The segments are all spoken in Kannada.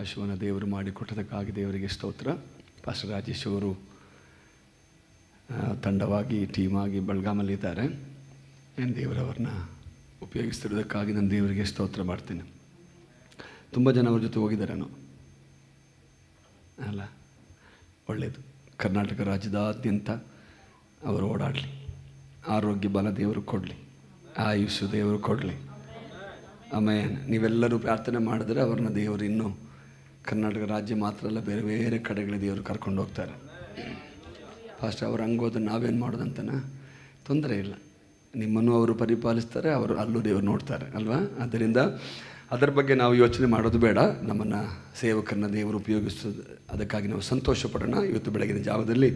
ಅವಕಾಶವನ್ನು ದೇವರು ಮಾಡಿಕೊಟ್ಟದಕ್ಕಾಗಿ ದೇವರಿಗೆ ಸ್ತೋತ್ರ. ಪಾಸ್ಟರ್ ರಾಜೇಶ್ ಅವರು ತಂಡವಾಗಿ ಟೀಮಾಗಿ ಬೆಳಗಾಮಲ್ಲಿದ್ದಾರೆ. ಏನು ದೇವರವ್ರನ್ನ ಉಪಯೋಗಿಸ್ತಿರೋದಕ್ಕಾಗಿ ನಾನು ದೇವರಿಗೆ ಸ್ತೋತ್ರ ಮಾಡ್ತೀನಿ. ತುಂಬ ಜನ ಅವ್ರ ಜೊತೆ ಹೋಗಿದ್ದಾರೇನೋ ಅಲ್ಲ, ಒಳ್ಳೆಯದು. ಕರ್ನಾಟಕ ರಾಜ್ಯದಾದ್ಯಂತ ಅವರು ಓಡಾಡಲಿ, ಆರೋಗ್ಯ ಬಲ ದೇವರು ಕೊಡಲಿ, ಆಯುಷು ದೇವರು ಕೊಡಲಿ. ಆಮೇಲೆ ನೀವೆಲ್ಲರೂ ಪ್ರಾರ್ಥನೆ ಮಾಡಿದ್ರೆ ಅವ್ರನ್ನ ದೇವರು ಇನ್ನೂ ಕರ್ನಾಟಕ ರಾಜ್ಯ ಮಾತ್ರ ಅಲ್ಲ, ಬೇರೆ ಬೇರೆ ಕಡೆಗಳಿಗೆ ದೇವರು ಕರ್ಕೊಂಡು ಹೋಗ್ತಾರೆ. ಫಸ್ಟ್ ಅವ್ರು ಹಂಗೋದು ನಾವೇನು ಮಾಡೋದಂತನ ತೊಂದರೆ ಇಲ್ಲ, ನಿಮ್ಮನ್ನು ಅವರು ಪರಿಪಾಲಿಸ್ತಾರೆ, ಅವರು ಅಲ್ಲೂ ದೇವರು ನೋಡ್ತಾರೆ ಅಲ್ವಾ. ಆದ್ದರಿಂದ ಅದರ ಬಗ್ಗೆ ನಾವು ಯೋಚನೆ ಮಾಡೋದು ಬೇಡ. ನಮ್ಮನ್ನು ಸೇವಕರನ್ನ ದೇವರು ಉಪಯೋಗಿಸೋದು, ಅದಕ್ಕಾಗಿ ನಾವು ಸಂತೋಷ ಪಡೋಣ. ಇವತ್ತು ಬೆಳಗಿನ ಜಾವದಲ್ಲಿ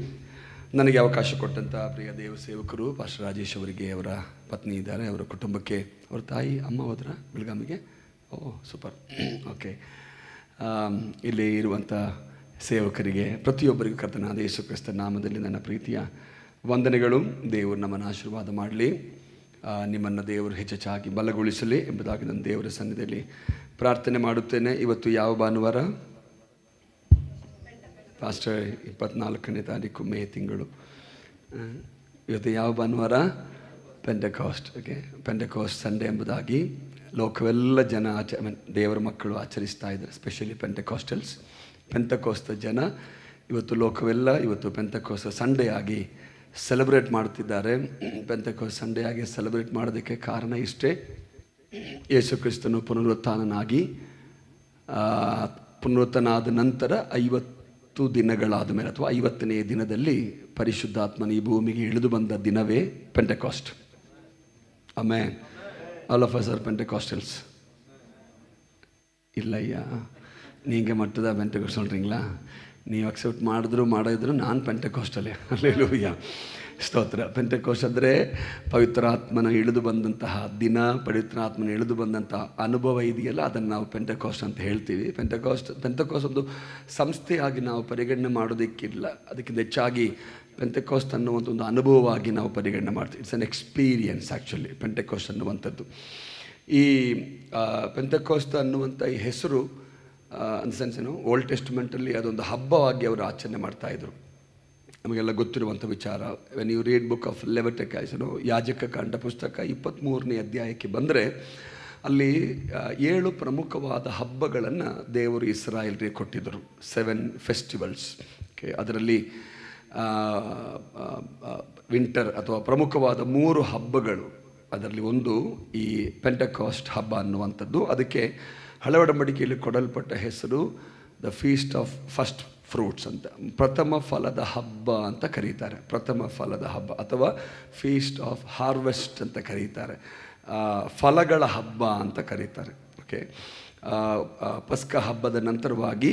ನನಗೆ ಅವಕಾಶ ಕೊಟ್ಟಂಥ ಪ್ರಿಯ ದೇವ ಸೇವಕರು ಪಾಸ್ಟರ್ ರಾಜೇಶ್ ಅವರಿಗೆ, ಅವರ ಪತ್ನಿ ಇದ್ದಾರೆ, ಅವರ ಕುಟುಂಬಕ್ಕೆ, ಅವ್ರ ತಾಯಿ ಅಮ್ಮ ಹೋದ್ರ ಬೆಳಗಾಮಿಗೆ. ಓ ಸೂಪರ್, ಓಕೆ. ಇಲ್ಲಿ ಇರುವಂಥ ಸೇವಕರಿಗೆ ಪ್ರತಿಯೊಬ್ಬರಿಗೂ ಕರ್ತನಾದ ಯೇಸು ಕ್ರಿಸ್ತ ನಾಮದಲ್ಲಿ ನನ್ನ ಪ್ರೀತಿಯ ವಂದನೆಗಳು. ದೇವರು ನಮ್ಮನ್ನು ಆಶೀರ್ವಾದ ಮಾಡಲಿ, ನಿಮ್ಮನ್ನು ದೇವರು ಹೆಚ್ಚೆಚ್ಚಾಗಿ ಬಲಗೊಳಿಸಲಿ ಎಂಬುದಾಗಿ ನನ್ನ ದೇವರ ಸನ್ನಿಧಿಯಲ್ಲಿ ಪ್ರಾರ್ಥನೆ ಮಾಡುತ್ತೇನೆ. ಇವತ್ತು ಯಾವ ಭಾನುವಾರ ಪಾಸ್ಟರ್? 24ನೇ ತಾರೀಕು ಮೇ ತಿಂಗಳು. ಇವತ್ತು ಯಾವ ಭಾನುವಾರ? ಪೆಂಟೆಕಾಸ್ಟ್. ಓಕೆ, ಪೆಂಟೆಕಾಸ್ಟ್ ಸಂಡೇ ಎಂಬುದಾಗಿ ಲೋಕವೆಲ್ಲ ಜನ ದೇವರ ಮಕ್ಕಳು ಆಚರಿಸ್ತಾ ಇದ್ದಾರೆ. ಸ್ಪೆಷಲಿ ಪೆಂಟೆಕಾಸ್ಟ್ ಜನ ಇವತ್ತು ಲೋಕವೆಲ್ಲ ಇವತ್ತು ಪೆಂಟೆಕಾಸ್ಟ್ ಸಂಡೇ ಆಗಿ ಸೆಲೆಬ್ರೇಟ್ ಮಾಡ್ತಿದ್ದಾರೆ. ಪೆಂಟೆಕಾಸ್ಟ್ ಸಂಡೇ ಆಗಿ ಸೆಲೆಬ್ರೇಟ್ ಮಾಡೋದಕ್ಕೆ ಕಾರಣ ಇಷ್ಟೇ, ಯೇಸು ಕ್ರಿಸ್ತನು ಪುನರುತ್ಥಾನನಾಗಿ ಪುನರುತ್ಥಾನಾದ ನಂತರ 50 ದಿನಗಳಾದ ಮೇಲೆ ಅಥವಾ 50ನೇ ದಿನದಲ್ಲಿ ಪರಿಶುದ್ಧಾತ್ಮನ ಈ ಭೂಮಿಗೆ ಇಳಿದು ಬಂದ ದಿನವೇ Pentecost. Amen. All of us are Pentecostals. இல்லையா, நீங்கள் மட்டும்தான் பெண்டெகாஸ்ட் சொல்கிறீங்களா? ನೀವು ಅಕ್ಸೆಪ್ಟ್ ಮಾಡಿದ್ರು ಮಾಡಿದ್ರು ನಾನು ಪೆಂಟೆಕಾಸ್ಟಲ್ಲೇ. ಹಲ್ಲೆಲೂಯಾ, ಸ್ತೋತ್ರ. ಪೆಂಟೆಕಾಸ್ಟ್ ಅಂದರೆ ಪವಿತ್ರಾತ್ಮನ ಇಳಿದು ಬಂದಂತಹ ದಿನ, ಪವಿತ್ರಾತ್ಮನ ಇಳಿದು ಬಂದಂತಹ ಅನುಭವ ಇದೆಯಲ್ಲ, ಅದನ್ನು ನಾವು ಪೆಂಟೆಕಾಸ್ಟ್ ಅಂತ ಹೇಳ್ತೀವಿ. ಪೆಂಟೆಕಾಸ್ಟ್ ಒಂದು ಸಂಸ್ಥೆಯಾಗಿ ನಾವು ಪರಿಗಣನೆ ಮಾಡೋದಕ್ಕಿಲ್ಲ, ಅದಕ್ಕಿಂತ ಹೆಚ್ಚಾಗಿ ಪೆಂಟೆಕಾಸ್ಟ್ ಅನ್ನುವಂಥ ಒಂದು ಅನುಭವವಾಗಿ ನಾವು ಪರಿಗಣನೆ ಮಾಡ್ತೀವಿ. ಇಟ್ಸ್ ಅನ್ ಎಕ್ಸ್ಪೀರಿಯನ್ಸ್ ಆ್ಯಕ್ಚುಲಿ ಪೆಂಟೆಕಾಸ್ಟ್ ಅನ್ನುವಂಥದ್ದು. ಈ ಪೆಂಟೆಕಾಸ್ಟ್ ಅನ್ನುವಂಥ ಈ ಹೆಸರು ಅನ್ ಸೆನ್ಸ್ ಏನು, ಓಲ್ಡ್ ಟೆಸ್ಟ್ಮೆಂಟಲ್ಲಿ ಅದೊಂದು ಹಬ್ಬವಾಗಿ ಅವರು ಆಚರಣೆ ಮಾಡ್ತಾಯಿದ್ರು. ನಮಗೆಲ್ಲ ಗೊತ್ತಿರುವಂಥ ವಿಚಾರ. When you read book of Leviticus, ಯಾಜಕ ಕಾಂಡ ಪುಸ್ತಕ 23ನೇ ಅಧ್ಯಾಯಕ್ಕೆ ಬಂದರೆ ಅಲ್ಲಿ 7 ಪ್ರಮುಖವಾದ ಹಬ್ಬಗಳನ್ನು ದೇವರು ಇಸ್ರಾಯೇಲ್ರಿಗೆ ಕೊಟ್ಟಿದ್ದರು. 7 ಫೆಸ್ಟಿವಲ್ಸ್. ಓಕೆ, ಅದರಲ್ಲಿ ವಿಂಟರ್ ಅಥವಾ ಪ್ರಮುಖವಾದ 3 ಹಬ್ಬಗಳು. ಅದರಲ್ಲಿ ಒಂದು ಈ ಪೆಂಟೆಕಾಸ್ಟ್ ಹಬ್ಬ ಅನ್ನುವಂಥದ್ದು. ಅದಕ್ಕೆ ಹಳೆ ಒಡಂಬಡಿಕೆಯಲ್ಲಿ ಕೊಡಲ್ಪಟ್ಟ ಹೆಸರು the feast of first fruits ಅಂತ, ಪ್ರಥಮ ಫಲದ ಹಬ್ಬ ಅಂತ ಕರೀತಾರೆ. ಪ್ರಥಮ ಫಲದ ಹಬ್ಬ ಅಥವಾ ಫೀಸ್ಟ್ ಆಫ್ ಹಾರ್ವೆಸ್ಟ್ ಅಂತ ಕರೀತಾರೆ, ಫಲಗಳ ಹಬ್ಬ ಅಂತ ಕರೀತಾರೆ. ಓಕೆ, ಪಸ್ಕ ಹಬ್ಬದ ನಂತರವಾಗಿ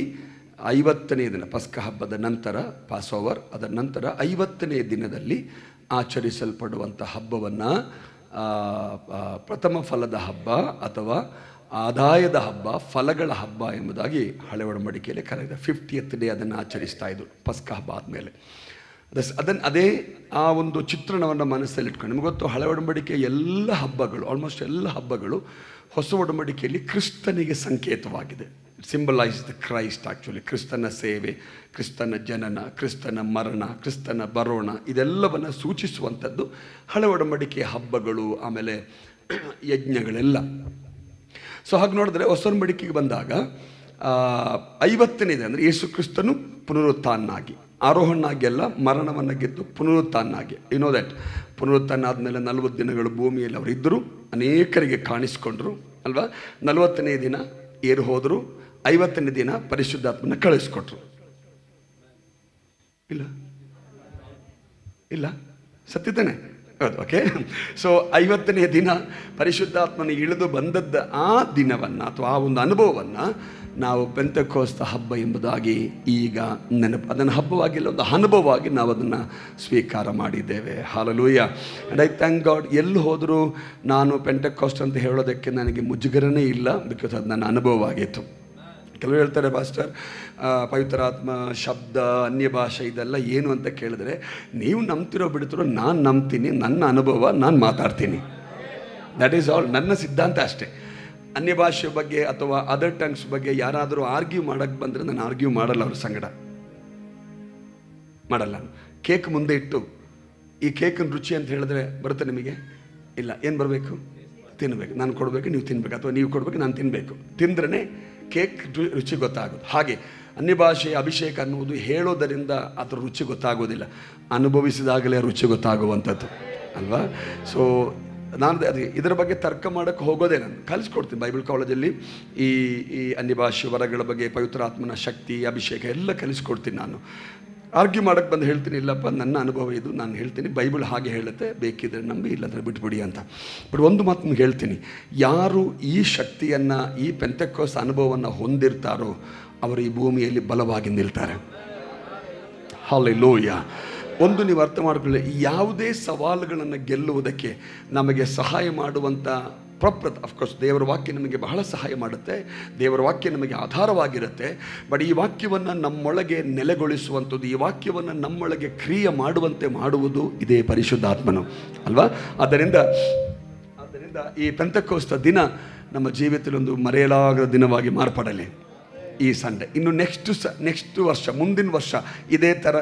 50ನೇ ದಿನ, ಪಸ್ಕ ಹಬ್ಬದ ನಂತರ ಪಾಸ್ ಓವರ್, ಅದರ ನಂತರ 50ನೇ ದಿನದಲ್ಲಿ ಆಚರಿಸಲ್ಪಡುವಂಥ ಹಬ್ಬವನ್ನು ಪ್ರಥಮ ಫಲದ ಹಬ್ಬ ಅಥವಾ ಆದಾಯದ ಹಬ್ಬ, ಫಲಗಳ ಹಬ್ಬ ಎಂಬುದಾಗಿ ಹಳೆ ಒಡಂಬಡಿಕೆಯಲ್ಲಿ ಕರೆದಿದೆ. 50th ಡೇ ಅದನ್ನು ಆಚರಿಸ್ತಾ ಇದ್ರು ಪಸ್ಕ ಹಬ್ಬ ಆದಮೇಲೆ. ಅದೇ ಆ ಒಂದು ಚಿತ್ರಣವನ್ನು ಮನಸ್ಸಲ್ಲಿ ಇಟ್ಕೊಂಡು, ನಿಮಗೆ ಗೊತ್ತು, ಹಳೆ ಒಡಂಬಡಿಕೆ ಎಲ್ಲ ಹಬ್ಬಗಳು, ಆಲ್ಮೋಸ್ಟ್ ಎಲ್ಲ ಹಬ್ಬಗಳು ಹೊಸ ಒಡಂಬಡಿಕೆಯಲ್ಲಿ ಕ್ರಿಸ್ತನಿಗೆ ಸಂಕೇತವಾಗಿದೆ. Symbolise the Christ actually. ಕ್ರಿಸ್ತನ ಸೇವೆ, ಕ್ರಿಸ್ತನ ಜನನ, ಕ್ರಿಸ್ತನ ಮರಣ, ಕ್ರಿಸ್ತನ ಬರೋಣ, ಇದೆಲ್ಲವನ್ನು ಸೂಚಿಸುವಂಥದ್ದು ಹಳೆ ಒಡಂಬಡಿಕೆಯ ಹಬ್ಬಗಳು, ಆಮೇಲೆ ಯಜ್ಞಗಳೆಲ್ಲ. ಸೊ ಹಾಗೆ ನೋಡಿದ್ರೆ ಹೊಸ ಒಡಂಬಡಿಕೆಗೆ ಬಂದಾಗ 50ನೇ ದಿನ ಅಂದರೆ ಯೇಸು ಕ್ರಿಸ್ತನು ಪುನರುತ್ಥಾನಾಗಿ, ಆರೋಹಣಾಗಿ ಅಲ್ಲ, ಮರಣವನ್ನು ಗೆದ್ದು ಪುನರುತ್ಥಾನಾಗಿ. ಯು ನೋ ದ್ಯಾಟ್ ಪುನರುತ್ಥಾನ ಆದಮೇಲೆ 40 ದಿನಗಳು ಭೂಮಿಯಲ್ಲಿ ಅವರು ಇದ್ದರು, ಅನೇಕರಿಗೆ ಕಾಣಿಸ್ಕೊಂಡ್ರು ಅಲ್ವಾ. 40ನೇ ದಿನ ಏರು ಹೋದರು, 50ನೇ ದಿನ ಪರಿಶುದ್ಧಾತ್ಮನ ಕಳಿಸ್ಕೊಟ್ರು. ಇಲ್ಲ ಇಲ್ಲ ಸತ್ಯತಾನೆ? ಹೌದು. ಓಕೆ, ಸೊ 50ನೇ ದಿನ ಪರಿಶುದ್ಧಾತ್ಮನ ಇಳಿದು ಬಂದದ್ದು ಆ ದಿನವನ್ನು ಅಥವಾ ಆ ಒಂದು ಅನುಭವವನ್ನು ನಾವು ಪೆಂಟೆಕಾಸ್ಟ್ ಹಬ್ಬ ಎಂಬುದಾಗಿ ಈಗ ನೆನಪು, ಅದನ್ನು ಹಬ್ಬವಾಗಿಲ್ಲ, ಒಂದು ಅನುಭವವಾಗಿ ನಾವು ಅದನ್ನು ಸ್ವೀಕಾರ ಮಾಡಿದ್ದೇವೆ. Hallelujah. And I thank god. ಎಲ್ಲಿ ಹೋದರೂ ನಾನು ಪೆಂಟೆಕಾಸ್ಟ್ ಅಂತ ಹೇಳೋದಕ್ಕೆ ನನಗೆ ಮುಜುಗರನೇ ಇಲ್ಲ, ಬಿಕಾಸ್ ಅದು ನನ್ನ ಅನುಭವ ಆಗಿತ್ತು. ಕೆಲವರು ಹೇಳ್ತಾರೆ, ಪಾಸ್ಟರ್ ಪವಿತ್ರಾತ್ಮ, ಶಬ್ದ, ಅನ್ಯ ಭಾಷೆ ಇದೆಲ್ಲ ಏನು ಅಂತ ಕೇಳಿದ್ರೆ, ನೀವು ನಂಬ್ತಿರೋ ಬಿಡ್ತಿರೋ ನಾನು ನಂಬ್ತೀನಿ, ನನ್ನ ಅನುಭವ ನಾನು ಮಾತಾಡ್ತೀನಿ. That is all. ನನ್ನ ಸಿದ್ಧಾಂತ ಅಷ್ಟೇ. ಅನ್ಯ ಭಾಷೆ ಬಗ್ಗೆ ಅಥವಾ ಅದರ್ ಟಂಗ್ಸ್ ಬಗ್ಗೆ ಯಾರಾದರೂ ಆರ್ಗ್ಯೂ ಮಾಡೋಕ್ಕೆ ಬಂದರೆ ನಾನು ಆರ್ಗ್ಯೂ ಮಾಡಲ್ಲ, ಅವ್ರ ಸಂಗಡ ಮಾಡಲ್ಲ. ಕೇಕ್ ಮುಂದೆ ಇಟ್ಟು ಈ ಕೇಕಿನ ರುಚಿ ಅಂತ ಹೇಳಿದ್ರೆ ಬರುತ್ತೆ ನಿಮಗೆ? ಇಲ್ಲ. ಏನು ಬರಬೇಕು? ತಿನ್ನಬೇಕು. ನಾನು ಕೊಡಬೇಕು, ನೀವು ತಿನ್ನಬೇಕು, ಅಥವಾ ನೀವು ಕೊಡಬೇಕು, ನಾನು ತಿನ್ನಬೇಕು. ತಿಂದ್ರೇ ಕೇಕ್ ರುಚಿ ಗೊತ್ತಾಗೋದು. ಹಾಗೆ ಅನ್ಯ ಭಾಷೆಯ ಅಭಿಷೇಕ ಅನ್ನುವುದು ಹೇಳೋದರಿಂದ ಅದರ ರುಚಿ ಗೊತ್ತಾಗೋದಿಲ್ಲ, ಅನುಭವಿಸಿದಾಗಲೇ ರುಚಿ ಗೊತ್ತಾಗುವಂಥದ್ದು ಅಲ್ವಾ? ಸೊ ನಾನು ಇದರ ಬಗ್ಗೆ ತರ್ಕ ಮಾಡೋಕ್ಕೆ ಹೋಗೋದೇ, ನಾನು ಕಲಿಸ್ಕೊಡ್ತೀನಿ ಬೈಬಲ್ ಕಾಲೇಜಲ್ಲಿ. ಈ ಅನ್ಯ ಭಾಷೆ ವರಗಳ ಬಗ್ಗೆ, ಪವಿತ್ರಾತ್ಮನ ಶಕ್ತಿ, ಅಭಿಷೇಕ ಎಲ್ಲ ಕಲಿಸ್ಕೊಡ್ತೀನಿ. ನಾನು ಆರ್ಗ್ಯೂ ಮಾಡೋಕ್ಕೆ ಬಂದು ಹೇಳ್ತೀನಿ, ಇಲ್ಲಪ್ಪ ನನ್ನ ಅನುಭವ ಇದು, ನಾನು ಹೇಳ್ತೀನಿ, ಬೈಬಲ್ ಹಾಗೆ ಹೇಳುತ್ತೆ, ಬೇಕಿದ್ರೆ ನಂಬಿ, ಇಲ್ಲಂದ್ರೆ ಬಿಟ್ಬಿಡಿ ಅಂತ. ಬಟ್ ಒಂದು ಮಾತು ನಿಮ್ಗೆ ಹೇಳ್ತೀನಿ, ಯಾರು ಈ ಶಕ್ತಿಯನ್ನು, ಈ ಪೆಂತೆಕೋಸ್ತ್ ಅನುಭವವನ್ನು ಹೊಂದಿರ್ತಾರೋ ಅವರು ಈ ಭೂಮಿಯಲ್ಲಿ ಬಲವಾಗಿ ನಿಲ್ತಾರೆ. ಹಲ್ಲೆಲೂಯಾ. ಒಂದು ನೀವು ಅರ್ಥ ಮಾಡಿಕೊಳ್ಳಿ, ಯಾವುದೇ ಸವಾಲುಗಳನ್ನು ಗೆಲ್ಲುವುದಕ್ಕೆ ನಮಗೆ ಸಹಾಯ ಮಾಡುವಂಥ ಅಫ್ಕೋರ್ಸ್ ದೇವರ ವಾಕ್ಯ ನಮಗೆ ಬಹಳ ಸಹಾಯ ಮಾಡುತ್ತೆ, ದೇವರ ವಾಕ್ಯ ನಮಗೆ ಆಧಾರವಾಗಿರುತ್ತೆ. ಬಟ್ ಈ ವಾಕ್ಯವನ್ನು ನಮ್ಮೊಳಗೆ ನೆಲೆಗೊಳಿಸುವಂಥದ್ದು, ಈ ವಾಕ್ಯವನ್ನು ನಮ್ಮೊಳಗೆ ಕ್ರಿಯೆ ಮಾಡುವಂತೆ ಮಾಡುವುದು ಇದೇ ಪರಿಶುದ್ಧಾತ್ಮನು ಅಲ್ವಾ? ಆದ್ದರಿಂದ ಈ ಪೆಂತೆಕೋಸ್ತ್ ದಿನ ನಮ್ಮ ಜೀವಿತದಲ್ಲಿ ಒಂದು ಮರೆಯಲಾಗದ ದಿನವಾಗಿ ಮಾರ್ಪಡಲಿ. ಈ ಸಂಡೇ ಇನ್ನು ನೆಕ್ಸ್ಟ್ ವರ್ಷ, ಮುಂದಿನ ವರ್ಷ ಇದೇ ಥರ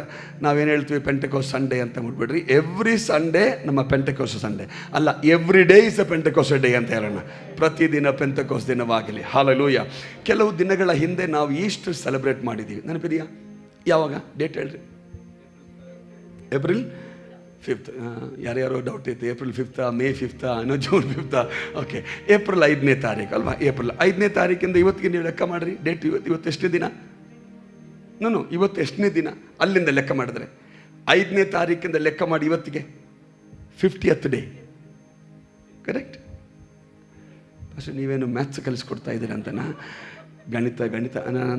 ನಾವೇನು ಹೇಳ್ತೀವಿ, ಪೆಂಟೆಕೋಸ್ಟ್ ಸಂಡೇ ಅಂತ ಮುಟ್ಬಿಡ್ರಿ. ಎವ್ರಿ ಸಂಡೇ ನಮ್ಮ ಪೆಂಟೆಕೋಸ್ಟ್ ಸಂಡೇ ಅಲ್ಲ, every day is a Pentecost day ಅಂತ ಹೇಳೋಣ. ಪ್ರತಿದಿನ ಪೆಂಟೆಕೋಸ್ಟ್ ದಿನವಾಗಲಿ. ಹಾಲೆಲೂಯಾ. ಕೆಲವು ದಿನಗಳ ಹಿಂದೆ ನಾವು ಈಸ್ಟರ್ ಸೆಲೆಬ್ರೇಟ್ ಮಾಡಿದ್ದೀವಿ, ನೆನಪಿದೆಯಾ? ಯಾವಾಗ ಡೇಟ್ ಹೇಳ್ರಿ? April 5th. ಯಾರ್ಯಾರೋ ಡೌಟ್ ಇತ್ತು, ಏಪ್ರಿಲ್ 5th, ಮೇ 5th, ಇನ್ನೋ ಜೂನ್ 5th. ಓಕೆ, ಏಪ್ರಿಲ್ 5ನೇ ತಾರೀಕು ಅಲ್ವಾ? ಏಪ್ರಿಲ್ 5ನೇ ತಾರೀಕಿಂದ ಇವತ್ತಿಗೆ ನೀವು ಲೆಕ್ಕ ಮಾಡಿರಿ ಡೇಟ್. ಇವತ್ತು ಎಷ್ಟನೇ ದಿನ? ಇವತ್ತು ಎಷ್ಟನೇ ದಿನ? ಅಲ್ಲಿಂದ ಲೆಕ್ಕ ಮಾಡಿದ್ರೆ 5ನೇ ತಾರೀಕಿಂದ ಲೆಕ್ಕ ಮಾಡಿ ಇವತ್ತಿಗೆ 50th ಡೇ. ಕರೆಕ್ಟ್? ಅಷ್ಟು ನೀವೇನು ಮ್ಯಾಥ್ಸ್ ಕಲಿಸ್ಕೊಡ್ತಾ ಇದ್ದೀರ ಅಂತನಾ? ಗಣಿತ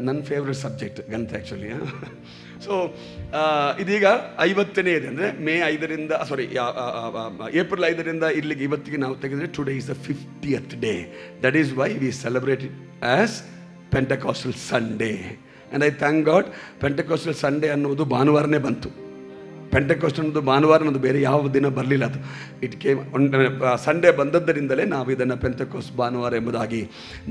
ನನ್ನ ಫೇವ್ರೆಟ್ ಸಬ್ಜೆಕ್ಟ್ ಗಣಿತ ಆ್ಯಕ್ಚುಲಿ. ಸೊ ಇದೀಗ 50ನೇ ಇದೆ ಅಂದರೆ ಏಪ್ರಿಲ್ 5ರಿಂದ ಇಲ್ಲಿಗೆ ಇವತ್ತಿಗೆ ನಾವು ತೆಗೆದರೆ today is the 50th day. That is why we celebrate it as Pentecostal Sunday. And I thank God, Pentecostal Sunday ಅನ್ನೋದು ಭಾನುವಾರನೇ ಬಂತು. ಪೆಂಟೆಕೋಸ್ಟ್ ಅನ್ನೋದು ಭಾನುವಾರ, ಅನ್ನೋದು ಬೇರೆ ಯಾವ ದಿನ ಬರಲಿಲ್ಲ. ಅದು ಸಂಡೇ ಬಂದದ್ದರಿಂದಲೇ ನಾವು ಇದನ್ನು ಪೆಂಟೆಕೋಸ್ಟ್ ಭಾನುವಾರ ಎಂಬುದಾಗಿ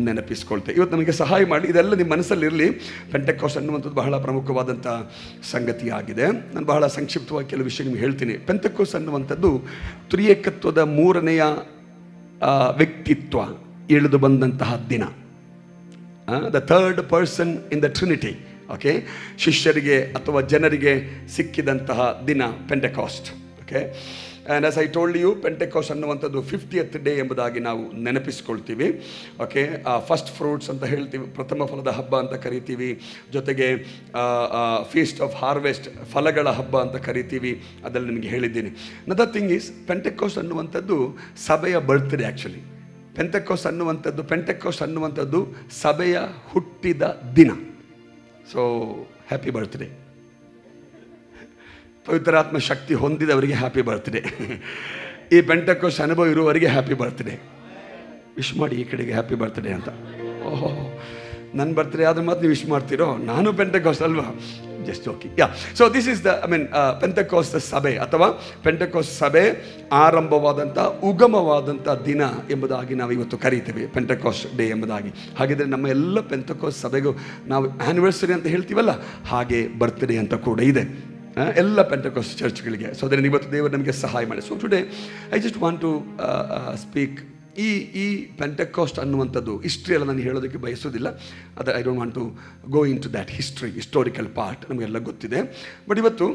ನೆನಪಿಸ್ಕೊಳ್ತೇವೆ. ಇವತ್ತು ನಮಗೆ ಸಹಾಯ ಮಾಡಿ ಇದೆಲ್ಲ ನಿಮ್ಮ ಮನಸ್ಸಲ್ಲಿರಲಿ. ಪೆಂಟೆಕೋಸ್ಟ್ ಅನ್ನುವಂಥದ್ದು ಬಹಳ ಪ್ರಮುಖವಾದಂಥ ಸಂಗತಿಯಾಗಿದೆ. ನಾನು ಬಹಳ ಸಂಕ್ಷಿಪ್ತವಾಗಿ ಕೆಲವು ವಿಷಯ ನಿಮ್ಗೆ ಹೇಳ್ತೀನಿ. ಪೆಂಟೆಕೋಸ್ಟ್ ಅನ್ನುವಂಥದ್ದು ತ್ರಿಯೇಕತ್ವದ 3ನೇ ವ್ಯಕ್ತಿತ್ವ ಇಳಿದು ಬಂದಂತಹ ದಿನ. The third person in the Trinity. Okay, ಶಿಷ್ಯರಿಗೆ ಅಥವಾ ಜನರಿಗೆ ಸಿಕ್ಕಿದಂತಹ ದಿನ Pentecost. Okay, and as I told you, Pentecost ಅನ್ನುವಂಥದ್ದು 50th ಡೇ ಎಂಬುದಾಗಿ ನಾವು ನೆನಪಿಸ್ಕೊಳ್ತೀವಿ. ಓಕೆ, ಫಸ್ಟ್ ಫ್ರೂಟ್ಸ್ ಅಂತ ಹೇಳ್ತೀವಿ, ಪ್ರಥಮ ಫಲದ ಹಬ್ಬ ಅಂತ ಕರಿತೀವಿ. ಜೊತೆಗೆ ಫೀಸ್ಟ್ ಆಫ್ ಹಾರ್ವೆಸ್ಟ್, ಫಲಗಳ ಹಬ್ಬ ಅಂತ ಕರಿತೀವಿ. ಅದರಲ್ಲಿ ನಿಮಗೆ ಹೇಳಿದ್ದೀನಿ. ನದರ್ ಥಿಂಗ್ ಈಸ್, ಪೆಂಟೆಕೋಸ್ಟ್ ಅನ್ನುವಂಥದ್ದು ಸಭೆಯ ಬರ್ತ್ಡೇ. ಆ್ಯಕ್ಚುಲಿ ಪೆಂಟೆಕೋಸ್ಟ್ ಅನ್ನುವಂಥದ್ದು ಸಭೆಯ ಹುಟ್ಟಿದ ದಿನ. So happy birthday. ಪವಿತ್ರಾತ್ಮ ಶಕ್ತಿ ಹೊಂದಿದವರಿಗೆ ಹ್ಯಾಪಿ ಬರ್ತ್ಡೇ. ಈ ಪೆಂಟೆಕೋಸ್ಟ್ ಅನುಭವ ಇರುವವರಿಗೆ ಹ್ಯಾಪಿ ಬರ್ತ್ಡೇ. ವಿಶ್ ಮಾಡಿ ಈ ಕಡೆಗೆ ಹ್ಯಾಪಿ ಬರ್ತ್ಡೇ ಅಂತ. ಓಹೋ, ನನ್ನ ಬರ್ತ್ಡೇ ಆದ್ರೆ ಮಾತ್ರ ನೀವು ವಿಶ್ ಮಾಡ್ತೀರೋ? ನಾನು ಪೆಂಟೆಕೋಸ್ಟ್ ಅಲ್ವಾ? Just okay. So this is the Pentecost ಸಭೆ ಅಥವಾ ಪೆಂಟೆಕೋಸ್ಟ್ ಸಭೆ ಆರಂಭವಾದಂಥ ಉಗಮವಾದಂಥ ದಿನ ಎಂಬುದಾಗಿ ನಾವು ಇವತ್ತು ಕರೀತೀವಿ, ಪೆಂಟೆಕೋಸ್ಟ್ ಡೇ ಎಂಬುದಾಗಿ. ಹಾಗಿದ್ರೆ ನಮ್ಮ ಎಲ್ಲ ಪೆಂಟೆಕೋಸ್ಟ್ ಸಭೆಗೂ ನಾವು ಆ್ಯನಿವರ್ಸರಿ ಅಂತ ಹೇಳ್ತೀವಲ್ಲ, ಹಾಗೆ ಬರ್ತ್ಡೇ ಅಂತ ಕೂಡ ಇದೆ ಎಲ್ಲ ಪೆಂಟೆಕೋಸ್ಟ್ ಚರ್ಚ್ಗಳಿಗೆ. ಸೊ ಅದರಿಂದ ಇವತ್ತು ದೇವರು ನಮಗೆ ಸಹಾಯ ಮಾಡಿ. So today I just want to speak. ಈ ಪೆಂಟೆಕೋಸ್ಟ್ ಅನ್ನುವಂಥದ್ದು ಹಿಸ್ಟ್ರಿ ಎಲ್ಲ ನಾನು ಹೇಳೋದಕ್ಕೆ ಬಯಸೋದಿಲ್ಲ. I don't want to go into that historical part, ನಮಗೆಲ್ಲ ಗೊತ್ತಿದೆ. ಬಟ್ ಇವತ್ತು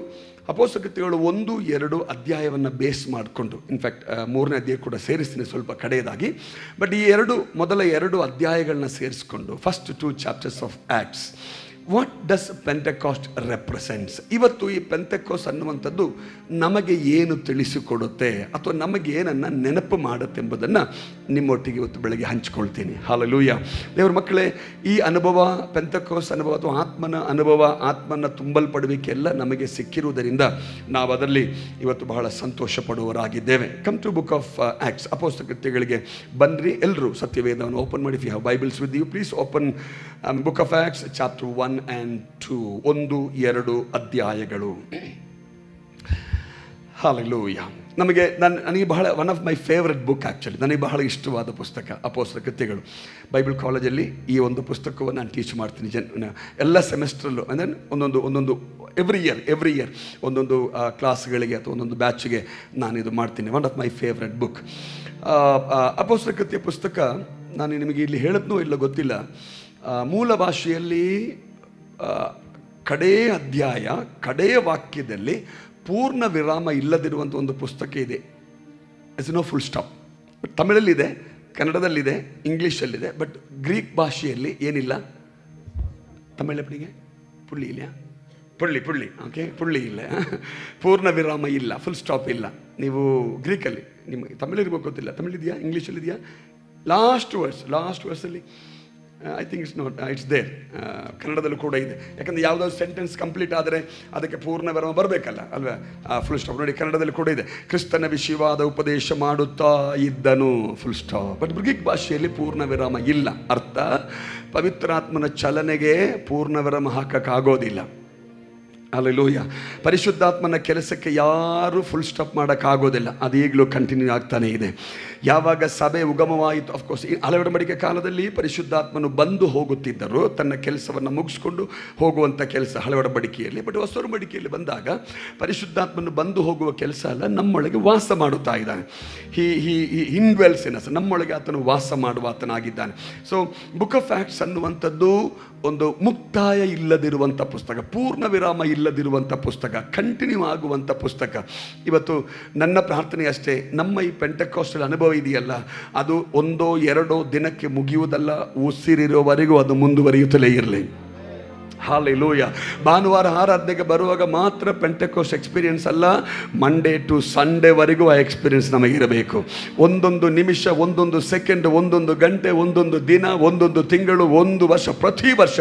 ಅಪೊಸ್ತಲಕೃತ್ಯಗಳು 1-2 ಅಧ್ಯಾಯವನ್ನು ಬೇಸ್ ಮಾಡಿಕೊಂಡು, ಇನ್ಫ್ಯಾಕ್ಟ್ 3ನೇ ಅಧ್ಯಾಯ ಕೂಡ ಸೇರಿಸ್ತೀನಿ ಸ್ವಲ್ಪ ಕಡೆಯದಾಗಿ. ಬಟ್ ಈ ಮೊದಲ 2 ಅಧ್ಯಾಯಗಳನ್ನ ಸೇರಿಸ್ಕೊಂಡು, first 2 chapters of Acts, what does Pentecost represents. ಇವತ್ತು ಈ ಪೆಂಟೆಕೋಸ್ಟ್ ಅನ್ನುವಂಥದ್ದು ನಮಗೆ ಏನು ತಿಳಿಸಿಕೊಡುತ್ತೆ ಅಥವಾ ನಮಗೆ ಏನನ್ನು ನೆನಪು ಮಾಡುತ್ತೆ ಎಂಬುದನ್ನು ನಿಮ್ಮೊಟ್ಟಿಗೆ ಇವತ್ತು ಬೆಳಗ್ಗೆ ಹಂಚ್ಕೊಳ್ತೀನಿ. ಹಾಲೆಲೂಯಾ. ದೇವರ ಮಕ್ಕಳೇ, ಈ ಅನುಭವ, ಪೆಂಟೆಕೋಸ್ಟ್ ಅನುಭವ ಅಥವಾ ಆತ್ಮನ ಅನುಭವ, ಆತ್ಮನ ತುಂಬಲ್ಪಡುವಿಕೆ ಎಲ್ಲ ನಮಗೆ ಸಿಕ್ಕಿರುವುದರಿಂದ ನಾವು ಅದರಲ್ಲಿ ಇವತ್ತು ಬಹಳ ಸಂತೋಷ ಪಡುವವರಾಗಿದ್ದೇವೆ. Come to book of Acts, ಅಪೊಸ್ತಲಕೃತ್ಯಗಳಿಗೆ ಬನ್ನಿರಿ. ಎಲ್ಲರೂ ಸತ್ಯವೇದವನ್ನು ಓಪನ್ ಮಾಡಿ. If you have Bibles with you, please open book of Acts chapter 1 and 2, 1-2 ಅಧ್ಯಾಯಗಳು. ಹಾಲೆಲೂಯಾ. ನನಗೆ ಬಹಳ one of my favourite book actually, ನನಗೆ ಬಹಳ ಇಷ್ಟವಾದ ಪುಸ್ತಕ ಅಪೊಸ್ತಲ ಕೃತ್ಯಗಳು. ಬೈಬಲ್ ಕಾಲೇಜಲ್ಲಿ ಈ ಒಂದು ಪುಸ್ತಕವನ್ನು ನಾನು ಟೀಚ್ ಮಾಡ್ತೀನಿ ಎಲ್ಲ ಸೆಮಿಸ್ಟ್ರಲ್ಲೂ. ಅಂದರೆ ಒಂದೊಂದು ಎವ್ರಿ ಇಯರ್ ಒಂದೊಂದು ಕ್ಲಾಸ್ಗಳಿಗೆ ಅಥವಾ ಒಂದೊಂದು ಬ್ಯಾಚ್ಗೆ ನಾನು ಇದು ಮಾಡ್ತೀನಿ. One of my favourite book ಅಪೊಸ್ತಲ ಕೃತ್ಯ ಪುಸ್ತಕ. ನಾನು ನಿಮಗೆ ಇಲ್ಲಿ ಹೇಳಿದ್ನೋ ಇಲ್ಲ ಗೊತ್ತಿಲ್ಲ, ಮೂಲ ಭಾಷೆಯಲ್ಲಿ ಕಡೆಯ ಅಧ್ಯಾಯ ಕಡೆಯ ವಾಕ್ಯದಲ್ಲಿ ಪೂರ್ಣ ವಿರಾಮ ಇಲ್ಲದಿರುವಂಥ ಒಂದು ಪುಸ್ತಕ ಇದೆ. It's no full stop. ತಮಿಳಲ್ಲಿದೆ, ಕನ್ನಡದಲ್ಲಿದೆ, ಇಂಗ್ಲೀಷಲ್ಲಿದೆ. ಬಟ್ ಗ್ರೀಕ್ ಭಾಷೆಯಲ್ಲಿ ಏನಿಲ್ಲ. ತಮಿಳಿಗೆ ಪುಳ್ಳಿ ಇಲ್ಲ, ಪುಳ್ಳಿ ಓಕೆ, ಪುಳ್ಳಿ ಇಲ್ಲ, ಪೂರ್ಣ ವಿರಾಮ ಇಲ್ಲ, ಫುಲ್ ಸ್ಟಾಪ್ ಇಲ್ಲ. ನೀವು ಗ್ರೀಕಲ್ಲಿ ನಿಮಗೆ ತಮಿಳಿರ್ಬೇಕು ಗೊತ್ತಿಲ್ಲ, ತಮಿಳಿದೆಯಾ ಇಂಗ್ಲೀಷಲ್ಲಿದೆಯಾ? ಲಾಸ್ಟ್ ವರ್ಸಲ್ಲಿ ಐ ಥಿಂಕ್ ಇಟ್ಸ್ ದೇರ್. ಕನ್ನಡದಲ್ಲೂ ಕೂಡ ಇದೆ. ಯಾಕಂದರೆ ಯಾವುದಾದ್ರು ಸೆಂಟೆನ್ಸ್ ಕಂಪ್ಲೀಟ್ ಆದರೆ ಅದಕ್ಕೆ ಪೂರ್ಣ ವಿರಾಮ ಬರಬೇಕಲ್ಲ ಅಲ್ವಾ, ಫುಲ್ ಸ್ಟಾಪ್. ನೋಡಿ, ಕನ್ನಡದಲ್ಲಿ ಕೂಡ ಇದೆ, ಕ್ರಿಸ್ತನ ವಿಷಯವಾದ ಉಪದೇಶ ಮಾಡುತ್ತಾ ಇದ್ದನು, ಫುಲ್ ಸ್ಟಾಪ್. ಬಟ್ ಗ್ರೀಕ್ ಭಾಷೆಯಲ್ಲಿ ಪೂರ್ಣ ವಿರಾಮ ಇಲ್ಲ. ಅರ್ಥ, ಪವಿತ್ರಾತ್ಮನ ಚಲನೆಗೆ ಪೂರ್ಣ ವಿರಾಮ ಹಾಕೋಕ್ಕಾಗೋದಿಲ್ಲ. ಹಲ್ಲೆಲೂಯಾ. ಪರಿಶುದ್ಧಾತ್ಮನ ಕೆಲಸಕ್ಕೆ ಯಾರೂ ಫುಲ್ ಸ್ಟಾಪ್ ಮಾಡೋಕ್ಕಾಗೋದಿಲ್ಲ. ಅದು ಈಗಲೂ ಕಂಟಿನ್ಯೂ ಆಗ್ತಾನೇ ಇದೆ. ಯಾವಾಗ ಸಭೆ ಉಗಮವಾಯಿತು, ಅಫ್ಕೋರ್ಸ್ ಹಳೆಯೊಡಂಬಡಿಕೆ ಕಾಲದಲ್ಲಿ ಪರಿಶುದ್ಧಾತ್ಮನು ಬಂದು ಹೋಗುತ್ತಿದ್ದರು, ತನ್ನ ಕೆಲಸವನ್ನು ಮುಗಿಸ್ಕೊಂಡು ಹೋಗುವಂಥ ಕೆಲಸ ಹಳೆಯೊಡಂಬಡಿಕೆಯಲ್ಲಿ. ಬಟ್ ಹೊಸ ಒಡಂಬಡಿಕೆಯಲ್ಲಿ ಬಂದಾಗ ಪರಿಶುದ್ಧಾತ್ಮನು ಬಂದು ಹೋಗುವ ಕೆಲಸ ಅಲ್ಲ, ನಮ್ಮೊಳಗೆ ವಾಸ ಮಾಡುತ್ತಾ ಇದ್ದಾನೆ. ಹಿ ಇನ್ವೆಲ್ಸ್ ಇನ್ ಅಸ್, ನಮ್ಮೊಳಗೆ ಆತನು ವಾಸ ಮಾಡುವ ಆತನಾಗಿದ್ದಾನೆ. ಸೊ ಬುಕ್ ಆಫ್ ಆಕ್ಟ್ಸ್ ಅನ್ನುವಂಥದ್ದು ಒಂದು ಮುಕ್ತಾಯ ಇಲ್ಲದಿರುವಂಥ ಪುಸ್ತಕ, ಪೂರ್ಣ ವಿರಾಮ ಇಲ್ಲದಿರುವಂಥ ಪುಸ್ತಕ, ಕಂಟಿನ್ಯೂ ಆಗುವಂಥ ಪುಸ್ತಕ. ಇವತ್ತು ನನ್ನ ಪ್ರಾರ್ಥನೆ ಅಷ್ಟೇ, ನಮ್ಮ ಈ ಪೆಂಟೆಕಾಸ್ಟಲ್ ಅನುಭವ ಇದೆಯಲ್ಲ, ಅದು ಒಂದೋ ಎರಡೋ ದಿನಕ್ಕೆ ಮುಗಿಯುವುದಲ್ಲ, ಉಸಿರಿರೋವರೆಗೂ ಅದು ಮುಂದುವರಿಯುತ್ತಲೇ ಇರಲಿ. ಹಾಲೆಲೂಯಾ. ಭಾನುವಾರ ಆರಾಧನೆಗೆ ಬರುವಾಗ ಮಾತ್ರ ಪೆಂಟೆಕೋಸ್ಟ್ ಎಕ್ಸ್ಪೀರಿಯನ್ಸ್ ಅಲ್ಲ, ಮಂಡೇ ಟು ಸಂಡೇವರೆಗೂ ಆ ಎಕ್ಸ್ಪೀರಿಯನ್ಸ್ ನಮಗಿರಬೇಕು. ಒಂದೊಂದು ನಿಮಿಷ, ಒಂದೊಂದು ಸೆಕೆಂಡ್, ಒಂದೊಂದು ಗಂಟೆ, ಒಂದೊಂದು ದಿನ, ಒಂದೊಂದು ತಿಂಗಳು, ಒಂದು ವರ್ಷ, ಪ್ರತಿ ವರ್ಷ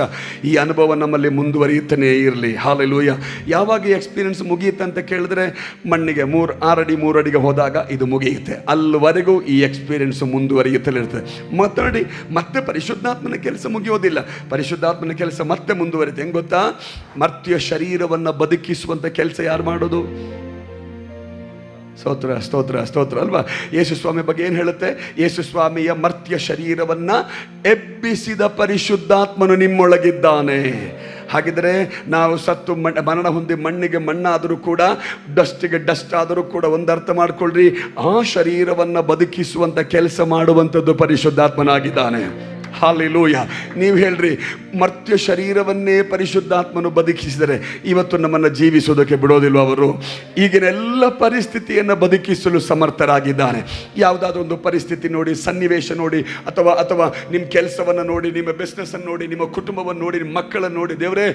ಈ ಅನುಭವ ನಮ್ಮಲ್ಲಿ ಮುಂದುವರಿಯುತ್ತಲೇ ಇರಲಿ. ಹಾಲೆಲೂಯಾ. ಯಾವಾಗ ಈ ಎಕ್ಸ್ಪೀರಿಯನ್ಸ್ ಮುಗಿಯುತ್ತೆ ಅಂತ ಕೇಳಿದ್ರೆ, ಮಣ್ಣಿಗೆ 6 ಅಡಿಗೆ ಹೋದಾಗ ಇದು ಮುಗಿಯುತ್ತೆ. ಅಲ್ಲಿವರೆಗೂ ಈ ಎಕ್ಸ್ಪೀರಿಯನ್ಸ್ ಮುಂದುವರಿಯುತ್ತಲೇ ಇರ್ತದೆ. ಮತ್ತೆ ಪರಿಶುದ್ಧಾತ್ಮನ ಕೆಲಸ ಮುಗಿಯೋದಿಲ್ಲ, ಪರಿಶುದ್ಧಾತ್ಮನ ಕೆಲಸ ಮತ್ತೆ ಮುಂದುವರಿ. ಹೆಂಗ್ ಗೊತ್ತಾ? ಮರ್ತ್ಯ ಶರೀರವನ್ನ ಬದುಕಿಸುವಂತ ಕೆಲಸ ಯಾರು ಮಾಡೋದು? ಸ್ತೋತ್ರ ಸ್ತೋತ್ರ ಸ್ತೋತ್ರ ಅಲ್ವಾ. ಯೇಸು ಸ್ವಾಮಿ ಬಗ್ಗೆ ಏನು ಹೇಳುತ್ತೆ? ಯೇಸು ಸ್ವಾಮಿಯ ಮರ್ತ್ಯ ಶರೀರವನ್ನ ಎಬ್ಬಿಸಿದ ಪರಿಶುದ್ಧಾತ್ಮನು ನಿಮ್ಮೊಳಗಿದ್ದಾನೆ. ಹಾಗಿದ್ರೆ ನಾವು ಸತ್ತು ಮರಣ ಹೊಂದಿ ಮಣ್ಣಿಗೆ ಮಣ್ಣಾದರೂ ಕೂಡ, ಡಸ್ಟಿಗೆ ಡಸ್ಟ್ ಆದರೂ ಕೂಡ ಒಂದು ಅರ್ಥ ಮಾಡ್ಕೊಳ್ರಿ, ಆ ಶರೀರವನ್ನು ಬದುಕಿಸುವಂಥ ಕೆಲಸ ಮಾಡುವಂಥದ್ದು ಪರಿಶುದ್ಧಾತ್ಮನಾಗಿದ್ದಾನೆ. ಹಾಲೆಲೂಯಾ. ನೀವು ಹೇಳ್ರಿ, ಮರ್ತ್ಯ ಶರೀರವನ್ನೇ ಪರಿಶುದ್ಧಾತ್ಮನು ಬದುಕಿಸಿದರೆ ಇವತ್ತು ನಮ್ಮನ್ನು ಜೀವಿಸೋದಕ್ಕೆ ಬಿಡೋದಿಲ್ಲ. ಅವರು ಈಗಿನ ಎಲ್ಲ ಪರಿಸ್ಥಿತಿಯನ್ನು ಬದುಕಿಸಲು ಸಮರ್ಥರಾಗಿದ್ದಾನೆ. ಯಾವುದಾದ್ರೂ ಒಂದು ಪರಿಸ್ಥಿತಿ ನೋಡಿ, ಸನ್ನಿವೇಶ ನೋಡಿ, ಅಥವಾ ನಿಮ್ಮ ಕೆಲಸವನ್ನು ನೋಡಿ, ನಿಮ್ಮ ಬಿಸ್ನೆಸ್ಸನ್ನು ನೋಡಿ, ನಿಮ್ಮ ಕುಟುಂಬವನ್ನು ನೋಡಿ, ನಿಮ್ಮ ಮಕ್ಕಳನ್ನು ನೋಡಿ, ದೇವರೇ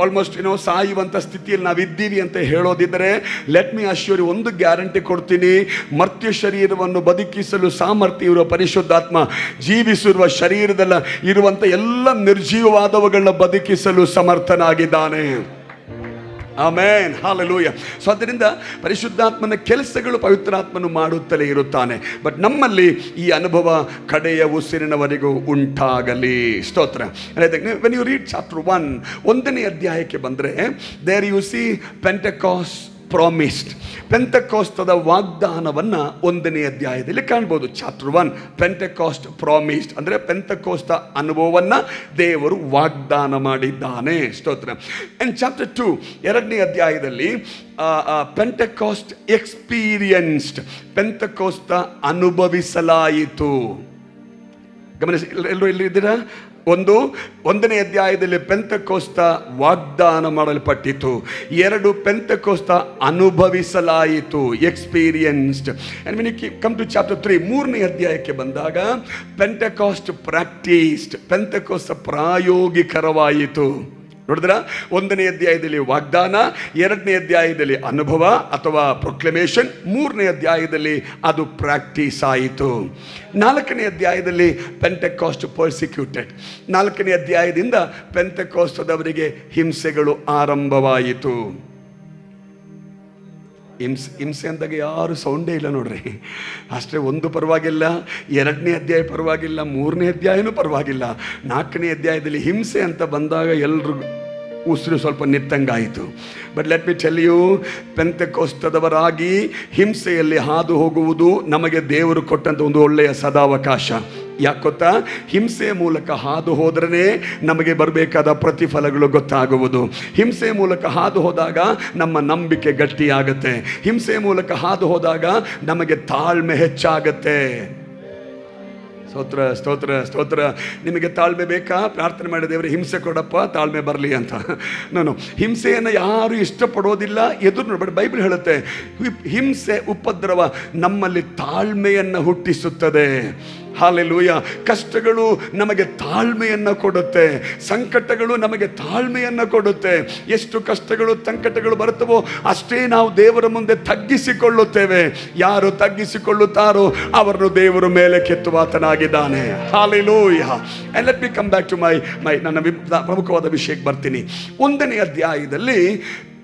ಆಲ್ಮೋಸ್ಟ್ ಸಾಯುವಂಥ ಸ್ಥಿತಿಯಲ್ಲಿ ನಾವಿದ್ದೀವಿ ಅಂತ ಹೇಳೋದಿದ್ದರೆ, ಲೆಟ್ ಮಿ ಅಶ್ಯೂರ್, ಒಂದು ಗ್ಯಾರಂಟಿ ಕೊಡ್ತೀನಿ, ಮರ್ತ್ಯ ಶರೀರವನ್ನು ಬದುಕಿಸಲು ಸಾಮರ್ಥ್ಯ ಇರುವ ಪರಿಶುದ್ಧಾತ್ಮ ಜೀವಿಸಿರುವ ಶರೀರದಲ್ಲಿ ಇರುವಂಥ ಎಲ್ಲ ನಿರ್ಜೀವವಾದವುಗಳನ್ನ ಬದುಕಿಸಲು ಸಮರ್ಥನಾಗಿದ್ದಾನೆ. Amen, hallelujah. ಸೊ ಅದರಿಂದ ಪರಿಶುದ್ಧಾತ್ಮನ ಕೆಲಸಗಳು ಪವಿತ್ರಾತ್ಮನು ಮಾಡುತ್ತಲೇ ಇರುತ್ತಾನೆ. ಬಟ್ ನಮ್ಮಲ್ಲಿ ಈ ಅನುಭವ ಕಡೆಯ ಉಸಿರಿನವರೆಗೂ ಉಂಟಾಗಲಿ. ಸ್ತೋತ್ರ. ವೆನ್ ಯು ರೀಡ್ ಚಾಪ್ಟರ್ 1, 1ನೇ ಅಧ್ಯಾಯಕ್ಕೆ ಬಂದರೆ, ದೇರ್ ಯು ಸಿ ಪೆಂಟೆಕಾಸ್ಟ್ ಪ್ರಾಮಿಸ್ಡ್. ಪೆಂಟೆಕೋಸ್ತದ ವಾಗ್ದಾನವನ್ನು 1ನೇ ಅಧ್ಯಾಯದಲ್ಲಿ ಕಾಣ್ಬೋದು. ಚಾಪ್ಟರ್ 1 ಪೆಂಟೆಕಾಸ್ಟ್ ಪ್ರಾಮಿಸ್ಡ್ ಅಂದರೆ ಪೆಂಟೆಕೋಸ್ತ ಅನುಭವವನ್ನು ದೇವರು ವಾಗ್ದಾನ ಮಾಡಿದ್ದಾನೆ. ಸ್ತೋತ್ರ. ಅಂಡ್ ಚಾಪ್ಟರ್ 2 2ನೇ ಅಧ್ಯಾಯದಲ್ಲಿ ಪೆಂಟೆಕಾಸ್ಟ್ ಎಕ್ಸ್ಪೀರಿಯನ್ಸ್ಡ್, ಪೆಂಟೆಕೋಸ್ತ ಅನುಭವಿಸಲಾಯಿತು. ಗಮನಿಸಿ, ಎಲ್ಲರೂ ಎಲ್ಲಿದ್ದೀರಾ? 1ನೇ ಅಧ್ಯಾಯದಲ್ಲಿ ಪೆಂಟೆಕೋಸ್ತ ವಾಗ್ದಾನ ಮಾಡಲ್ಪಟ್ಟಿತು. 2 ಪೆಂಟೆಕೋಸ್ತ ಅನುಭವಿಸಲಾಯಿತು, experienced. And when you come to chapter 3, 3ನೇ ಅಧ್ಯಾಯಕ್ಕೆ ಬಂದಾಗ ಪೆಂಟೆಕಾಸ್ಟ್ ಪ್ರಾಕ್ಟೀಸ್ಡ್, ಪೆಂಟೆಕೋಸ್ತ ಪ್ರಾಯೋಗಿಕರವಾಯಿತು. ನೋಡಿದ್ರ, 1ನೇ ಅಧ್ಯಾಯದಲ್ಲಿ ವಾಗ್ದಾನ, 2ನೇ ಅಧ್ಯಾಯದಲ್ಲಿ ಅನುಭವ ಅಥವಾ ಪ್ರೊಕ್ಲಮೇಷನ್, 3ನೇ ಅಧ್ಯಾಯದಲ್ಲಿ ಅದು ಪ್ರಾಕ್ಟೀಸ್ ಆಯಿತು. 4ನೇ ಅಧ್ಯಾಯದಲ್ಲಿ ಪೆಂಟೆಕಾಸ್ಟ್ ಪರ್ಸಿಕ್ಯೂಟೆಡ್. 4ನೇ ಅಧ್ಯಾಯದಿಂದ ಪೆಂಟೆಕಾಸ್ತದವರಿಗೆ ಹಿಂಸೆಗಳು ಆರಂಭವಾಯಿತು. ಹಿಂಸೆ ಅಂದಾಗ ಯಾರು ಸೌಂಡೇ ಇಲ್ಲ ನೋಡ್ರಿ. ಅಷ್ಟೇ, 1 ಪರವಾಗಿಲ್ಲ, 2ನೇ ಅಧ್ಯಾಯ ಪರವಾಗಿಲ್ಲ, 3ನೇ ಅಧ್ಯಾಯನೂ ಪರವಾಗಿಲ್ಲ, 4ನೇ ಅಧ್ಯಾಯದಲ್ಲಿ ಹಿಂಸೆ ಅಂತ ಬಂದಾಗ ಎಲ್ರಿಗೂ ಉಸಿರು ಸ್ವಲ್ಪ ನಿತ್ತಂಗಾಯಿತು. But let me tell you, ಪೆಂತೆಕೋಸ್ತದವರಾಗಿ ಹಿಂಸೆಯಲ್ಲಿ ಹಾದು ಹೋಗುವುದು ನಮಗೆ ದೇವರು ಕೊಟ್ಟಂಥ ಒಂದು ಒಳ್ಳೆಯ ಸದಾವಕಾಶ. ಯಾಕೆ ಗೊತ್ತಾ? ಹಿಂಸೆಯ ಮೂಲಕ ಹಾದು ಹೋದ್ರೇ ನಮಗೆ ಬರಬೇಕಾದ ಪ್ರತಿಫಲಗಳು ಗೊತ್ತಾಗುವುದು. ಹಿಂಸೆಯ ಮೂಲಕ ಹಾದು ಹೋದಾಗ ನಮ್ಮ ನಂಬಿಕೆ ಗಟ್ಟಿಯಾಗುತ್ತೆ. ಹಿಂಸೆಯ ಮೂಲಕ ಹಾದು ಹೋದಾಗ ನಮಗೆ ತಾಳ್ಮೆ ಹೆಚ್ಚಾಗತ್ತೆ. ಸ್ತೋತ್ರ ಸ್ತೋತ್ರ ಸ್ತೋತ್ರ. ನಿಮಗೆ ತಾಳ್ಮೆ ಬೇಕಾ? ಪ್ರಾರ್ಥನೆ ಮಾಡಿ, ದೇವರೇ ಹಿಂಸೆ ಕೊಡಪ್ಪ, ತಾಳ್ಮೆ ಬರಲಿ ಅಂತ. ನಾನು ಹಿಂಸೆಯನ್ನು ಯಾರು ಇಷ್ಟಪಡೋದಿಲ್ಲ, ಎದುರು ನೋಡ್ಬೇಡಿ. ಬೈಬಲ್ ಹೇಳುತ್ತೆ, ಹಿಂಸೆ ಉಪದ್ರವ ನಮ್ಮಲ್ಲಿ ತಾಳ್ಮೆಯನ್ನು ಹುಟ್ಟಿಸುತ್ತದೆ. ಹಾಲೆಲೂಯ. ಕಷ್ಟಗಳು ನಮಗೆ ತಾಳ್ಮೆಯನ್ನು ಕೊಡುತ್ತೆ, ಸಂಕಟಗಳು ನಮಗೆ ತಾಳ್ಮೆಯನ್ನು ಕೊಡುತ್ತೆ. ಎಷ್ಟು ಕಷ್ಟಗಳು ಸಂಕಟಗಳು ಬರುತ್ತವೋ ಅಷ್ಟೇ ನಾವು ದೇವರ ಮುಂದೆ ತಗ್ಗಿಸಿಕೊಳ್ಳುತ್ತೇವೆ. ಯಾರು ತಗ್ಗಿಸಿಕೊಳ್ಳುತ್ತಾರೋ ಅವರನ್ನು ದೇವರು ಮೇಲೆ ಕೆತ್ತುವಾತನಾಗಿದ್ದಾನೆ. Hallelujah. And let me come back to my ನನ್ನ ಪ್ರಮುಖವಾದ ವಿಷಯಕ್ಕೆ ಬರ್ತೀನಿ. 1ನೇ ಅಧ್ಯಾಯದಲ್ಲಿ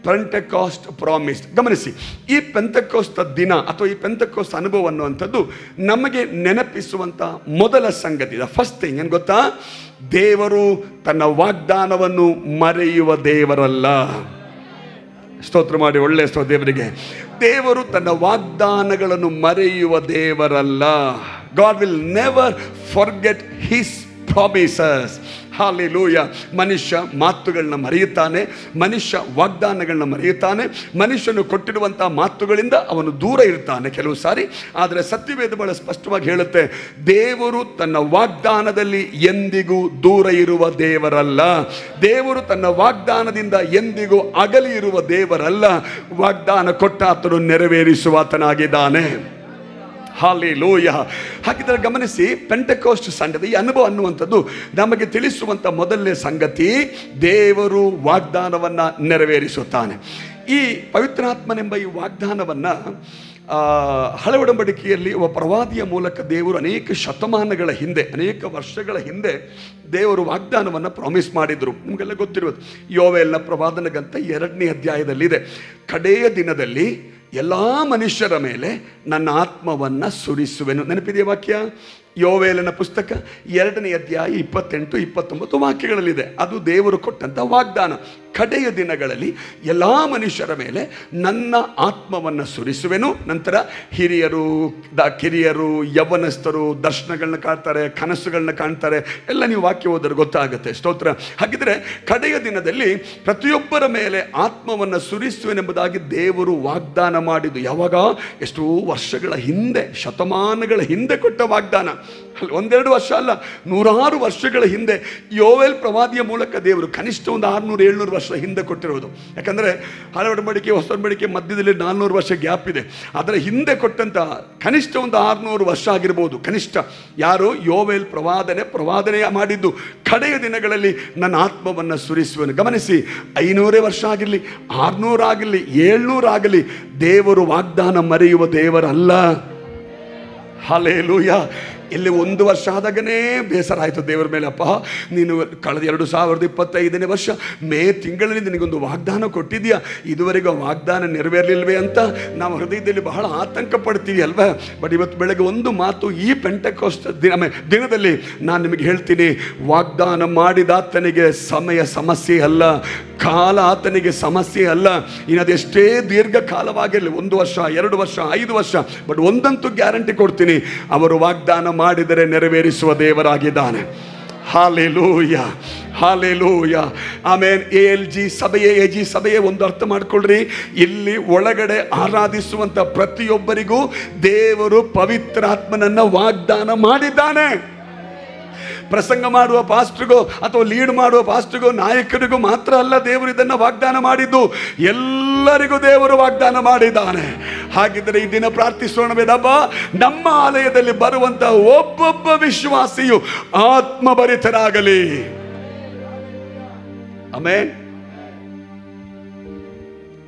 ಪೆಂಟೆಕಾಸ್ಟ್ ಪ್ರಾಮಿಸ್. ಗಮನಿಸಿ, ಈ ಪೆಂತೆಕೋಸ್ತ ದಿನ ಅಥವಾ ಈ ಪೆಂತೆಕೋಸ್ತ ಅನುಭವ ಅನ್ನುವಂಥದ್ದು ನಮಗೆ ನೆನಪಿಸುವಂಥ ಮೊದಲ ಸಂಗತಿ. ಫಸ್ಟ್ ಥಿಂಗ್ ಏನು ಗೊತ್ತಾ? ದೇವರು ತನ್ನ ವಾಗ್ದಾನವನ್ನು ಮರೆಯುವ ದೇವರಲ್ಲ. ಸ್ತೋತ್ರ ಮಾಡಿ, ಒಳ್ಳೆಯ ಸ್ತೋತ್ರ ದೇವರಿಗೆ. ದೇವರು ತನ್ನ ವಾಗ್ದಾನಗಳನ್ನು ಮರೆಯುವ ದೇವರಲ್ಲ. God will never forget his promises. Hallelujah. ಮನುಷ್ಯ ಮಾತುಗಳನ್ನ ಮರೆಯುತ್ತಾನೆ, ಮನುಷ್ಯ ವಾಗ್ದಾನಗಳನ್ನ ಮರೆಯುತ್ತಾನೆ, ಮನುಷ್ಯನು ಕೊಟ್ಟಿರುವಂಥ ಮಾತುಗಳಿಂದ ಅವನು ದೂರ ಇರ್ತಾನೆ ಕೆಲವು ಸಾರಿ. ಆದರೆ ಸತ್ಯವೇದ ಬಹಳ ಸ್ಪಷ್ಟವಾಗಿ ಹೇಳುತ್ತೆ, ದೇವರು ತನ್ನ ವಾಗ್ದಾನದಲ್ಲಿ ಎಂದಿಗೂ ದೂರ ಇರುವ ದೇವರಲ್ಲ. ದೇವರು ತನ್ನ ವಾಗ್ದಾನದಿಂದ ಎಂದಿಗೂ ಅಗಲಿ ಇರುವ ದೇವರಲ್ಲ. ವಾಗ್ದಾನ ಕೊಟ್ಟ ಆತನು ನೆರವೇರಿಸುವಾತನಾಗಿದ್ದಾನೆ. ಹಾಲೆಲೂಯ. ಹಾಗಿದ್ರೆ ಗಮನಿಸಿ, ಪೆಂಟೆಕೋಸ್ಟ್ ಸಂಡೇ ಈ ಅನುಭವ ಅನ್ನುವಂಥದ್ದು ನಮಗೆ ತಿಳಿಸುವಂಥ ಮೊದಲನೇ ಸಂಗತಿ, ದೇವರು ವಾಗ್ದಾನವನ್ನು ನೆರವೇರಿಸುತ್ತಾನೆ. ಈ ಪವಿತ್ರಾತ್ಮನೆಂಬ ಈ ವಾಗ್ದಾನವನ್ನು ಹಳೆ ಒಡಂಬಡಿಕೆಯಲ್ಲಿ ಒಬ್ಬ ಪ್ರವಾದಿಯ ಮೂಲಕ ದೇವರು ಅನೇಕ ಶತಮಾನಗಳ ಹಿಂದೆ, ಅನೇಕ ವರ್ಷಗಳ ಹಿಂದೆ ದೇವರು ವಾಗ್ದಾನವನ್ನು ಪ್ರಾಮಿಸ್ ಮಾಡಿದರು. ನಿಮಗೆಲ್ಲ ಗೊತ್ತಿರುವುದು, ಯೋವೇಲನ ಪ್ರವಾದನ ಗ್ರಂಥ 2ನೇ ಅಧ್ಯಾಯದಲ್ಲಿದೆ, ಕಡೆಯ ದಿನದಲ್ಲಿ ಎಲ್ಲ ಮನುಷ್ಯರ ಮೇಲೆ ನನ್ನ ಆತ್ಮವನ್ನು ಸುರಿಸುವೆನು. ನೆನಪಿದೆಯಾ ವಾಕ್ಯ? ಯೋವೇಲನ ಪುಸ್ತಕ 2ನೇ ಅಧ್ಯಾಯ 28-29 ವಾಕ್ಯಗಳಲ್ಲಿದೆ. ಅದು ದೇವರು ಕೊಟ್ಟಂಥ ವಾಗ್ದಾನ. ಕಡೆಯ ದಿನಗಳಲ್ಲಿ ಎಲ್ಲ ಮನುಷ್ಯರ ಮೇಲೆ ನನ್ನ ಆತ್ಮವನ್ನು ಸುರಿಸುವೆನು. ನಂತರ ಹಿರಿಯರು, ಕಿರಿಯರು, ಯೌವನಸ್ಥರು ದರ್ಶನಗಳನ್ನ ಕಾಣ್ತಾರೆ, ಕನಸುಗಳನ್ನ ಕಾಣ್ತಾರೆ. ಎಲ್ಲ ನೀವು ವಾಕ್ಯ ಓದಿದ್ರೆ ಗೊತ್ತಾಗುತ್ತೆ. ಸ್ತೋತ್ರ. ಹಾಗಿದ್ರೆ ಕಡೆಯ ದಿನದಲ್ಲಿ ಪ್ರತಿಯೊಬ್ಬರ ಮೇಲೆ ಆತ್ಮವನ್ನು ಸುರಿಸುವೆನೆಂಬುದಾಗಿ ದೇವರು ವಾಗ್ದಾನ ಮಾಡಿದ್ದು ಯಾವಾಗ? ಎಷ್ಟೋ ವರ್ಷಗಳ ಹಿಂದೆ, ಶತಮಾನಗಳ ಹಿಂದೆ ಕೊಟ್ಟ ವಾಗ್ದಾನ. ಒಂದೆರಡು ವರ್ಷ ಅಲ್ಲ, 100 ವರ್ಷಗಳ ಹಿಂದೆ ಯೋವೇಲ್ ಪ್ರವಾದಿಯ ಮೂಲಕ ದೇವರು ಕನಿಷ್ಠ ಒಂದು 600-700 ವರ್ಷ ಹಿಂದೆ ಕೊಟ್ಟಿರೋದು. ಯಾಕಂದರೆ ಹಳೆ ಒಡಂಬಡಿಕೆ ಹೊಸ ಒಡಂಬಡಿಕೆ ಮಧ್ಯದಲ್ಲಿ 400 ವರ್ಷ ಗ್ಯಾಪ್ ಇದೆ. ಅದರ ಹಿಂದೆ ಕೊಟ್ಟಂಥ ಕನಿಷ್ಠ ಒಂದು 600 ವರ್ಷ ಆಗಿರ್ಬೋದು ಕನಿಷ್ಠ. ಯಾರು? ಯೋವೇಲ್ ಪ್ರವಾದನೆ ಮಾಡಿದ್ದು, ಕಡೆಯ ದಿನಗಳಲ್ಲಿ ನನ್ನ ಆತ್ಮವನ್ನು ಸುರಿಸುವೆನು. ಗಮನಿಸಿ, 500 ವರ್ಷ ಆಗಿರಲಿ, 600 ಆಗಲಿ, 700 ಆಗಲಿ, ದೇವರು ವಾಗ್ದಾನ ಮರೆಯುವ ದೇವರಲ್ಲ. ಹಾಲೆಲೂಯ. ಇಲ್ಲಿ 1 ವರ್ಷ ಆದಾಗನೇ ಬೇಸರ ಆಯಿತು ದೇವರ ಮೇಲೆ. ಅಪ್ಪ, ನೀನು ಕಳೆದ 2025ನೇ ವರ್ಷ ಮೇ ತಿಂಗಳಲ್ಲಿ ನಿನಗೊಂದು ವಾಗ್ದಾನ ಕೊಟ್ಟಿದ್ಯಾ, ಇದುವರೆಗೂ ವಾಗ್ದಾನ ನೆರವೇರಲಿಲ್ವೇ ಅಂತ ನಾವು ಹೃದಯದಲ್ಲಿ ಬಹಳ ಆತಂಕ ಪಡ್ತೀವಿ ಅಲ್ವಾ? ಬಟ್ ಇವತ್ತು ಬೆಳಗ್ಗೆ ಒಂದು ಮಾತು, ಈ ಪೆಂಟೆಕೋಸ್ಟ್ ದಿನದಲ್ಲಿ ನಾನು ನಿಮಗೆ ಹೇಳ್ತೀನಿ, ವಾಗ್ದಾನ ಮಾಡಿದ ಆತನಿಗೆ ಸಮಯ ಸಮಸ್ಯೆ ಅಲ್ಲ, ಕಾಲ ಆತನಿಗೆ ಸಮಸ್ಯೆ ಅಲ್ಲ. ಇನ್ನದೆಷ್ಟೇ ದೀರ್ಘಕಾಲವಾಗಿರಲಿ, 1 ವರ್ಷ, 2 ವರ್ಷ, 5 ವರ್ಷ, ಬಟ್ ಒಂದಂತೂ ಗ್ಯಾರಂಟಿ ಕೊಡ್ತೀನಿ, ಅವರು ವಾಗ್ದಾನ ಮಾಡಿದರೆ ನೆರವೇರಿಸುವ ದೇವರಾಗಿದ್ದಾನೆ. ಹಾಲೆಲೂಯ, ಹಾಲೆಲೂಯ, ಆಮೇನ್. ALG ಸಭೆಯೇ ಒಂದು ಅರ್ಥ ಮಾಡ್ಕೊಳ್ರಿ, ಇಲ್ಲಿ ಒಳಗಡೆ ಆರಾಧಿಸುವಂತ ಪ್ರತಿಯೊಬ್ಬರಿಗೂ ದೇವರು ಪವಿತ್ರಾತ್ಮನನ್ನ ವಾಗ್ದಾನ ಮಾಡಿದ್ದಾನೆ. ಪ್ರಸಂಗ ಮಾಡುವ ಪಾಸ್ಟ್ರಿಗೋ ಅಥವಾ ಲೀಡ್ ಮಾಡುವ ಪಾಸ್ಟ್ರಿಗೋ, ನಾಯಕರಿಗೂ ಮಾತ್ರ ಅಲ್ಲ ದೇವರು ಇದನ್ನು ವಾಗ್ದಾನ ಮಾಡಿದ್ದು, ಎಲ್ಲರಿಗೂ ದೇವರು ವಾಗ್ದಾನ ಮಾಡಿದ್ದಾನೆ. ಹಾಗಿದ್ದರೆ ಈ ದಿನ ಪ್ರಾರ್ಥಿಸೋಣವೇದಪ್ಪ, ನಮ್ಮ ಆಲಯದಲ್ಲಿ ಬರುವಂತ ಒಬ್ಬೊಬ್ಬ ವಿಶ್ವಾಸಿಯು ಆತ್ಮಭರಿತರಾಗಲಿ. ಆಮೆನ್.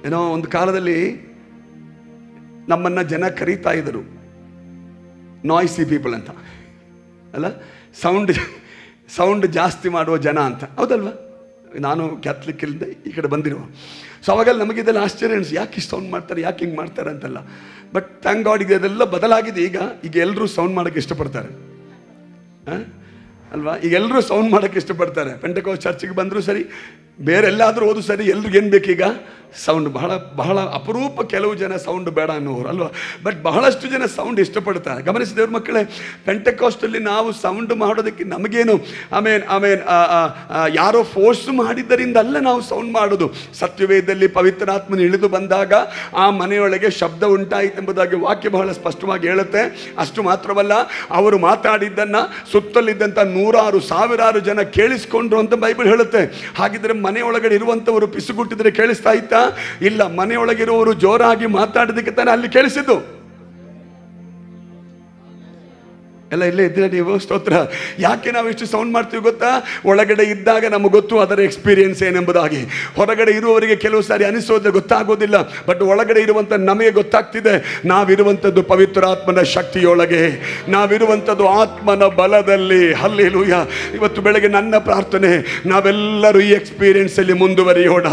ಏನೋ ಒಂದು ಕಾಲದಲ್ಲಿ ನಮ್ಮನ್ನ ಜನ ಕರೀತಾ ಇದ್ರು ನಾಯ್ಸಿ ಪೀಪಲ್ ಅಂತ, ಅಲ್ಲ, ಸೌಂಡ್ ಜಾಸ್ತಿ ಮಾಡುವ ಜನ ಅಂತ, ಹೌದಲ್ವಾ? ನಾನು ಕ್ಯಾಥಲಿಕ್ಕಿಂದ ಈ ಕಡೆ ಬಂದಿರುವ. ಸೊ ಅವಾಗೆಲ್ಲ ನಮಗಿದೆಲ್ಲ ಆಶ್ಚರ್ಯ ಅನಿಸಿ, ಯಾಕೆ ಇಷ್ಟು ಸೌಂಡ್ ಮಾಡ್ತಾರೆ, ಯಾಕೆ ಹಿಂಗೆ ಮಾಡ್ತಾರೆ ಅಂತೆಲ್ಲ. ಬಟ್ ಥ್ಯಾಂಕ್ ಗಾಡ್ ಇದೆ, ಅದೆಲ್ಲ ಬದಲಾಗಿದೆ. ಈಗ ಎಲ್ಲರೂ ಸೌಂಡ್ ಮಾಡೋಕ್ಕೆ ಇಷ್ಟಪಡ್ತಾರೆ ಅಲ್ವಾ? ಈಗ ಎಲ್ಲರೂ ಸೌಂಡ್ ಮಾಡೋಕ್ಕೆ ಇಷ್ಟಪಡ್ತಾರೆ. ಪೆಂಟೆಕೋಸ್ಟ್ ಚರ್ಚಿಗೆ ಬಂದರೂ ಸರಿ, ಬೇರೆಲ್ಲಾದರೂ ಓದು ಸರಿ, ಎಲ್ರಿಗೇನು ಬೇಕೀಗ? ಸೌಂಡ್. ಬಹಳ ಬಹಳ ಅಪರೂಪ ಕೆಲವು ಜನ ಸೌಂಡ್ ಬೇಡ ಅನ್ನೋರು ಅಲ್ವಾ, ಬಟ್ ಬಹಳಷ್ಟು ಜನ ಸೌಂಡ್ ಇಷ್ಟಪಡ್ತಾರೆ. ಗಮನಿಸಿದವ್ರ ಮಕ್ಕಳೇ, ಪೆಂಟೆಕಾಸ್ಟಲ್ಲಿ ನಾವು ಸೌಂಡ್ ಮಾಡೋದಕ್ಕೆ ನಮಗೇನು ಯಾರೋ ಫೋರ್ಸ್ ಮಾಡಿದ್ದರಿಂದ ಅಲ್ಲ ನಾವು ಸೌಂಡ್ ಮಾಡೋದು. ಸತ್ಯವೇದದಲ್ಲಿ ಪವಿತ್ರಾತ್ಮನ ಇಳಿದು ಬಂದಾಗ ಆ ಮನೆಯೊಳಗೆ ಶಬ್ದ ಉಂಟಾಯಿತೆಂಬುದಾಗಿ ವಾಕ್ಯ ಬಹಳ ಸ್ಪಷ್ಟವಾಗಿ ಹೇಳುತ್ತೆ. ಅಷ್ಟು ಮಾತ್ರವಲ್ಲ, ಅವರು ಮಾತಾಡಿದ್ದನ್ನು ಸುತ್ತಲಿದ್ದಂಥ 100,000 ಜನ ಕೇಳಿಸ್ಕೊಂಡ್ರು ಅಂತ ಬೈಬಲ್ ಹೇಳುತ್ತೆ. ಹಾಗಿದ್ರೆ ಮನೆಯೊಳಗಡೆ ಇರುವಂಥವರು ಪಿಸುಗುಟ್ಟಿದ್ರೆ ಕೇಳಿಸ್ತಾ ಇತ್ತ? ಇಲ್ಲ, ಮನೆಯೊಳಗಿರುವವರು ಜೋರಾಗಿ ಮಾತಾಡೋದಕ್ಕೆ ತಾನೆ ಅಲ್ಲಿ ಕೇಳಿಸಿದ್ದು. ಎಲ್ಲ ಇಲ್ಲೇ ಇದ್ದೀರ ನೀವು? ಸ್ತೋತ್ರ. ಯಾಕೆ ನಾವು ಇಷ್ಟು ಸೌಂಡ್ ಮಾಡ್ತೀವಿ ಗೊತ್ತಾ? ಒಳಗಡೆ ಇದ್ದಾಗ ನಮಗೆ ಗೊತ್ತು ಅದರ ಎಕ್ಸ್ಪೀರಿಯನ್ಸ್ ಏನೆಂಬುದಾಗಿ. ಹೊರಗಡೆ ಇರುವವರಿಗೆ ಕೆಲವು ಸಾರಿ ಅನಿಸೋದ್ರೆ ಗೊತ್ತಾಗೋದಿಲ್ಲ, ಬಟ್ ಒಳಗಡೆ ಇರುವಂಥ ನಮಗೆ ಗೊತ್ತಾಗ್ತಿದೆ. ನಾವಿರುವಂಥದ್ದು ಪವಿತ್ರಾತ್ಮನ ಶಕ್ತಿಯೊಳಗೆ, ನಾವಿರುವಂಥದ್ದು ಆತ್ಮನ ಬಲದಲ್ಲಿ. ಹಲ್ಲೆಲೂಯಾ. ಇವತ್ತು ಬೆಳಗ್ಗೆ ನನ್ನ ಪ್ರಾರ್ಥನೆ, ನಾವೆಲ್ಲರೂ ಈ ಎಕ್ಸ್ಪೀರಿಯನ್ಸ್ ಅಲ್ಲಿ ಮುಂದುವರಿಯೋಣ.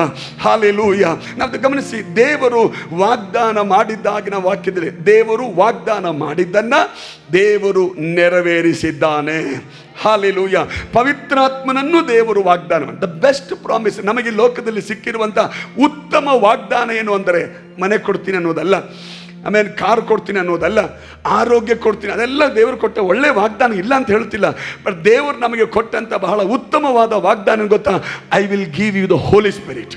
ಹಲ್ಲೆಲೂಯಾ. ನಾವು ಗಮನಿಸಿ, ದೇವರು ವಾಗ್ದಾನ ಮಾಡಿದ್ದಾಗಿನ ವಾಕ್ಯದಲ್ಲಿ ದೇವರು ವಾಗ್ದಾನ ಮಾಡಿದ್ದನ್ನ ದೇವರು ನೆರವೇರಿಸಿದ್ದಾನೆ. ಹಲ್ಲೆಲೂಯಾ. ಪವಿತ್ರಾತ್ಮನನ್ನು ದೇವರು ವಾಗ್ದಾನ, ದ ಬೆಸ್ಟ್ ಪ್ರಾಮಿಸ್. ನಮಗೆ ಲೋಕದಲ್ಲಿ ಸಿಕ್ಕಿರುವಂಥ ಉತ್ತಮ ವಾಗ್ದಾನ ಏನು ಅಂದರೆ, ಮನೆ ಕೊಡ್ತೀನಿ ಅನ್ನೋದಲ್ಲ, ಆಮೇಲೆ ಕಾರ್ ಕೊಡ್ತೀನಿ ಅನ್ನೋದಲ್ಲ, ಆರೋಗ್ಯ ಕೊಡ್ತೀನಿ, ಅದೆಲ್ಲ ದೇವರು ಕೊಟ್ಟ ಒಳ್ಳೆ ವಾಗ್ದಾನ, ಇಲ್ಲ ಅಂತ ಹೇಳ್ತಿಲ್ಲ. ಬಟ್ ದೇವರು ನಮಗೆ ಕೊಟ್ಟಂಥ ಬಹಳ ಉತ್ತಮವಾದ ವಾಗ್ದಾನ ಗೊತ್ತಾ? I will give you the Holy Spirit.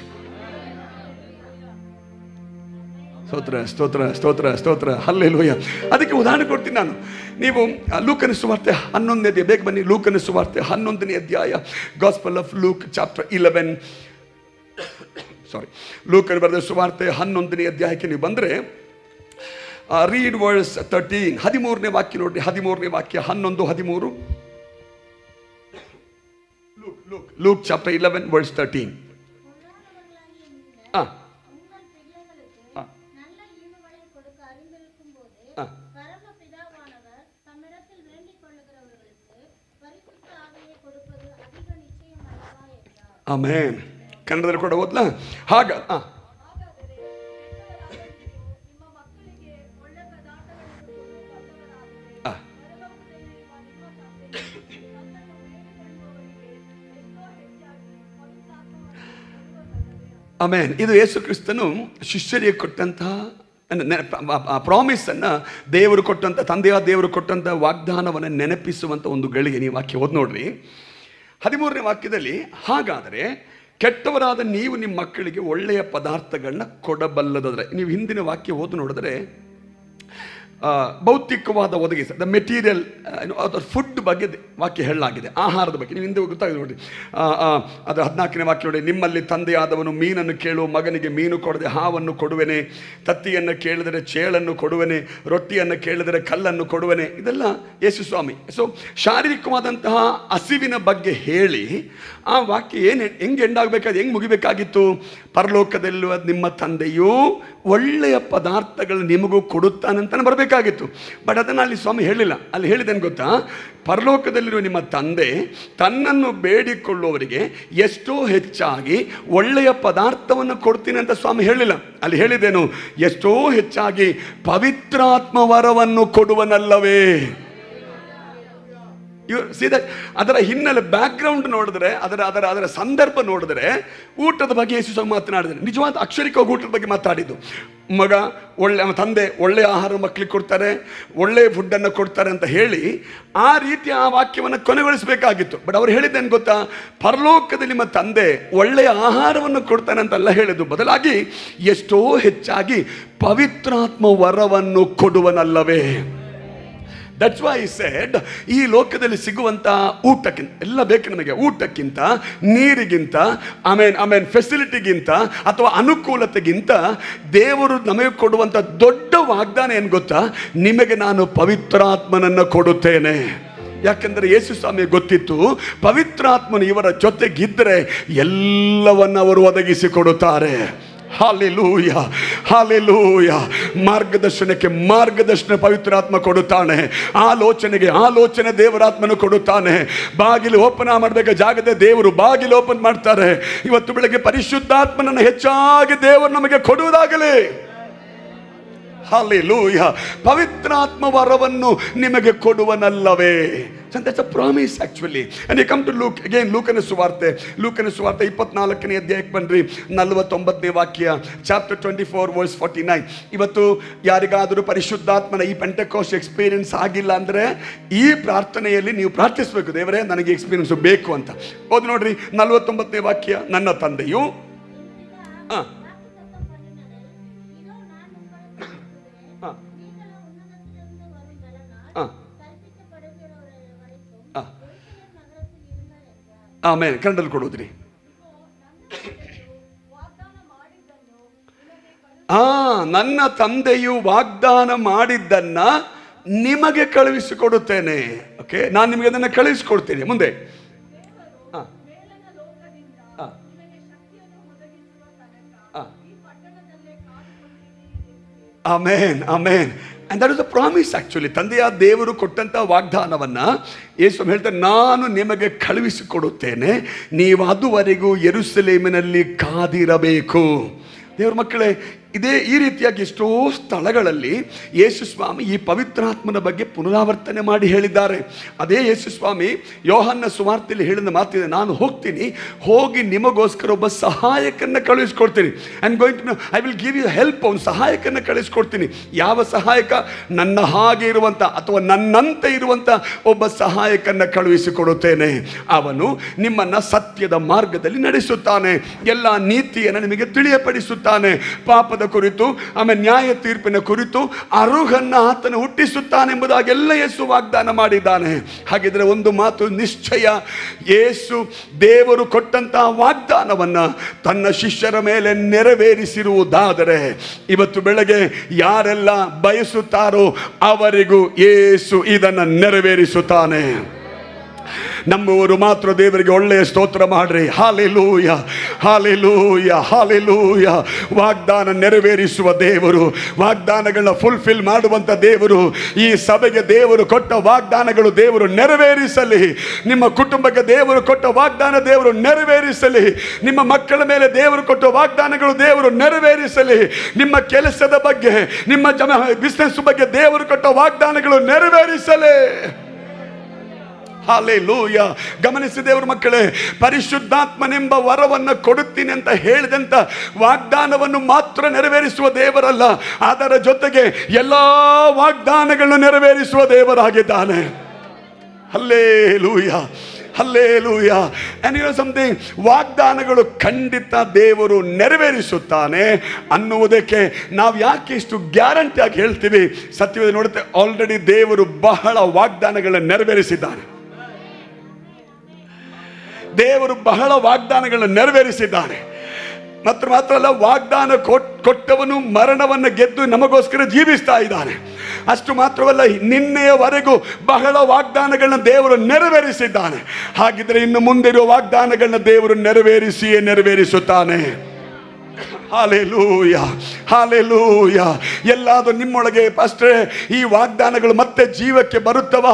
ಸ್ತೋತ್ರ ಸ್ತೋತ್ರ ಸ್ತೋತ್ರ ಸ್ತೋತ್ರ. ಹಲ್ಲೆಲೂಯಾ. ಅದಕ್ಕೆ ಉದಾಹರಣೆ ಕೊಡ್ತೀನಿ ನಾನು. ನೀವು ಲೂಕನ ಸುವಾರ್ತೆ 11ನೇ ಅಧ್ಯಾಯ, ಬೇಗ ಬನ್ನಿ, ಲೂಕನ ಸುವಾರ್ತೆ 11ನೇ ಅಧ್ಯಾಯ, ಗಾಸ್ಪಲ್ ಆಫ್ ಲೂಕ್ ಚಾಪ್ಟರ್ 11. ಲೂಕನ ಬರೆದ ಸುವಾರ್ತೆ 11ನೇ ಅಧ್ಯಾಯಕ್ಕೆ ನೀವು ಬಂದರೆ ರೀಡ್ ವರ್ಸ್ 13. 13ನೇ ವಾಕ್ಯ ನೋಡ್ರಿ. 13ನೇ ವಾಕ್ಯ 11, 13. Luke chapter 11 verse 13. ಆಮೇನ್. ಕನ್ನಡದಲ್ಲಿ ಕೂಡ ಓದ್ಲಾ? ಹಾಗ ಆಮೇನ್. ಇದು ಯೇಸು ಕ್ರಿಸ್ತನು ಶಿಷ್ಯರಿಗೆ ಕೊಟ್ಟಂತಹ ಪ್ರಾಮಿಸನ್ನು, ದೇವರು ಕೊಟ್ಟಂಥ, ತಂದೆಯಾದ ದೇವರು ಕೊಟ್ಟಂಥ ವಾಗ್ದಾನವನ್ನು ನೆನಪಿಸುವಂಥ ಒಂದು ಗಳಿಗೆ. ನೀವು ವಾಕ್ಯ ಓದ್ ನೋಡ್ರಿ. 13ನೇ ವಾಕ್ಯದಲ್ಲಿ, ಹಾಗಾದರೆ ಕೆಟ್ಟವರಾದ ನೀವು ನಿಮ್ಮ ಮಕ್ಕಳಿಗೆ ಒಳ್ಳೆಯ ಪದಾರ್ಥಗಳನ್ನ ಕೊಡಬಲ್ಲದಾದರೆ. ನೀವು ಹಿಂದಿನ ವಾಕ್ಯ ಓದು ನೋಡಿದ್ರೆ ಭೌತಿಕವಾದ ಒದಗಿಸ, ದ ಮೆಟೀರಿಯಲ್ ಅದರ ಫುಡ್ ಬಗ್ಗೆ ವಾಕ್ಯ ಹೇಳಲಾಗಿದೆ, ಆಹಾರದ ಬಗ್ಗೆ. ನೀವು ಹಿಂದೆ ಗೊತ್ತಾಗಿದೆ ನೋಡಿ. ಅದರ 14ನೇ ವಾಕ್ಯ ನೋಡಿ. ನಿಮ್ಮಲ್ಲಿ ತಂದೆಯಾದವನು ಮೀನನ್ನು ಕೇಳುವ ಮಗನಿಗೆ ಮೀನು ಕೊಡದೆ ಹಾವನ್ನು ಕೊಡುವೆನೆ, ತತ್ತಿಯನ್ನು ಕೇಳಿದರೆ ಚೇಳನ್ನು ಕೊಡುವೆನೆ, ರೊಟ್ಟಿಯನ್ನು ಕೇಳಿದರೆ ಕಲ್ಲನ್ನು ಕೊಡುವೆನೆ. ಇದೆಲ್ಲ ಯೇಸು ಸ್ವಾಮಿ. ಸೊ ಶಾರೀರಿಕವಾದಂತಹ ಹಸಿವಿನ ಬಗ್ಗೆ ಹೇಳಿ ಆ ವಾಕ್ಯ ಹೆಂಗೆ ಎಂಡಾಗಬೇಕಾದ, ಹೆಂಗೆ ಮುಗಿಬೇಕಾಗಿತ್ತು? ಪರಲೋಕದಲ್ಲಿರುವ ನಿಮ್ಮ ತಂದೆಯು ಒಳ್ಳೆಯ ಪದಾರ್ಥಗಳು ನಿಮಗೂ ಕೊಡುತ್ತಾನಂತಾನೆ ಬರಬೇಕಾಗಿತ್ತು. ಬಟ್ ಅದನ್ನು ಅಲ್ಲಿ ಸ್ವಾಮಿ ಹೇಳಿಲ್ಲ. ಅಲ್ಲಿ ಹೇಳಿದೇನು ಗೊತ್ತಾ? ಪರಲೋಕದಲ್ಲಿರುವ ನಿಮ್ಮ ತಂದೆ ತನ್ನನ್ನು ಬೇಡಿಕೊಳ್ಳುವವರಿಗೆ ಎಷ್ಟೋ ಹೆಚ್ಚಾಗಿ ಒಳ್ಳೆಯ ಪದಾರ್ಥವನ್ನು ಕೊಡ್ತೀನಿ ಅಂತ ಸ್ವಾಮಿ ಹೇಳಿಲ್ಲ. ಅಲ್ಲಿ ಹೇಳಿದೇನು? ಎಷ್ಟೋ ಹೆಚ್ಚಾಗಿ ಪವಿತ್ರಾತ್ಮ ವರವನ್ನು ಕೊಡುವನಲ್ಲವೇ. ಅದರ ಹಿನ್ನೆಲೆ ಬ್ಯಾಕ್ಗ್ರೌಂಡ್ ನೋಡಿದ್ರೆ, ಅದರ ಸಂದರ್ಭ ನೋಡಿದ್ರೆ, ಊಟದ ಬಗ್ಗೆ ಯೇಸು ಮಾತನಾಡಿದ್ರೆ ನಿಜವಾದ ಅಕ್ಷರಿಕವಾಗಿ ಊಟದ ಬಗ್ಗೆ ಮಾತಾಡಿದ್ದು. ಮಗ ತಂದೆ ಒಳ್ಳೆಯ ಆಹಾರ ಮಕ್ಕಳಿಗೆ ಕೊಡ್ತಾರೆ, ಒಳ್ಳೆಯ ಫುಡ್ಡನ್ನು ಕೊಡ್ತಾರೆ ಅಂತ ಹೇಳಿ ಆ ರೀತಿ ಆ ವಾಕ್ಯವನ್ನು ಕೊನೆಗೊಳಿಸಬೇಕಾಗಿತ್ತು. ಬಟ್ ಅವ್ರು ಹೇಳಿದ್ದೇನು ಗೊತ್ತಾ? ಪರಲೋಕದಲ್ಲಿ ನಿಮ್ಮ ತಂದೆ ಒಳ್ಳೆಯ ಆಹಾರವನ್ನು ಕೊಡ್ತಾನೆ ಅಂತಲ್ಲ ಹೇಳಿದ್ದು, ಬದಲಾಗಿ ಎಷ್ಟೋ ಹೆಚ್ಚಾಗಿ ಪವಿತ್ರಾತ್ಮ ವರವನ್ನು ಕೊಡುವನಲ್ಲವೇ. ದಟ್ಸ್ ವೈ ಐ ಸೆಡ್, ಈ ಲೋಕದಲ್ಲಿ ಸಿಗುವಂಥ ಊಟಕ್ಕಿಂತ, ಎಲ್ಲ ಬೇಕು ನಮಗೆ, ಊಟಕ್ಕಿಂತ, ನೀರಿಗಿಂತ, ಆಮೇನ್ ಫೆಸಿಲಿಟಿಗಿಂತ ಅಥವಾ ಅನುಕೂಲತೆಗಿಂತ ದೇವರು ನಮಗೆ ಕೊಡುವಂಥ ದೊಡ್ಡ ವಾಗ್ದಾನ ಏನು ಗೊತ್ತಾ? ನಿಮಗೆ ನಾನು ಪವಿತ್ರಾತ್ಮನನ್ನು ಕೊಡುತ್ತೇನೆ. ಯಾಕೆಂದರೆ ಯೇಸು ಸ್ವಾಮಿ ಗೊತ್ತಿತ್ತು, ಪವಿತ್ರಾತ್ಮನು ಇವರ ಜೊತೆಗಿದ್ದರೆ ಎಲ್ಲವನ್ನು ಅವರು ಒದಗಿಸಿಕೊಡುತ್ತಾರೆ. Hallelujah, hallelujah. ಮಾರ್ಗದರ್ಶನಕ್ಕೆ ಮಾರ್ಗದರ್ಶನ ಪವಿತ್ರಾತ್ಮ ಕೊಡುತ್ತಾನೆ, ಆಲೋಚನೆಗೆ ಆಲೋಚನೆ ದೇವರಾತ್ಮನು ಕೊಡುತ್ತಾನೆ. ಬಾಗಿಲು ಓಪನ್ ಮಾಡಬೇಕಾದ ಜಾಗದ ದೇವರು ಬಾಗಿಲು ಓಪನ್ ಮಾಡ್ತಾರೆ. ಇವತ್ತು ಬೆಳಗ್ಗೆ ಪರಿಶುದ್ಧಾತ್ಮನನ್ನು ಹೆಚ್ಚಾಗಿ ದೇವರು ನಮಗೆ ಕೊಡುವುದಾಗಲಿ. ಹಾಲೆಲೂಯಾ. ಪವಿತ್ರಾತ್ಮ ವರವನ್ನು ನಿಮಗೆ ಕೊಡುವನಲ್ಲವೇ. And that's a promise actually. And you come to Luke again, ಲೂಕನ ಸುವಾರ್ತೆ 24ನೇ ಅಧ್ಯಾಯಕ್ಕೆ ಬನ್ರಿ, 49ನೇ ವಾಕ್ಯ, ಚಾಪ್ಟರ್ 24 ವರ್ಸ್ 49. ಇವತ್ತು ಯಾರಿಗಾದರೂ ಪರಿಶುದ್ಧಾತ್ಮನ ಈ ಪೆಂಟೆಕೋಸ್ಟ್ ಎಕ್ಸ್ಪೀರಿಯನ್ಸ್ ಆಗಿಲ್ಲ ಅಂದ್ರೆ ಈ ಪ್ರಾರ್ಥನೆಯಲ್ಲಿ ನೀವು ಪ್ರಾರ್ಥಿಸಬೇಕು, ದೇವರೇ ನನಗೆ ಎಕ್ಸ್ಪೀರಿಯನ್ಸ್ ಬೇಕು ಅಂತ. ಓದಿ ನೋಡ್ರಿ 49ನೇ ವಾಕ್ಯ. ನನ್ನ ತಂದೆಯು ಆಮೇಲೆ ಕನ್ನಡದಲ್ಲಿ ಕೊಡೋದ್ರಿ. ನನ್ನ ತಂದೆಯು ವಾಗ್ದಾನ ಮಾಡಿದ್ದನ್ನ ನಿಮಗೆ ಕಳುಹಿಸಿಕೊಡುತ್ತೇನೆ. ಓಕೆ, ನಾನು ನಿಮಗೆ ಅದನ್ನು ಕಳುಹಿಸಿಕೊಡ್ತೀನಿ. ಮುಂದೆ ಆಮೇನ್ ಆಮೇನ್. And that is a promise actually. ತಂದೆಯ ದೇವರು ಕೊಟ್ಟಂತ ವಾಗ್ದಾನವನ್ನ ಯೇಸು ಹೇಳ್ತಾರೆ, ನಾನು ನಿಮಗೆ ಕಳುಹಿಸಿಕೊಡುತ್ತೇನೆ, ನೀವು ಅದುವರೆಗೂ ಯೆರೂಸಲೇಮಿನಲ್ಲಿ ಕಾದಿರಬೇಕು. ದೇವರ ಮಕ್ಕಳೇ, ಈ ರೀತಿಯಾಗಿ ಎಷ್ಟೋ ಸ್ಥಳಗಳಲ್ಲಿ ಯೇಸು ಸ್ವಾಮಿ ಈ ಪವಿತ್ರಾತ್ಮನ ಬಗ್ಗೆ ಪುನರಾವರ್ತನೆ ಮಾಡಿ ಹೇಳಿದ್ದಾರೆ. ಅದೇ ಯೇಸು ಸ್ವಾಮಿ ಯೋಹನ್ನ ಸುವಾರ್ತೆಯಲ್ಲಿ ಹೇಳಿದ ಮಾತಿದೆ, ನಾನು ಹೋಗ್ತೀನಿ, ಹೋಗಿ ನಿಮಗೋಸ್ಕರ ಒಬ್ಬ ಸಹಾಯಕನ್ನ ಕಳುಹಿಸ್ಕೊಡ್ತೀನಿ. I will give you help. ಒಂದು ಸಹಾಯಕನ್ನ ಕಳಿಸ್ಕೊಡ್ತೀನಿ. ಯಾವ ಸಹಾಯಕ? ನನ್ನ ಹಾಗೆ ಇರುವಂತ ಅಥವಾ ನನ್ನಂತೆ ಇರುವಂತ ಒಬ್ಬ ಸಹಾಯಕನ್ನ ಕಳುಹಿಸಿಕೊಡುತ್ತೇನೆ. ಅವನು ನಿಮ್ಮನ್ನ ಸತ್ಯದ ಮಾರ್ಗದಲ್ಲಿ ನಡೆಸುತ್ತಾನೆ, ಎಲ್ಲ ನೀತಿಯನ್ನು ನಿಮಗೆ ತಿಳಿಯಪಡಿಸುತ್ತಾನೆ, ಪಾಪದ ಕುರಿತು ಆಮೇಲೆ ನ್ಯಾಯ ತೀರ್ಪಿನ ಕುರಿತು ಅರುಹನ್ನ ಆತನು ಹುಟ್ಟಿಸುತ್ತಾನೆಂಬುದಾಗೆಲ್ಲ ಯೇಸು ವಾಗ್ದಾನ ಮಾಡಿದ್ದಾನೆ. ಹಾಗಿದ್ರೆ ಒಂದು ಮಾತು ನಿಶ್ಚಯ, ಯೇಸು ದೇವರು ಕೊಟ್ಟಂತಹ ವಾಗ್ದಾನವನ್ನ ತನ್ನ ಶಿಷ್ಯರ ಮೇಲೆ ನೆರವೇರಿಸಿರುವುದಾದರೆ ಇವತ್ತು ಬೆಳಗ್ಗೆ ಯಾರೆಲ್ಲ ಬಯಸುತ್ತಾರೋ ಅವರಿಗೂ ಯೇಸು ಇದನ್ನು ನೆರವೇರಿಸುತ್ತಾನೆ. ನಂಬುವರು ಮಾತ್ರ ದೇವರಿಗೆ ಒಳ್ಳೆಯ ಸ್ತೋತ್ರ ಮಾಡ್ರಿ. Hallelujah hallelujah hallelujah. ವಾಗ್ದಾನ ನೆರವೇರಿಸುವ ದೇವರು, ವಾಗ್ದಾನಗಳನ್ನ ಫುಲ್ಫಿಲ್ ಮಾಡುವಂತ ದೇವರು, ಈ ಸಭೆಗೆ ದೇವರು ಕೊಟ್ಟ ವಾಗ್ದಾನಗಳು ದೇವರು ನೆರವೇರಿಸಲಿ. ನಿಮ್ಮ ಕುಟುಂಬಕ್ಕೆ ದೇವರು ಕೊಟ್ಟ ವಾಗ್ದಾನ ದೇವರು ನೆರವೇರಿಸಲಿ. ನಿಮ್ಮ ಮಕ್ಕಳ ಮೇಲೆ ದೇವರು ಕೊಟ್ಟ ವಾಗ್ದಾನಗಳು ದೇವರು ನೆರವೇರಿಸಲಿ. ನಿಮ್ಮ ಕೆಲಸದ ಬಗ್ಗೆ, ನಿಮ್ಮ ಬಿಸ್ನೆಸ್ ಬಗ್ಗೆ ದೇವರು ಕೊಟ್ಟ ವಾಗ್ದಾನಗಳು ನೆರವೇರಿಸಲಿ. ಹಾಲೆಲೂಯ. ಗಮನಿಸಿ ದೇವರ ಮಕ್ಕಳೇ, ಪರಿಶುದ್ಧಾತ್ಮನೆಂಬ ವರವನ್ನು ಕೊಡುತ್ತೀನಿ ಅಂತ ಹೇಳಿದಂತ ವಾಗ್ದಾನವನ್ನು ಮಾತ್ರ ನೆರವೇರಿಸುವ ದೇವರಲ್ಲ, ಅದರ ಜೊತೆಗೆ ಎಲ್ಲ ವಾಗ್ದಾನಗಳನ್ನು ನೆರವೇರಿಸುವ ದೇವರಾಗಿದ್ದಾನೆ. Hallelujah hallelujah. and you know something, ವಾಗ್ದಾನಗಳು ಖಂಡಿತ ದೇವರು ನೆರವೇರಿಸುತ್ತಾನೆ ಅನ್ನುವುದಕ್ಕೆ ನಾವು ಯಾಕೆ ಇಷ್ಟು ಗ್ಯಾರಂಟಿ ಆಗಿ ಹೇಳ್ತೀವಿ? ಸತ್ಯವೇದ ನೋಡುತ್ತೆ, ಆಲ್ರೆಡಿ ದೇವರು ಬಹಳ ವಾಗ್ದಾನಗಳನ್ನು ನೆರವೇರಿಸಿದ್ದಾನೆ. ದೇವರು ಬಹಳ ವಾಗ್ದಾನಗಳನ್ನು ನೆರವೇರಿಸಿದ್ದಾನೆ. ಮಾತ್ರ ಅಲ್ಲ, ವಾಗ್ದಾನ ಕೊಟ್ಟವನು ಮರಣವನ್ನು ಗೆದ್ದು ನಮಗೋಸ್ಕರ ಜೀವಿಸ್ತಾ ಇದ್ದಾನೆ. ಅಷ್ಟು ಮಾತ್ರವಲ್ಲ, ನಿನ್ನೆಯವರೆಗೂ ಬಹಳ ವಾಗ್ದಾನಗಳನ್ನ ದೇವರು ನೆರವೇರಿಸಿದ್ದಾನೆ. ಹಾಗಿದ್ರೆ ಇನ್ನು ಮುಂದಿರುವ ವಾಗ್ದಾನಗಳನ್ನ ದೇವರು ನೆರವೇರಿಸುತ್ತಾನೆ. Hallelujah hallelujah. ಎಲ್ಲಾದರೂ ನಿಮ್ಮೊಳಗೆ ಪಾಸ್ಟರ್ ಈ ವಾಗ್ದಾನಗಳು ಮತ್ತೆ ಜೀವಕ್ಕೆ ಬರುತ್ತವ,